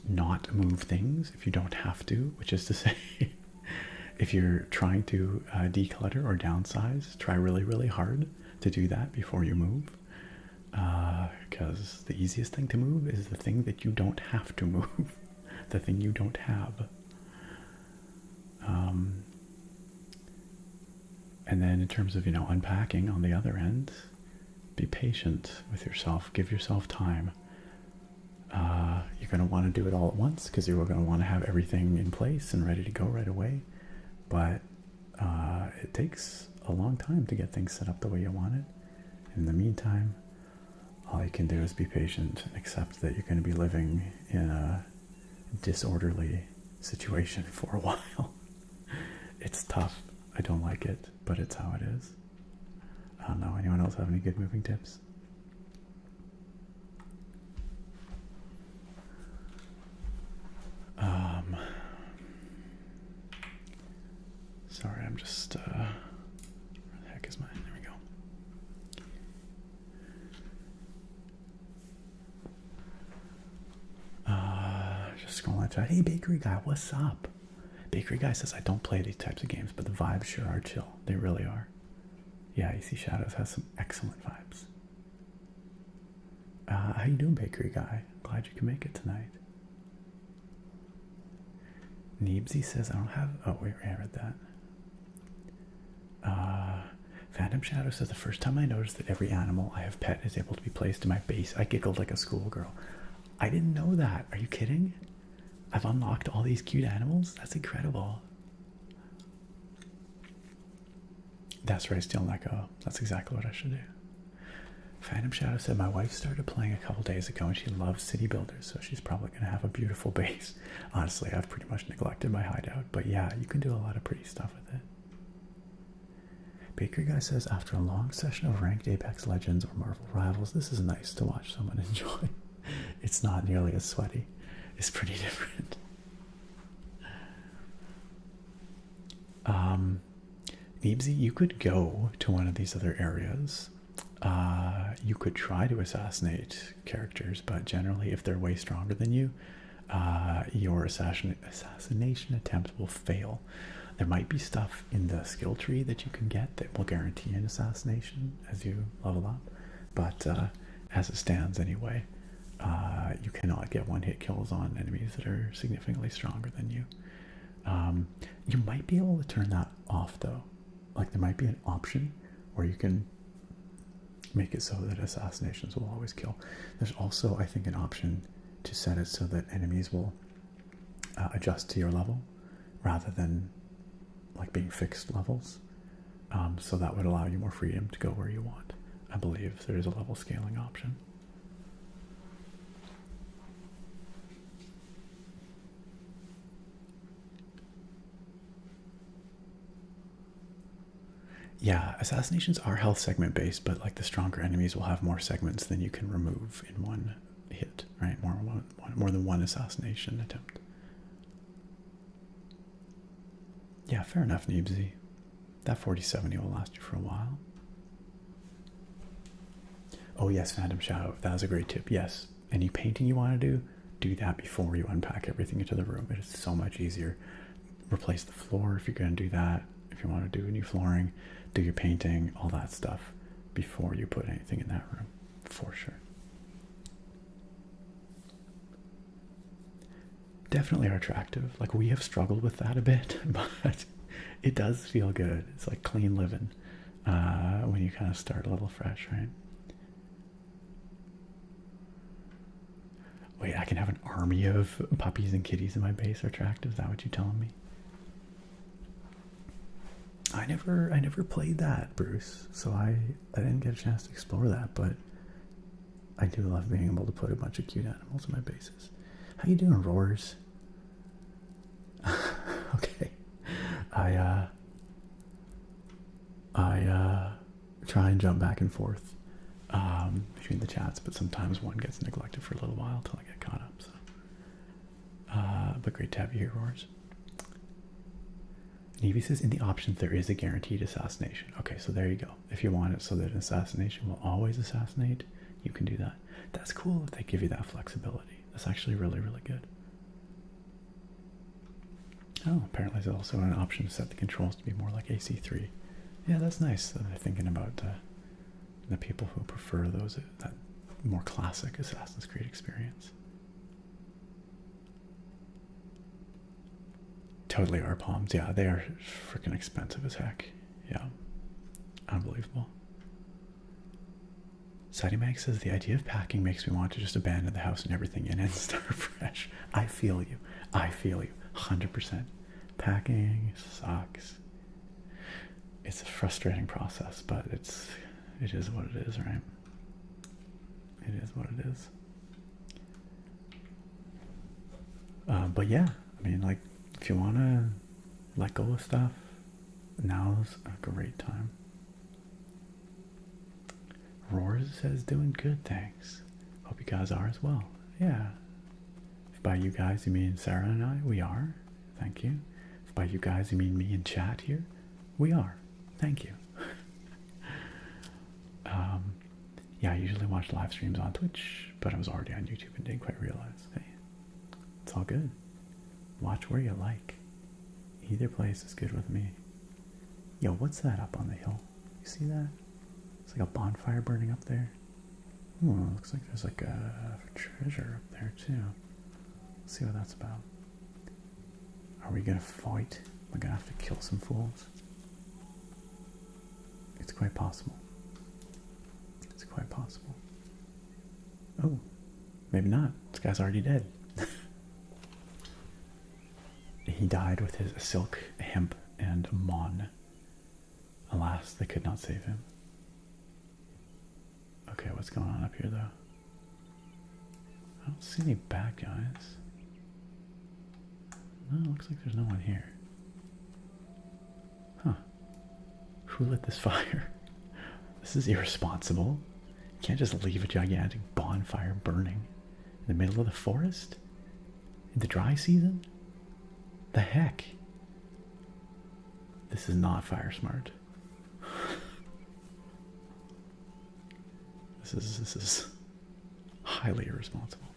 not move things if you don't have to, which is to say if you're trying to declutter or downsize, try really, really hard to do that before you move. Because the easiest thing to move is the thing that you don't have to move, the thing you don't have. And then in terms of, unpacking on the other end, be patient with yourself. Give yourself time. You're going to want to do it all at once because you're going to want to have everything in place and ready to go right away. But it takes a long time to get things set up the way you want it. In the meantime, all you can do is be patient and accept that you're going to be living in a disorderly situation for a while. It's tough. I don't like it, but it's how it is. I don't know. Anyone else have any good moving tips? Sorry, I'm just, where the heck is mine? There we go. Just scrolling chat. Hey, Bakery Guy, what's up? Bakery Guy says, I don't play these types of games, but the vibes sure are chill. They really are. Yeah, you see Shadows has some excellent vibes. How you doing, Bakery Guy? Glad you can make it tonight. Neebsy says, I don't have... Oh, wait, I read that. Phantom Shadow says, the first time I noticed that every animal I have pet is able to be placed in my base, I giggled like a schoolgirl. I didn't know that. Are you kidding? I've unlocked all these cute animals? That's incredible. That's right, Steel Echo. That's exactly what I should do. Phantom Shadow said, my wife started playing a couple days ago and she loves city builders, so she's probably going to have a beautiful base. Honestly, I've pretty much neglected my hideout, but yeah, you can do a lot of pretty stuff with it. Bakery Guy says, after a long session of ranked Apex Legends or Marvel Rivals, this is nice to watch someone enjoy. It's not nearly as sweaty. It's pretty different. Neebsy, you could go to one of these other areas. You could try to assassinate characters, but generally if they're way stronger than you, your assassination attempt will fail. There might be stuff in the skill tree that you can get that will guarantee an assassination as you level up, but as it stands anyway, you cannot get one-hit kills on enemies that are significantly stronger than you. You might be able to turn that off though. Like there might be an option where you can make it so that assassinations will always kill. There's also, I think, an option to set it so that enemies will adjust to your level rather than like being fixed levels. So that would allow you more freedom to go where you want. I believe there is a level scaling option. Yeah, assassinations are health segment based, but like the stronger enemies will have more segments than you can remove in one hit, right? More than one assassination attempt. Yeah, fair enough, Neebsy. That 4070 will last you for a while. Oh yes, Phantom Shadow, that was a great tip. Yes, any painting you want to do that before you unpack everything into the room. It is so much easier. Replace the floor if you're going to do that. If you want to do new flooring, do your painting, all that stuff before you put anything in that room, for sure. Definitely are attractive. Like we have struggled with that a bit, but it does feel good. It's like clean living when you kind of start a little fresh, right? Wait, I can have an army of puppies and kitties in my base are attractive? Is that what you're telling me? I never played that, Bruce, so I didn't get a chance to explore that, but I do love being able to put a bunch of cute animals in my bases. How you doing, Roars? Okay. I try and jump back and forth between the chats, but sometimes one gets neglected for a little while till I get caught up, so. But great to have you here, Roars. Nevy says in the options there is a guaranteed assassination. Okay, so there you go. If you want it so that an assassination will always assassinate, you can do that. That's cool if they give you that flexibility. That's actually really, really good. Oh, apparently there's also an option to set the controls to be more like AC3. Yeah, that's nice that they're thinking about the people who prefer that more classic Assassin's Creed experience. Totally are palms. Yeah, they are freaking expensive as heck. Yeah, unbelievable. Sadimag says the idea of packing makes me want to just abandon the house and everything in and start fresh. I feel you. I feel you. 100%. Packing sucks. It's a frustrating process, but it is what it is, right? It is what it is. But yeah, I mean, like, if you want to let go of stuff, now's a great time. Roars says doing good, thanks. Hope you guys are as well. Yeah. If by you guys you mean Sarah and I, we are. Thank you. If by you guys you mean me and chat here, we are. Thank you. Yeah, I usually watch live streams on Twitch, but I was already on YouTube and didn't quite realize. Hey, it's all good. Watch where you like. Either place is good with me. Yo, what's that up on the hill? You see that? It's like a bonfire burning up there. Oh, looks like there's like a treasure up there too. Let's see what that's about. Are we gonna fight? Am I gonna have to kill some fools? It's quite possible. It's quite possible. Oh, maybe not. This guy's already dead. He died with his silk, hemp, and mon. Alas, they could not save him. Okay, what's going on up here, though? I don't see any bad guys. No, looks like there's no one here. Huh. Who lit this fire? This is irresponsible. You can't just leave a gigantic bonfire burning in the middle of the forest? In the dry season? The heck? This is not fire smart. This is highly irresponsible.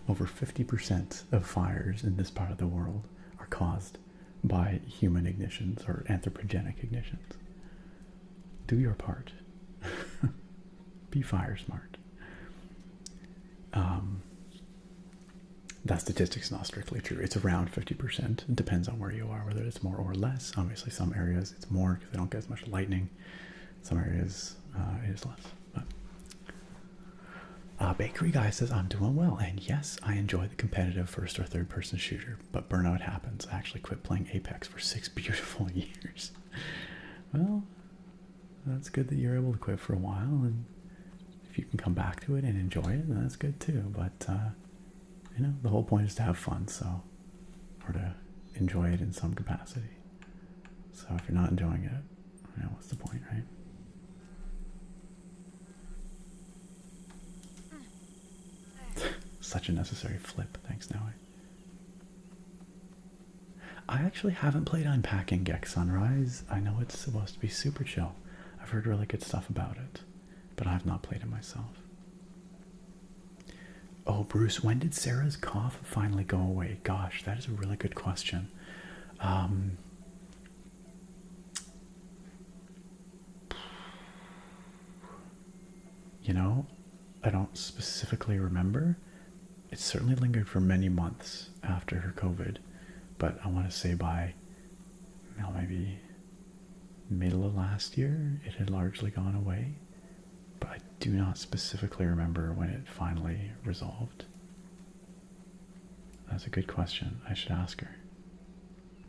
Over 50% of fires in this part of the world are are caused by human ignitions or anthropogenic ignitions. Do your part. Be fire smart. That statistic's not strictly true. It's around 50%. It depends on where you are, whether it's more or less. Obviously, some areas it's more because they don't get as much lightning. Some areas it is less. But Bakery Guy says, I'm doing well. And yes, I enjoy the competitive first or third person shooter, but burnout happens. I actually quit playing Apex for 6 beautiful years. Well, that's good that you're able to quit for a while. And if you can come back to it and enjoy it, then that's good too. But, you know, the whole point is to have fun, so, or to enjoy it in some capacity. So if you're not enjoying it, you know, what's the point, right? Such a necessary flip. Thanks, Noe. I actually haven't played Unpacking Gex Sunrise. I know it's supposed to be super chill. I've heard really good stuff about it, but I've not played it myself. Oh, Bruce, when did Sarah's cough finally go away? Gosh, that is a really good question. You know, I don't specifically remember. It certainly lingered for many months after her COVID, but I want to say by, you know, maybe middle of last year, it had largely gone away. But I do not specifically remember when it finally resolved. That's a good question. I should ask her.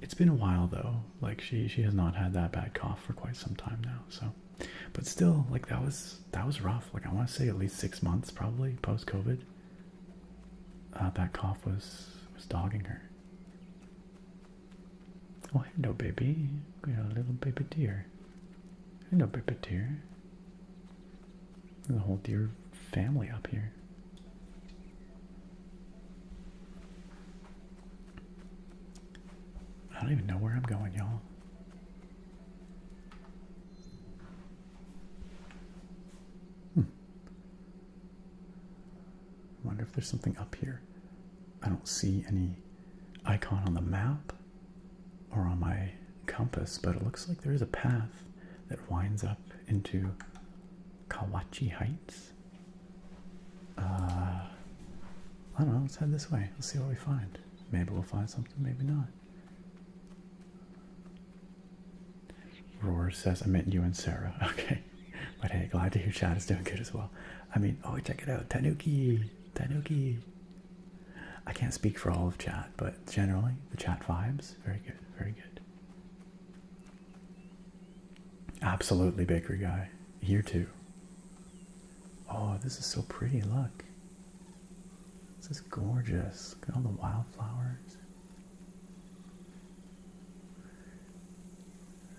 It's been a while though. Like she has not had that bad cough for quite some time now. So, but still, like that was rough. Like I want to say at least 6 months probably post COVID. That cough was dogging her. Oh, hello, baby. We got a little baby deer. Hello, baby deer. There's a whole deer family up here. I don't even know where I'm going, y'all. I wonder if there's something up here. I don't see any icon on the map or on my compass, but it looks like there is a path that winds up into Kawachi Heights. I don't know, let's head this way. Let's see what we find. Maybe we'll find something, maybe not. Roar says, I meant you and Sarah. Okay. But hey, glad to hear chat is doing good as well. I mean, oh, check it out. Tanuki. Tanuki. I can't speak for all of chat, but generally, the chat vibes, very good, very good. Absolutely, Bakery Guy. Here too. Oh, this is so pretty, look. This is gorgeous. Look at all the wildflowers.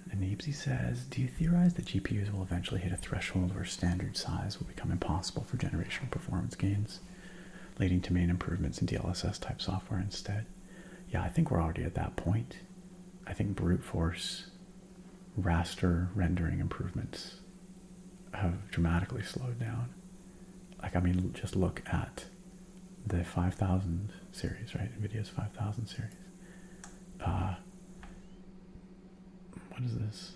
And Neebsy says, do you theorize that GPUs will eventually hit a threshold where standard size will become impossible for generational performance gains, leading to main improvements in DLSS type software instead? Yeah, I think we're already at that point. I think brute force raster rendering improvements have dramatically slowed down. Like, I mean, just look at the 5000 series, right? NVIDIA's 5000 series. What is this?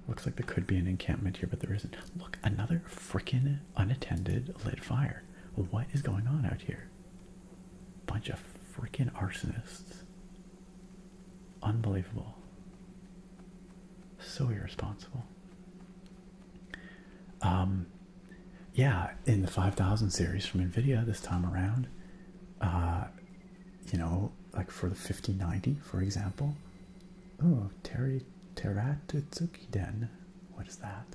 Looks like there could be an encampment here, but there isn't. Look, another freaking unattended lit fire. What is going on out here? Bunch of freaking arsonists. Unbelievable. So irresponsible. Yeah, in the 5000 series from NVIDIA this time around, you know, like for the 5090, for example. Oh, Teratutsuki Den. What is that?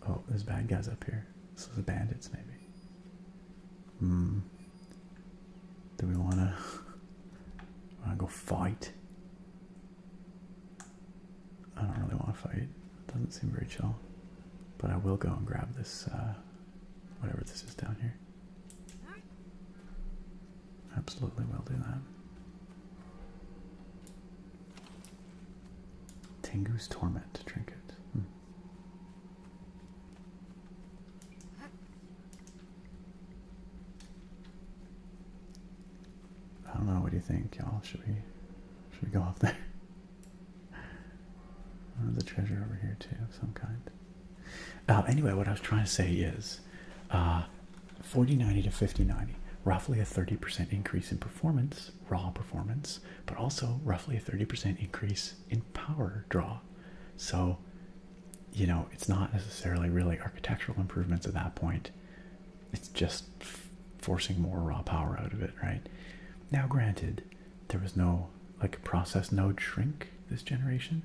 Oh, there's bad guys up here. So the bandits, maybe. Do we wanna go fight? I don't really want to fight. It doesn't seem very chill. But I will go and grab this, whatever this is down here. Absolutely will do that. Tengu's Torment trinket. I don't think, y'all. Should we go up there? There's a treasure over here too of some kind. Anyway, what I was trying to say is 4090 to 5090, roughly a 30% increase in performance, raw performance, but also roughly a 30% increase in power draw. So, you know, it's not necessarily really architectural improvements at that point. It's just forcing more raw power out of it, right? Now, granted, there was no like process node shrink this generation.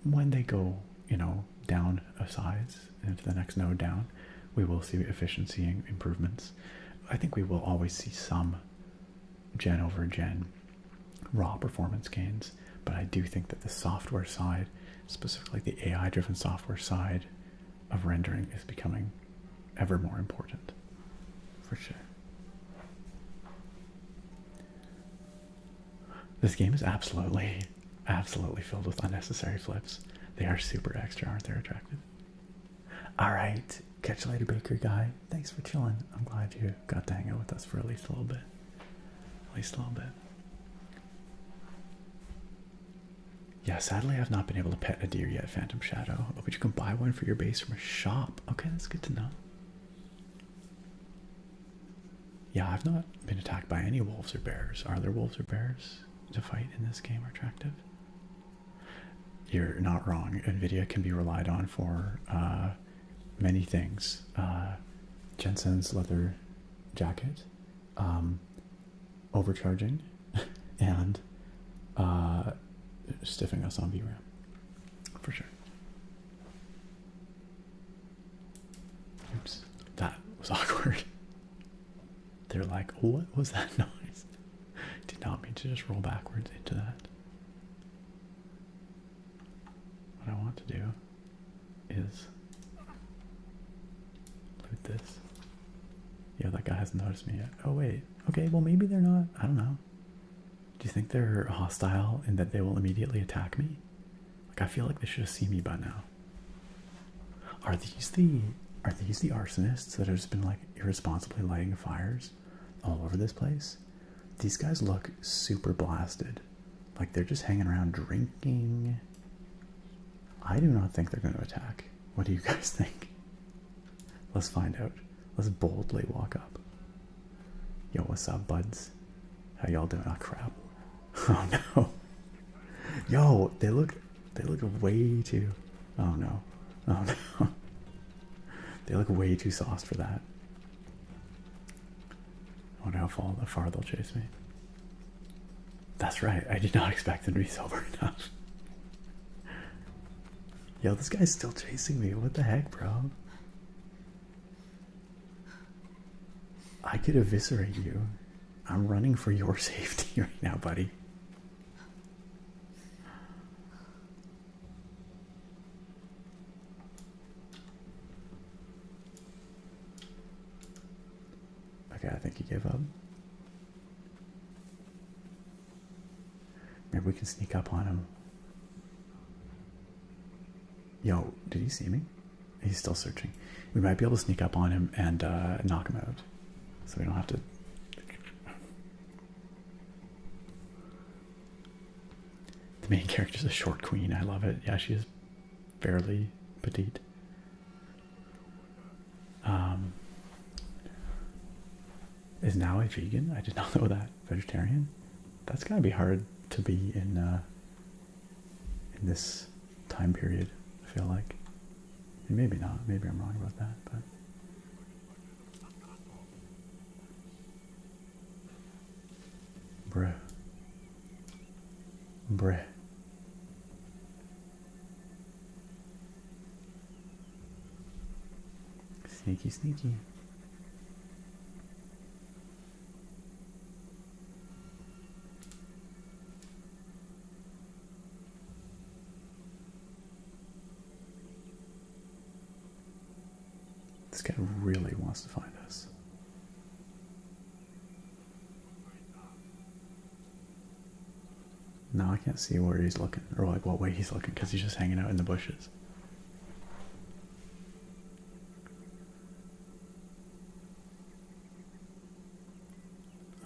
When they go, you know, down a size into the next node down, we will see efficiency improvements. I think we will always see some gen over gen raw performance gains, but I do think that the software side, specifically the AI-driven software side of rendering, is becoming ever more important, for sure. This game is absolutely filled with unnecessary flips. They are super extra, aren't they attractive? Alright, catch you later, baker guy. Thanks for chilling. I'm glad you got to hang out with us for at least a little bit. Yeah, sadly I've not been able to pet a deer yet, Phantom Shadow. Oh, but you can buy one for your base from a shop. Okay, that's good to know. Yeah, I've not been attacked by any wolves or bears. Are there wolves or bears to fight in this game are attractive? You're not wrong. NVIDIA can be relied on for many things. Jensen's leather jacket, overcharging, and stiffing us on VRAM, for sure. Oops, that was awkward. They're like, what was that noise? Did not mean to just roll backwards into that. What I want to do is loot this. Yeah, that guy hasn't noticed me yet. Oh wait, okay, well maybe they're not, I don't know. Do you think they're hostile in that they will immediately attack me? Like, I feel like they should have seen me by now. Are these the arsonists that have just been like irresponsibly lighting fires all over this place? These guys look super blasted. Like they're just hanging around drinking. I do not think they're going to attack. What do you guys think? Let's find out. Let's boldly walk up. Yo, what's up, buds? How y'all doing? Oh crap. Oh no. Yo, they look way too. Oh no. Oh no. They look way too sauced for that. I wonder how far they'll chase me. That's right, I did not expect them to be sober enough. Yo, this guy's still chasing me. What the heck, bro? I could eviscerate you. I'm running for your safety right now, buddy. Okay, I think he gave up. Maybe we can sneak up on him. Yo, did he see me? He's still searching. We might be able to sneak up on him and knock him out. So we don't have to... The main character's a short queen. I love it. Yeah, she is fairly petite. Is now a vegan? I did not know that. Vegetarian? That's gotta be hard to be in this time period, I feel like. Maybe not. Maybe I'm wrong about that, but... Bruh. Bruh. Sneaky, sneaky. This guy really wants to find us. Now I can't see where he's looking, or like what way he's looking, because he's just hanging out in the bushes.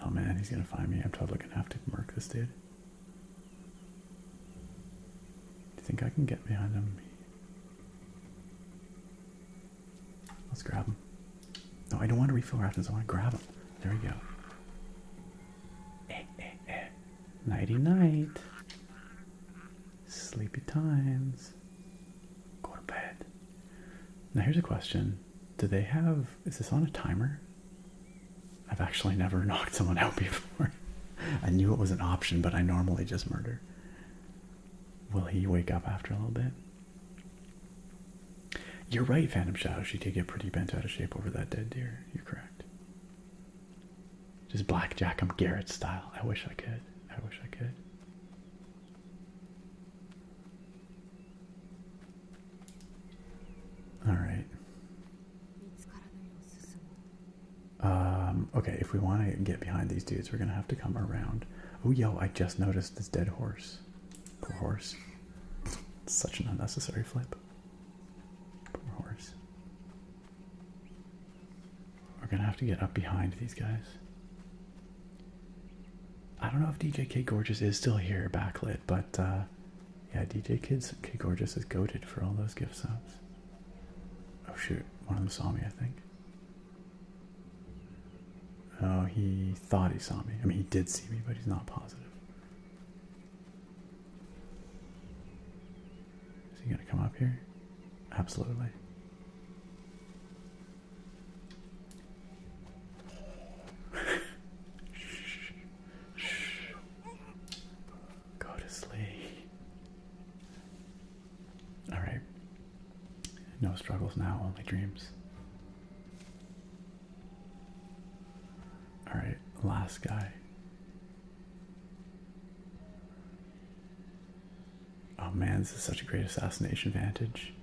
Oh man, he's gonna find me. I'm totally gonna have to murk this dude. Do you think I can get behind him? Let's grab him. No, I don't want to refill rations. I want to grab him. There we go. Nighty night. Sleepy times. Go to bed. Now here's a question. Do they have... Is this on a timer? I've actually never knocked someone out before. I knew it was an option, but I normally just murder. Will he wake up after a little bit? You're right, Phantom Shadow. She did get pretty bent out of shape over that dead deer. You're correct. Just blackjack him Garrett style. I wish I could. I wish I could. Alright. Okay, if we want to get behind these dudes, we're going to have to come around. Oh, yo, I just noticed this dead horse. Poor horse. Such an unnecessary flip. Poor horse. We're going to have to get up behind these guys. I don't know if DJ K Gorgeous is still here, backlit, but yeah, DJ K Gorgeous is goated for all those gift subs. Oh shoot, one of them saw me, I think. Oh, he thought he saw me. I mean, he did see me, but he's not positive. Is he gonna come up here? Absolutely. Go to sleep. Alright. No struggles now, only dreams. Alright, last guy. Oh man, this is such a great assassination vantage.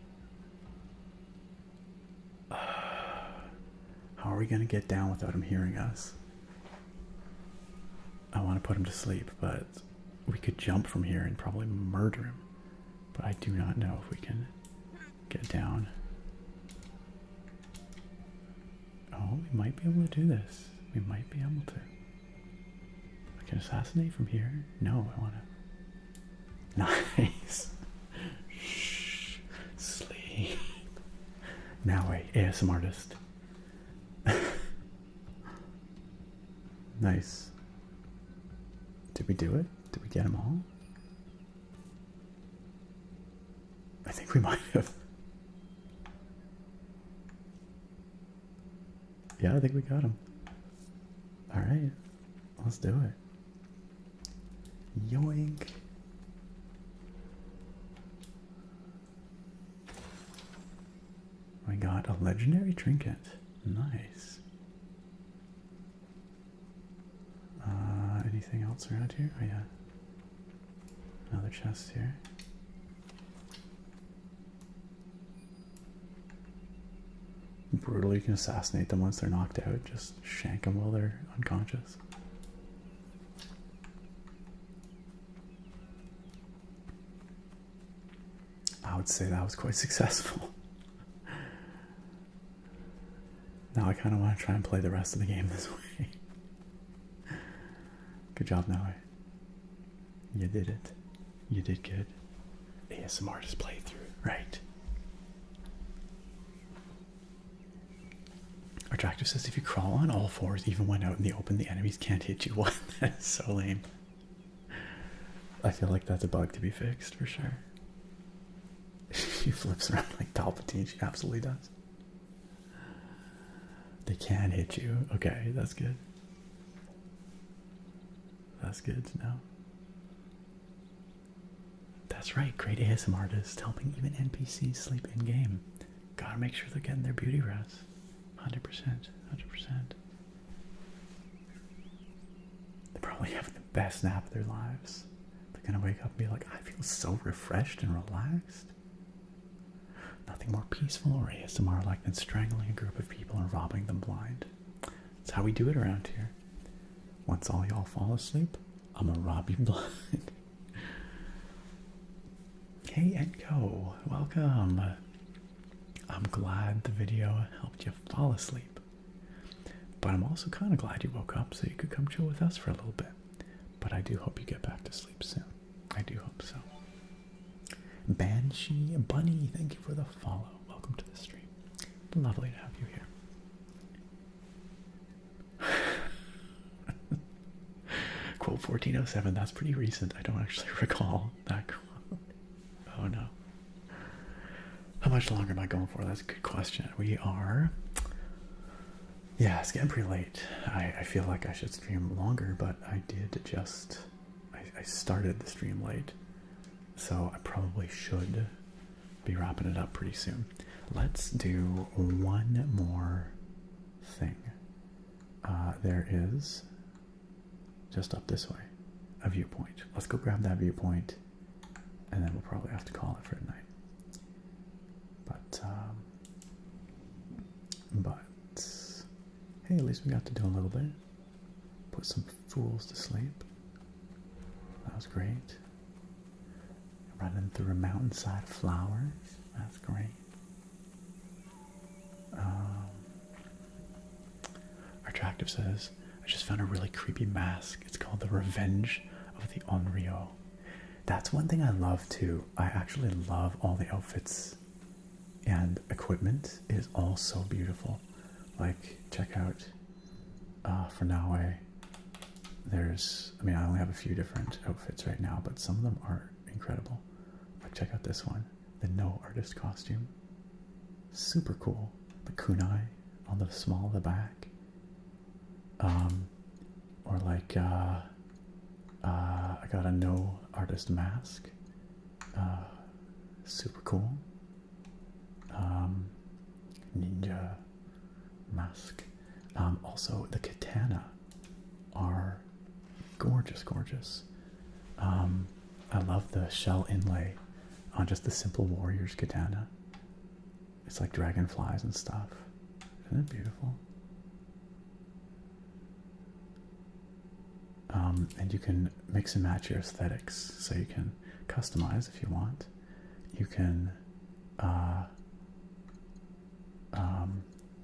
How are we going to get down without him hearing us? I want to put him to sleep, but we could jump from here and probably murder him. But I do not know if we can get down. Oh, we might be able to do this. We might be able to. I can assassinate from here. No, I want to. Nice. Shh. Sleep. Now wait, ASM artist. Nice. Did we do it? Did we get them all? I think we might have. Yeah, I think we got him. Alright, let's do it. Yoink. We got a legendary trinket. Nice. Anything else around here? Oh yeah. Another chest here. Brutally, you can assassinate them once they're knocked out. Just shank them while they're unconscious. I would say that was quite successful. Now I kind of want to try and play the rest of the game this way. Good job, Noe. You did it. You did good. ASM artist playthrough, right? Attractive says if you crawl on all fours, even when out in the open, the enemies can't hit you. What? That is so lame. I feel like that's a bug to be fixed for sure. She flips around like Palpatine. She absolutely does. They can hit you. Okay, that's good. That's good to know. That's right, great ASM artist, helping even NPCs sleep in game. Gotta make sure they're getting their beauty rest. 100%, 100%. They're probably having the best nap of their lives. They're gonna wake up and be like, I feel so refreshed and relaxed. Nothing more peaceful or ASMR-like than strangling a group of people and robbing them blind. That's how we do it around here. Once all y'all fall asleep, I'm gonna rob you blind. Hey Enko, welcome. I'm glad the video helped you fall asleep. But I'm also kind of glad you woke up so you could come chill with us for a little bit. But I do hope you get back to sleep soon. I do hope so. Banshee Bunny, thank you for the follow. Welcome to the stream. Lovely to have you here. Quote 1407, that's pretty recent. I don't actually recall that quote. Oh no. How much longer am I going for? That's a good question. We are... Yeah, it's getting pretty late. I feel like I should stream longer, but I did just... I started the stream late. So I probably should be wrapping it up pretty soon. Let's do one more thing. There is, just up this way, a viewpoint. Let's go grab that viewpoint, and then we'll probably have to call it for the night. But hey, at least we got to do a little bit. Put some fools to sleep. That was great. Running through a mountainside of flowers. That's great. Attractive says, I just found a really creepy mask. It's called the Revenge of the Onryo. That's one thing I love too. I actually love all the outfits and equipment. It is all so beautiful. Like, check out for Naue. There's, I mean, I only have a few different outfits right now, but some of them are incredible. Like, check out this one, the No Artist costume. Super cool. The kunai on the small of the back. Or like, I got a No Artist mask. Super cool. Ninja mask. Also, the katana are gorgeous, gorgeous. I love the shell inlay on just the simple warrior's katana. It's like dragonflies and stuff. Isn't it beautiful? And you can mix and match your aesthetics, so you can customize if you want. You can,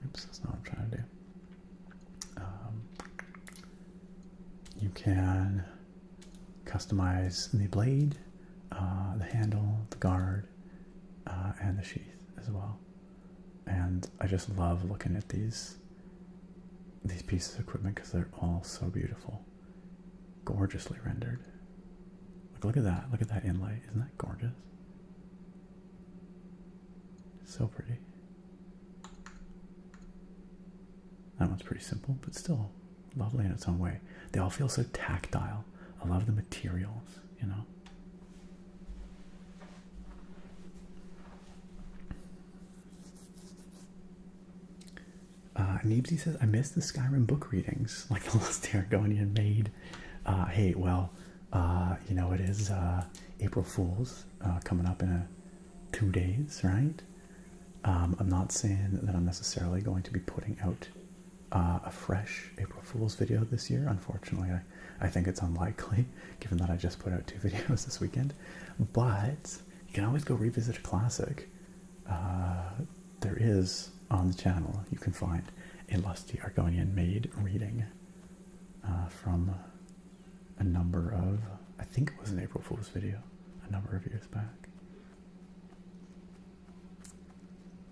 oops, that's not what I'm trying to do. You can customize the blade, the handle, the guard, and the sheath as well. And I just love looking at these pieces of equipment because they're all so beautiful. Gorgeously rendered. Look at that. Look at that inlay. Isn't that gorgeous? So pretty. That one's pretty simple, but still lovely in its own way. They all feel so tactile. I love the materials, you know. Neebsy says, I missed the Skyrim book readings, like the last Argonian made. Hey, well, you know, it is April Fool's coming up in 2 days, right? I'm not saying that I'm necessarily going to be putting out a fresh April Fool's video this year. Unfortunately, I think it's unlikely, given that I just put out 2 videos this weekend. But you can always go revisit a classic. There is, on the channel, you can find a lusty Argonian made reading from a number of, I think it was an April Fool's video, a number of years back.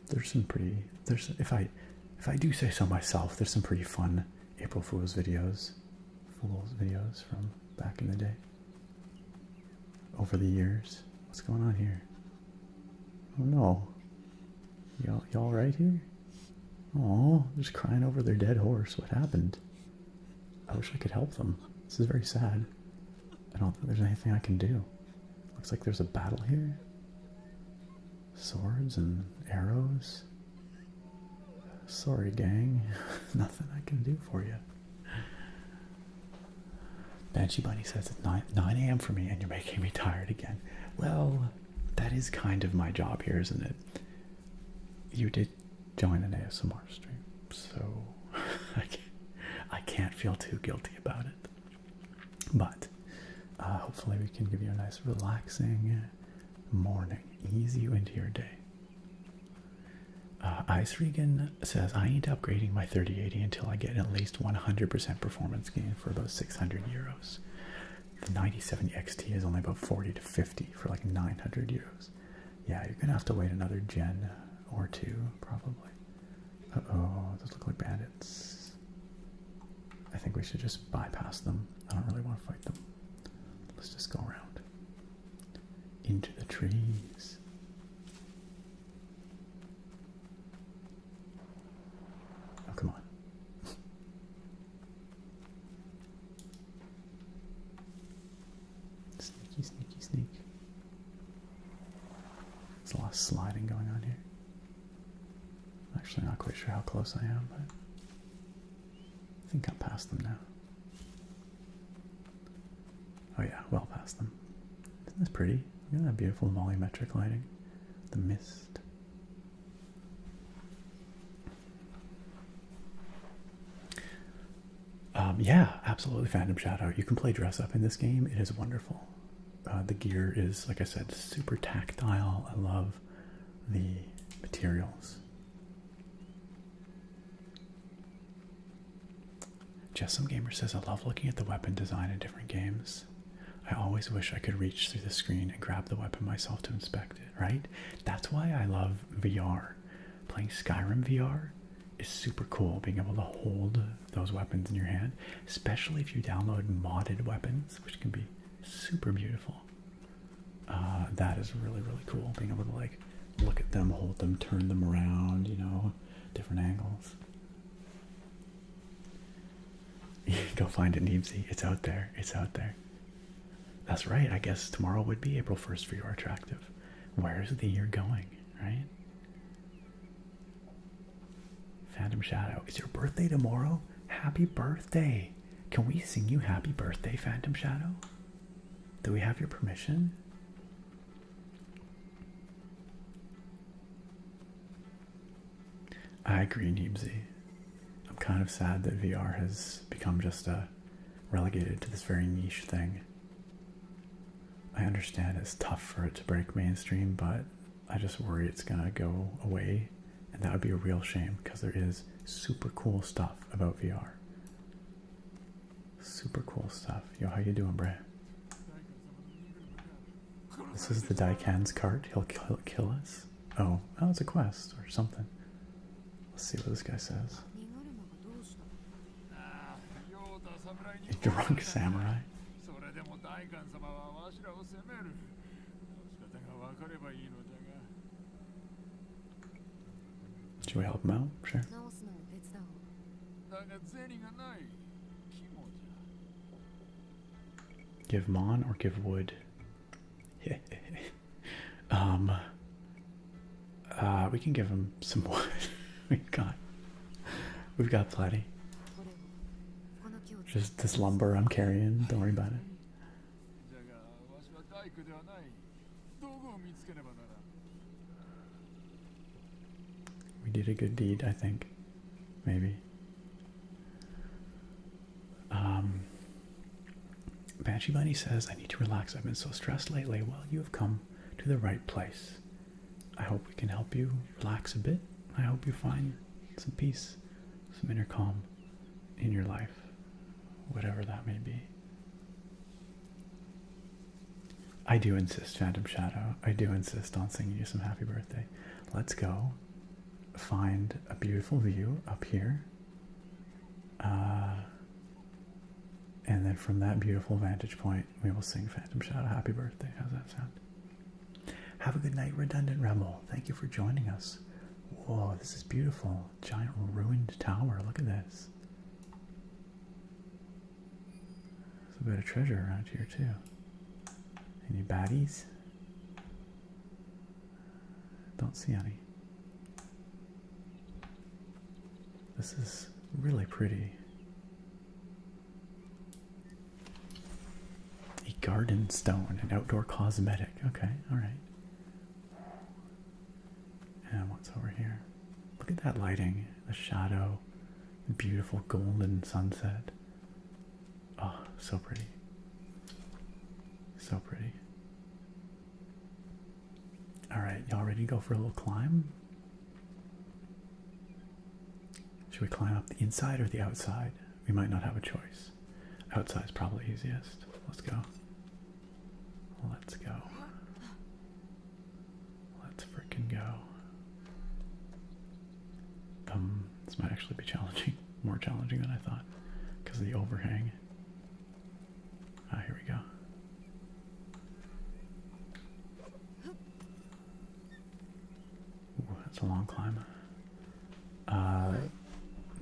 There's some pretty, if I do say so myself, there's some pretty fun April Fool's videos from back in the day. Over the years. What's going on here? Oh no. Y'all right here? Oh, just crying over their dead horse. What happened? I wish I could help them. This is very sad. I don't think there's anything I can do. Looks like there's a battle here. Swords and arrows. Sorry, gang. Nothing I can do for you. Banshee Bunny says it's 9 a.m. for me and you're making me tired again. Well, that is kind of my job here, isn't it? You did join an ASMR stream, so I can't feel too guilty about it. But hopefully we can give you a nice relaxing morning, ease you into your day. Ice Regan says, I ain't upgrading my 3080 until I get at least 100% performance gain for about 600 euros. The 9070 XT is only about 40 to 50 for like 900 euros. Yeah, you're gonna have to wait another gen or two, probably. Uh-oh, those look like bandits. I think we should just bypass them. I don't really want to fight them. Let's just go around. Into the trees. Oh, come on. Sneaky, sneaky, sneak. There's a lot of sliding going on here. I'm actually not quite sure how close I am, but I think I'm past them now. Oh yeah, well past them. Isn't this pretty? Look at that beautiful volumetric lighting. The mist. Yeah, absolutely, Phantom Shadow. You can play dress up in this game. It is wonderful. The gear is, like I said, super tactile. I love the materials. Just Some Gamer says, I love looking at the weapon design in different games. I always wish I could reach through the screen and grab the weapon myself to inspect it, right? That's why I love VR. Playing Skyrim VR is super cool, being able to hold those weapons in your hand, especially if you download modded weapons, which can be super beautiful. That is really, really cool, being able to like look at them, hold them, turn them around, you know, different angles. Go find it, Neebsy. It's out there. It's out there. That's right. I guess tomorrow would be April 1st for your attractive. Where is the year going, right? Phantom Shadow. It's your birthday tomorrow? Happy birthday. Can we sing you happy birthday, Phantom Shadow? Do we have your permission? I agree, Neebsy. I'm kind of sad that VR has become just relegated to this very niche thing. I understand it's tough for it to break mainstream, but I just worry it's gonna go away, and that would be a real shame because there is super cool stuff about VR. Super cool stuff. Yo, how you doing, Bray? This is the Daikan's cart. He'll kill us. Oh, it's a quest or something. Let's see what this guy says. A drunk samurai. Should we help him out? Sure. Give Mon or give wood? We can give him some wood. We've got plenty. Just this lumber I'm carrying, don't worry about it. We did a good deed, I think. Maybe. Banshee Bunny says, I need to relax. I've been so stressed lately. Well, you have come to the right place. I hope we can help you relax a bit. I hope you find some peace, some inner calm in your life, whatever that may be. I do insist, Phantom Shadow. I do insist on singing you some happy birthday. Let's go find a beautiful view up here. And then from that beautiful vantage point, we will sing Phantom Shadow happy birthday. How's that sound? Have a good night, Redundant Rebel. Thank you for joining us. Whoa, this is beautiful. Giant ruined tower. Look at this. There's a bit of treasure around here, too. Any baddies? Don't see any. This is really pretty. A garden stone, an outdoor cosmetic. Okay, alright. And what's over here? Look at that lighting, the shadow, the beautiful golden sunset. Oh, so pretty. So pretty. Alright, y'all ready to go for a little climb? Should we climb up the inside or the outside? We might not have a choice. Outside's probably easiest. Let's go. Let's go. Let's freaking go. This might actually be challenging. More challenging than I thought. Because of the overhang. Here we go. Ooh, that's a long climb.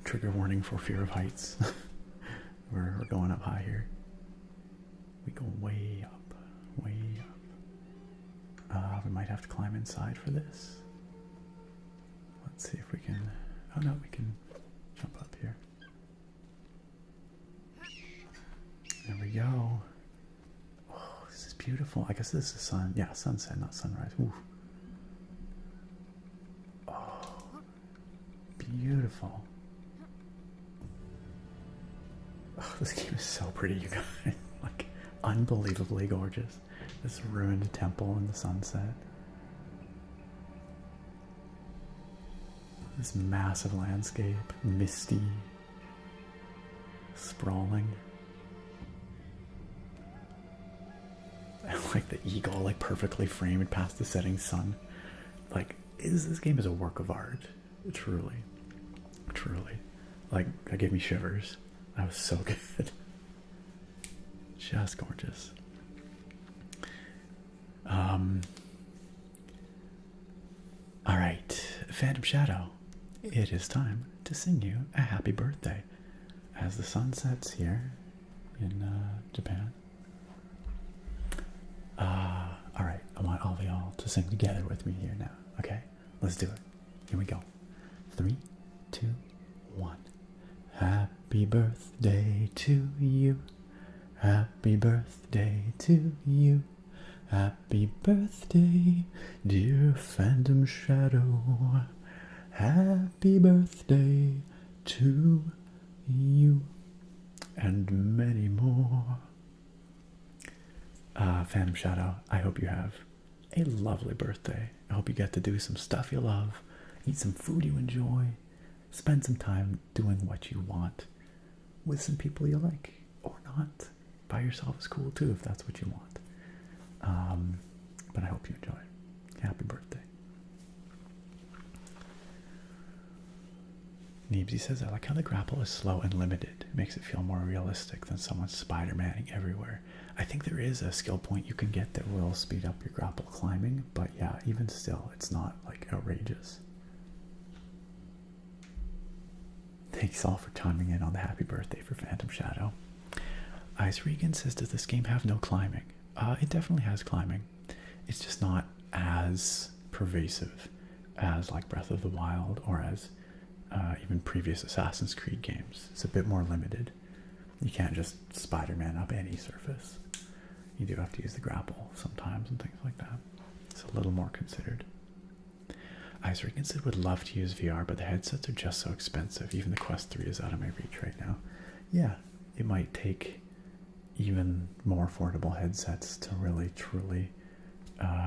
Trigger warning for fear of heights. we're going up high here. We go way up, way up. We might have to climb inside for this. Let's see if we can. Oh no, we can jump up here. There we go. Oh, this is beautiful. I guess this is sun. Yeah, sunset, not sunrise. Ooh. Oh, beautiful. Oh, this game is so pretty, you guys. Like, unbelievably gorgeous. This ruined temple in the sunset. This massive landscape, misty, sprawling. I like the eagle, like perfectly framed past the setting sun. Like, this game is a work of art. Truly. Truly. Like, that gave me shivers. That was so good. Just gorgeous. Alright, Phantom Shadow. It is time to sing you a happy birthday. As the sun sets here in Japan. Alright, I want all of y'all to sing together with me here now. Okay? Let's do it. Here we go. 3, 2, 1. Happy birthday to you. Happy birthday to you. Happy birthday, dear Phantom Shadow. Happy birthday to you. And many more. Phantom Shadow, I hope you have a lovely birthday. I hope you get to do some stuff you love, eat some food you enjoy, spend some time doing what you want with some people you like, or not. By yourself is cool too if that's what you want. But I hope you enjoy. Happy birthday. Neebsy says, I like how the grapple is slow and limited. It makes it feel more realistic than someone Spider-Manning everywhere. I think there is a skill point you can get that will speed up your grapple climbing, but yeah, even still, it's not like outrageous. Thanks all for chiming in on the happy birthday for Phantom Shadow. Ice Regan says, does this game have no climbing? It definitely has climbing. It's just not as pervasive as like Breath of the Wild or as even previous Assassin's Creed games. It's a bit more limited. You can't just Spider-Man up any surface. You do have to use the grapple sometimes and things like that. It's a little more considered. Ice Regan said would love to use VR, but the headsets are just so expensive. Even the Quest 3 is out of my reach right now. Yeah, it might take even more affordable headsets to really truly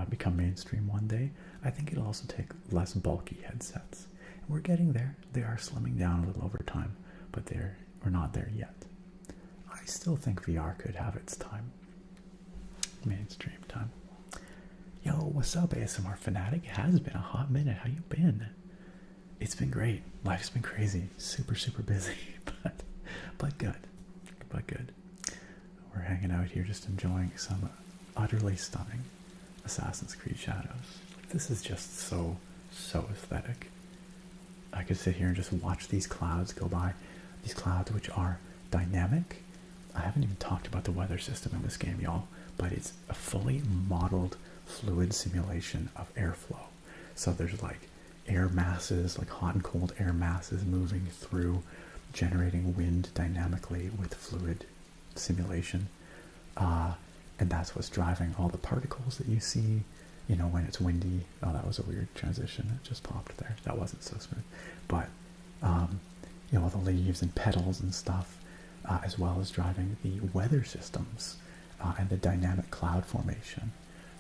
become mainstream one day. I think it'll also take less bulky headsets. And we're getting there. They are slimming down a little over time, but we're not there yet. I still think VR could have its time. Mainstream time. Yo, what's up, ASMR Fanatic? It has been a hot minute. How you been? It's been great. Life's been crazy. Super, super busy, but good. But good. We're hanging out here just enjoying some utterly stunning Assassin's Creed Shadows. This is just so aesthetic. I could sit here and just watch these clouds go by. These clouds which are dynamic. I haven't even talked about the weather system in this game, y'all, but it's a fully modeled fluid simulation of airflow. So there's like air masses, like hot and cold air masses moving through, generating wind dynamically with fluid simulation, and that's what's driving all the particles that you see, you know, when it's windy. Oh, that was a weird transition. It just popped there. That wasn't so smooth. But you know, all the leaves and petals and stuff, as well as driving the weather systems and the dynamic cloud formation.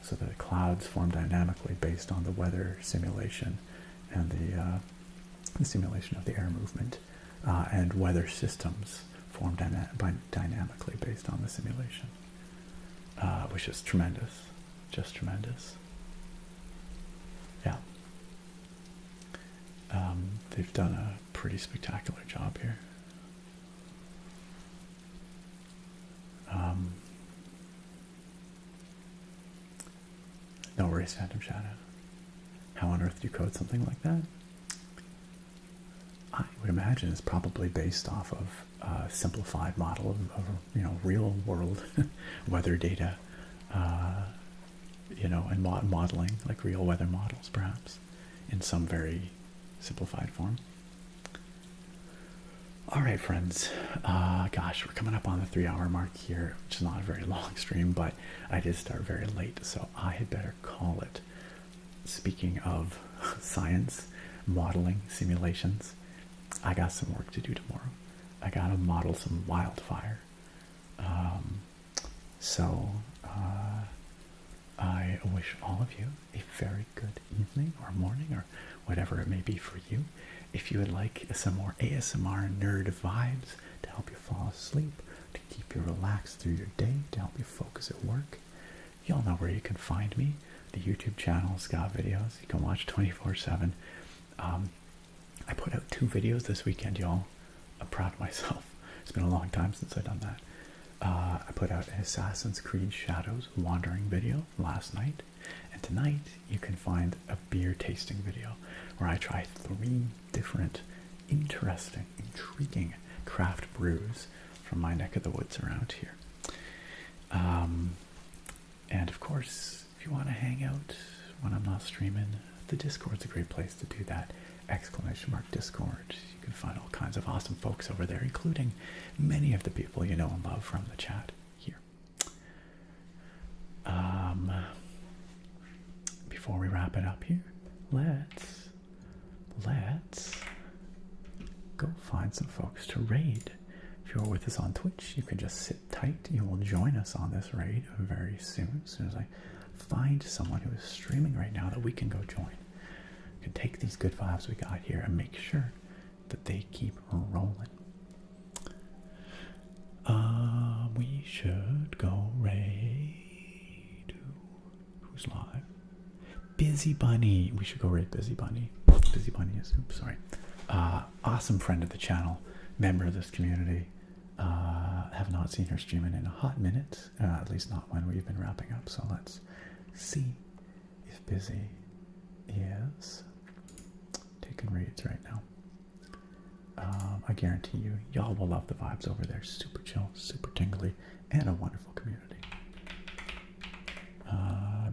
So the clouds form dynamically based on the weather simulation and the simulation of the air movement and weather systems formed dynamically based on the simulation, which is tremendous, just tremendous. Yeah. They've done a pretty spectacular job here. No worries, Phantom Shadow. How on earth do you code something like that? I would imagine it's probably based off of a simplified model of real world weather data, and modeling, like real weather models, perhaps, in some very simplified form. All right, friends. Gosh, we're coming up on the 3-hour mark here, which is not a very long stream, but I did start very late, so I had better call it. Speaking of science, modeling, simulations, I got some work to do tomorrow. I got to model some wildfire. I wish all of you a very good evening or morning or whatever it may be for you. If you would like some more ASMR nerd vibes to help you fall asleep, to keep you relaxed through your day, to help you focus at work, y'all know where you can find me. The YouTube channel's got videos you can watch 24/7. I put out 2 videos this weekend, y'all. I'm proud of myself. It's been a long time since I've done that. I put out an Assassin's Creed Shadows Wandering video last night. And tonight you can find a beer tasting video where I try 3 different interesting, intriguing craft brews from my neck of the woods around here. And of course, if you want to hang out when I'm not streaming, the Discord's a great place to do that. !Discord. You can find all kinds of awesome folks over there, including many of the people you know and love from the chat here. Before we wrap it up here, let's go find some folks to raid. If you're with us on Twitch, you can just sit tight. You will join us on this raid very soon. As soon as I find someone who is streaming right now that we can go join. We can take these good vibes we got here and make sure that they keep rolling. We should go raid. Who's live? Busy Bunny. We should go raid Busy Bunny. Busy Bunny is, oops, sorry. Awesome friend of the channel, member of this community. Have not seen her streaming in a hot minute, at least not when we've been wrapping up. So let's see if Busy is taking raids right now. I guarantee you, y'all will love the vibes over there. Super chill, super tingly, and a wonderful community.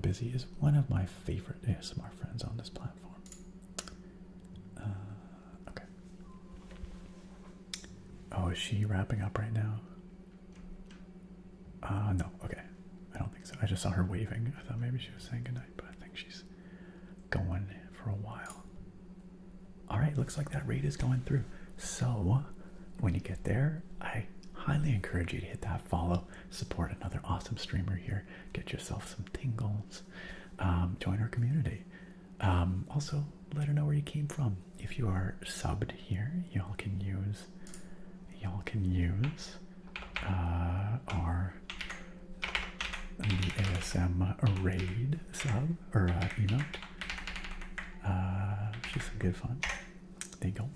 Busy is one of my favorite ASMR friends on this platform. Okay. Oh, is she wrapping up right now? No, okay. I don't think so. I just saw her waving. I thought maybe she was saying goodnight, but I think she's going for a while. Alright, looks like that raid is going through. So, when you get there, I highly encourage you to hit that follow, support another awesome streamer here, get yourself some tingles, join our community. Also, let her know where you came from. If you are subbed here, y'all can use our the ASM raid sub or emote. Just some good fun. There you go.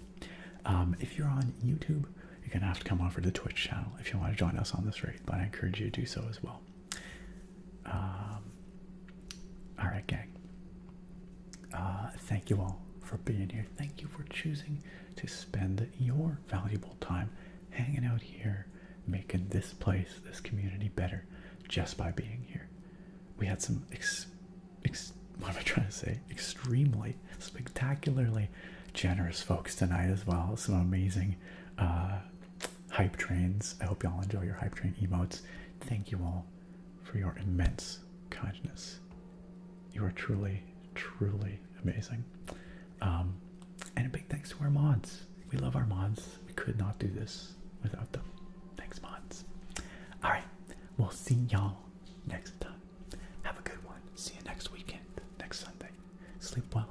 If you're on YouTube, you're gonna have to come over to the Twitch channel if you want to join us on this raid, but I encourage you to do so as well. Alright, gang. Thank you all for being here. Thank you for choosing to spend your valuable time hanging out here, making this place, this community better just by being here. We had some what am I trying to say? Extremely, spectacularly generous folks tonight as well. Some amazing hype trains. I hope y'all enjoy your hype train emotes. Thank you all for your immense kindness. You are truly, truly amazing. And a big thanks to our mods. We love our mods. We could not do this without them. Thanks, mods. Alright, we'll see y'all next time. Have a good one. See you next weekend, next Sunday. Sleep well.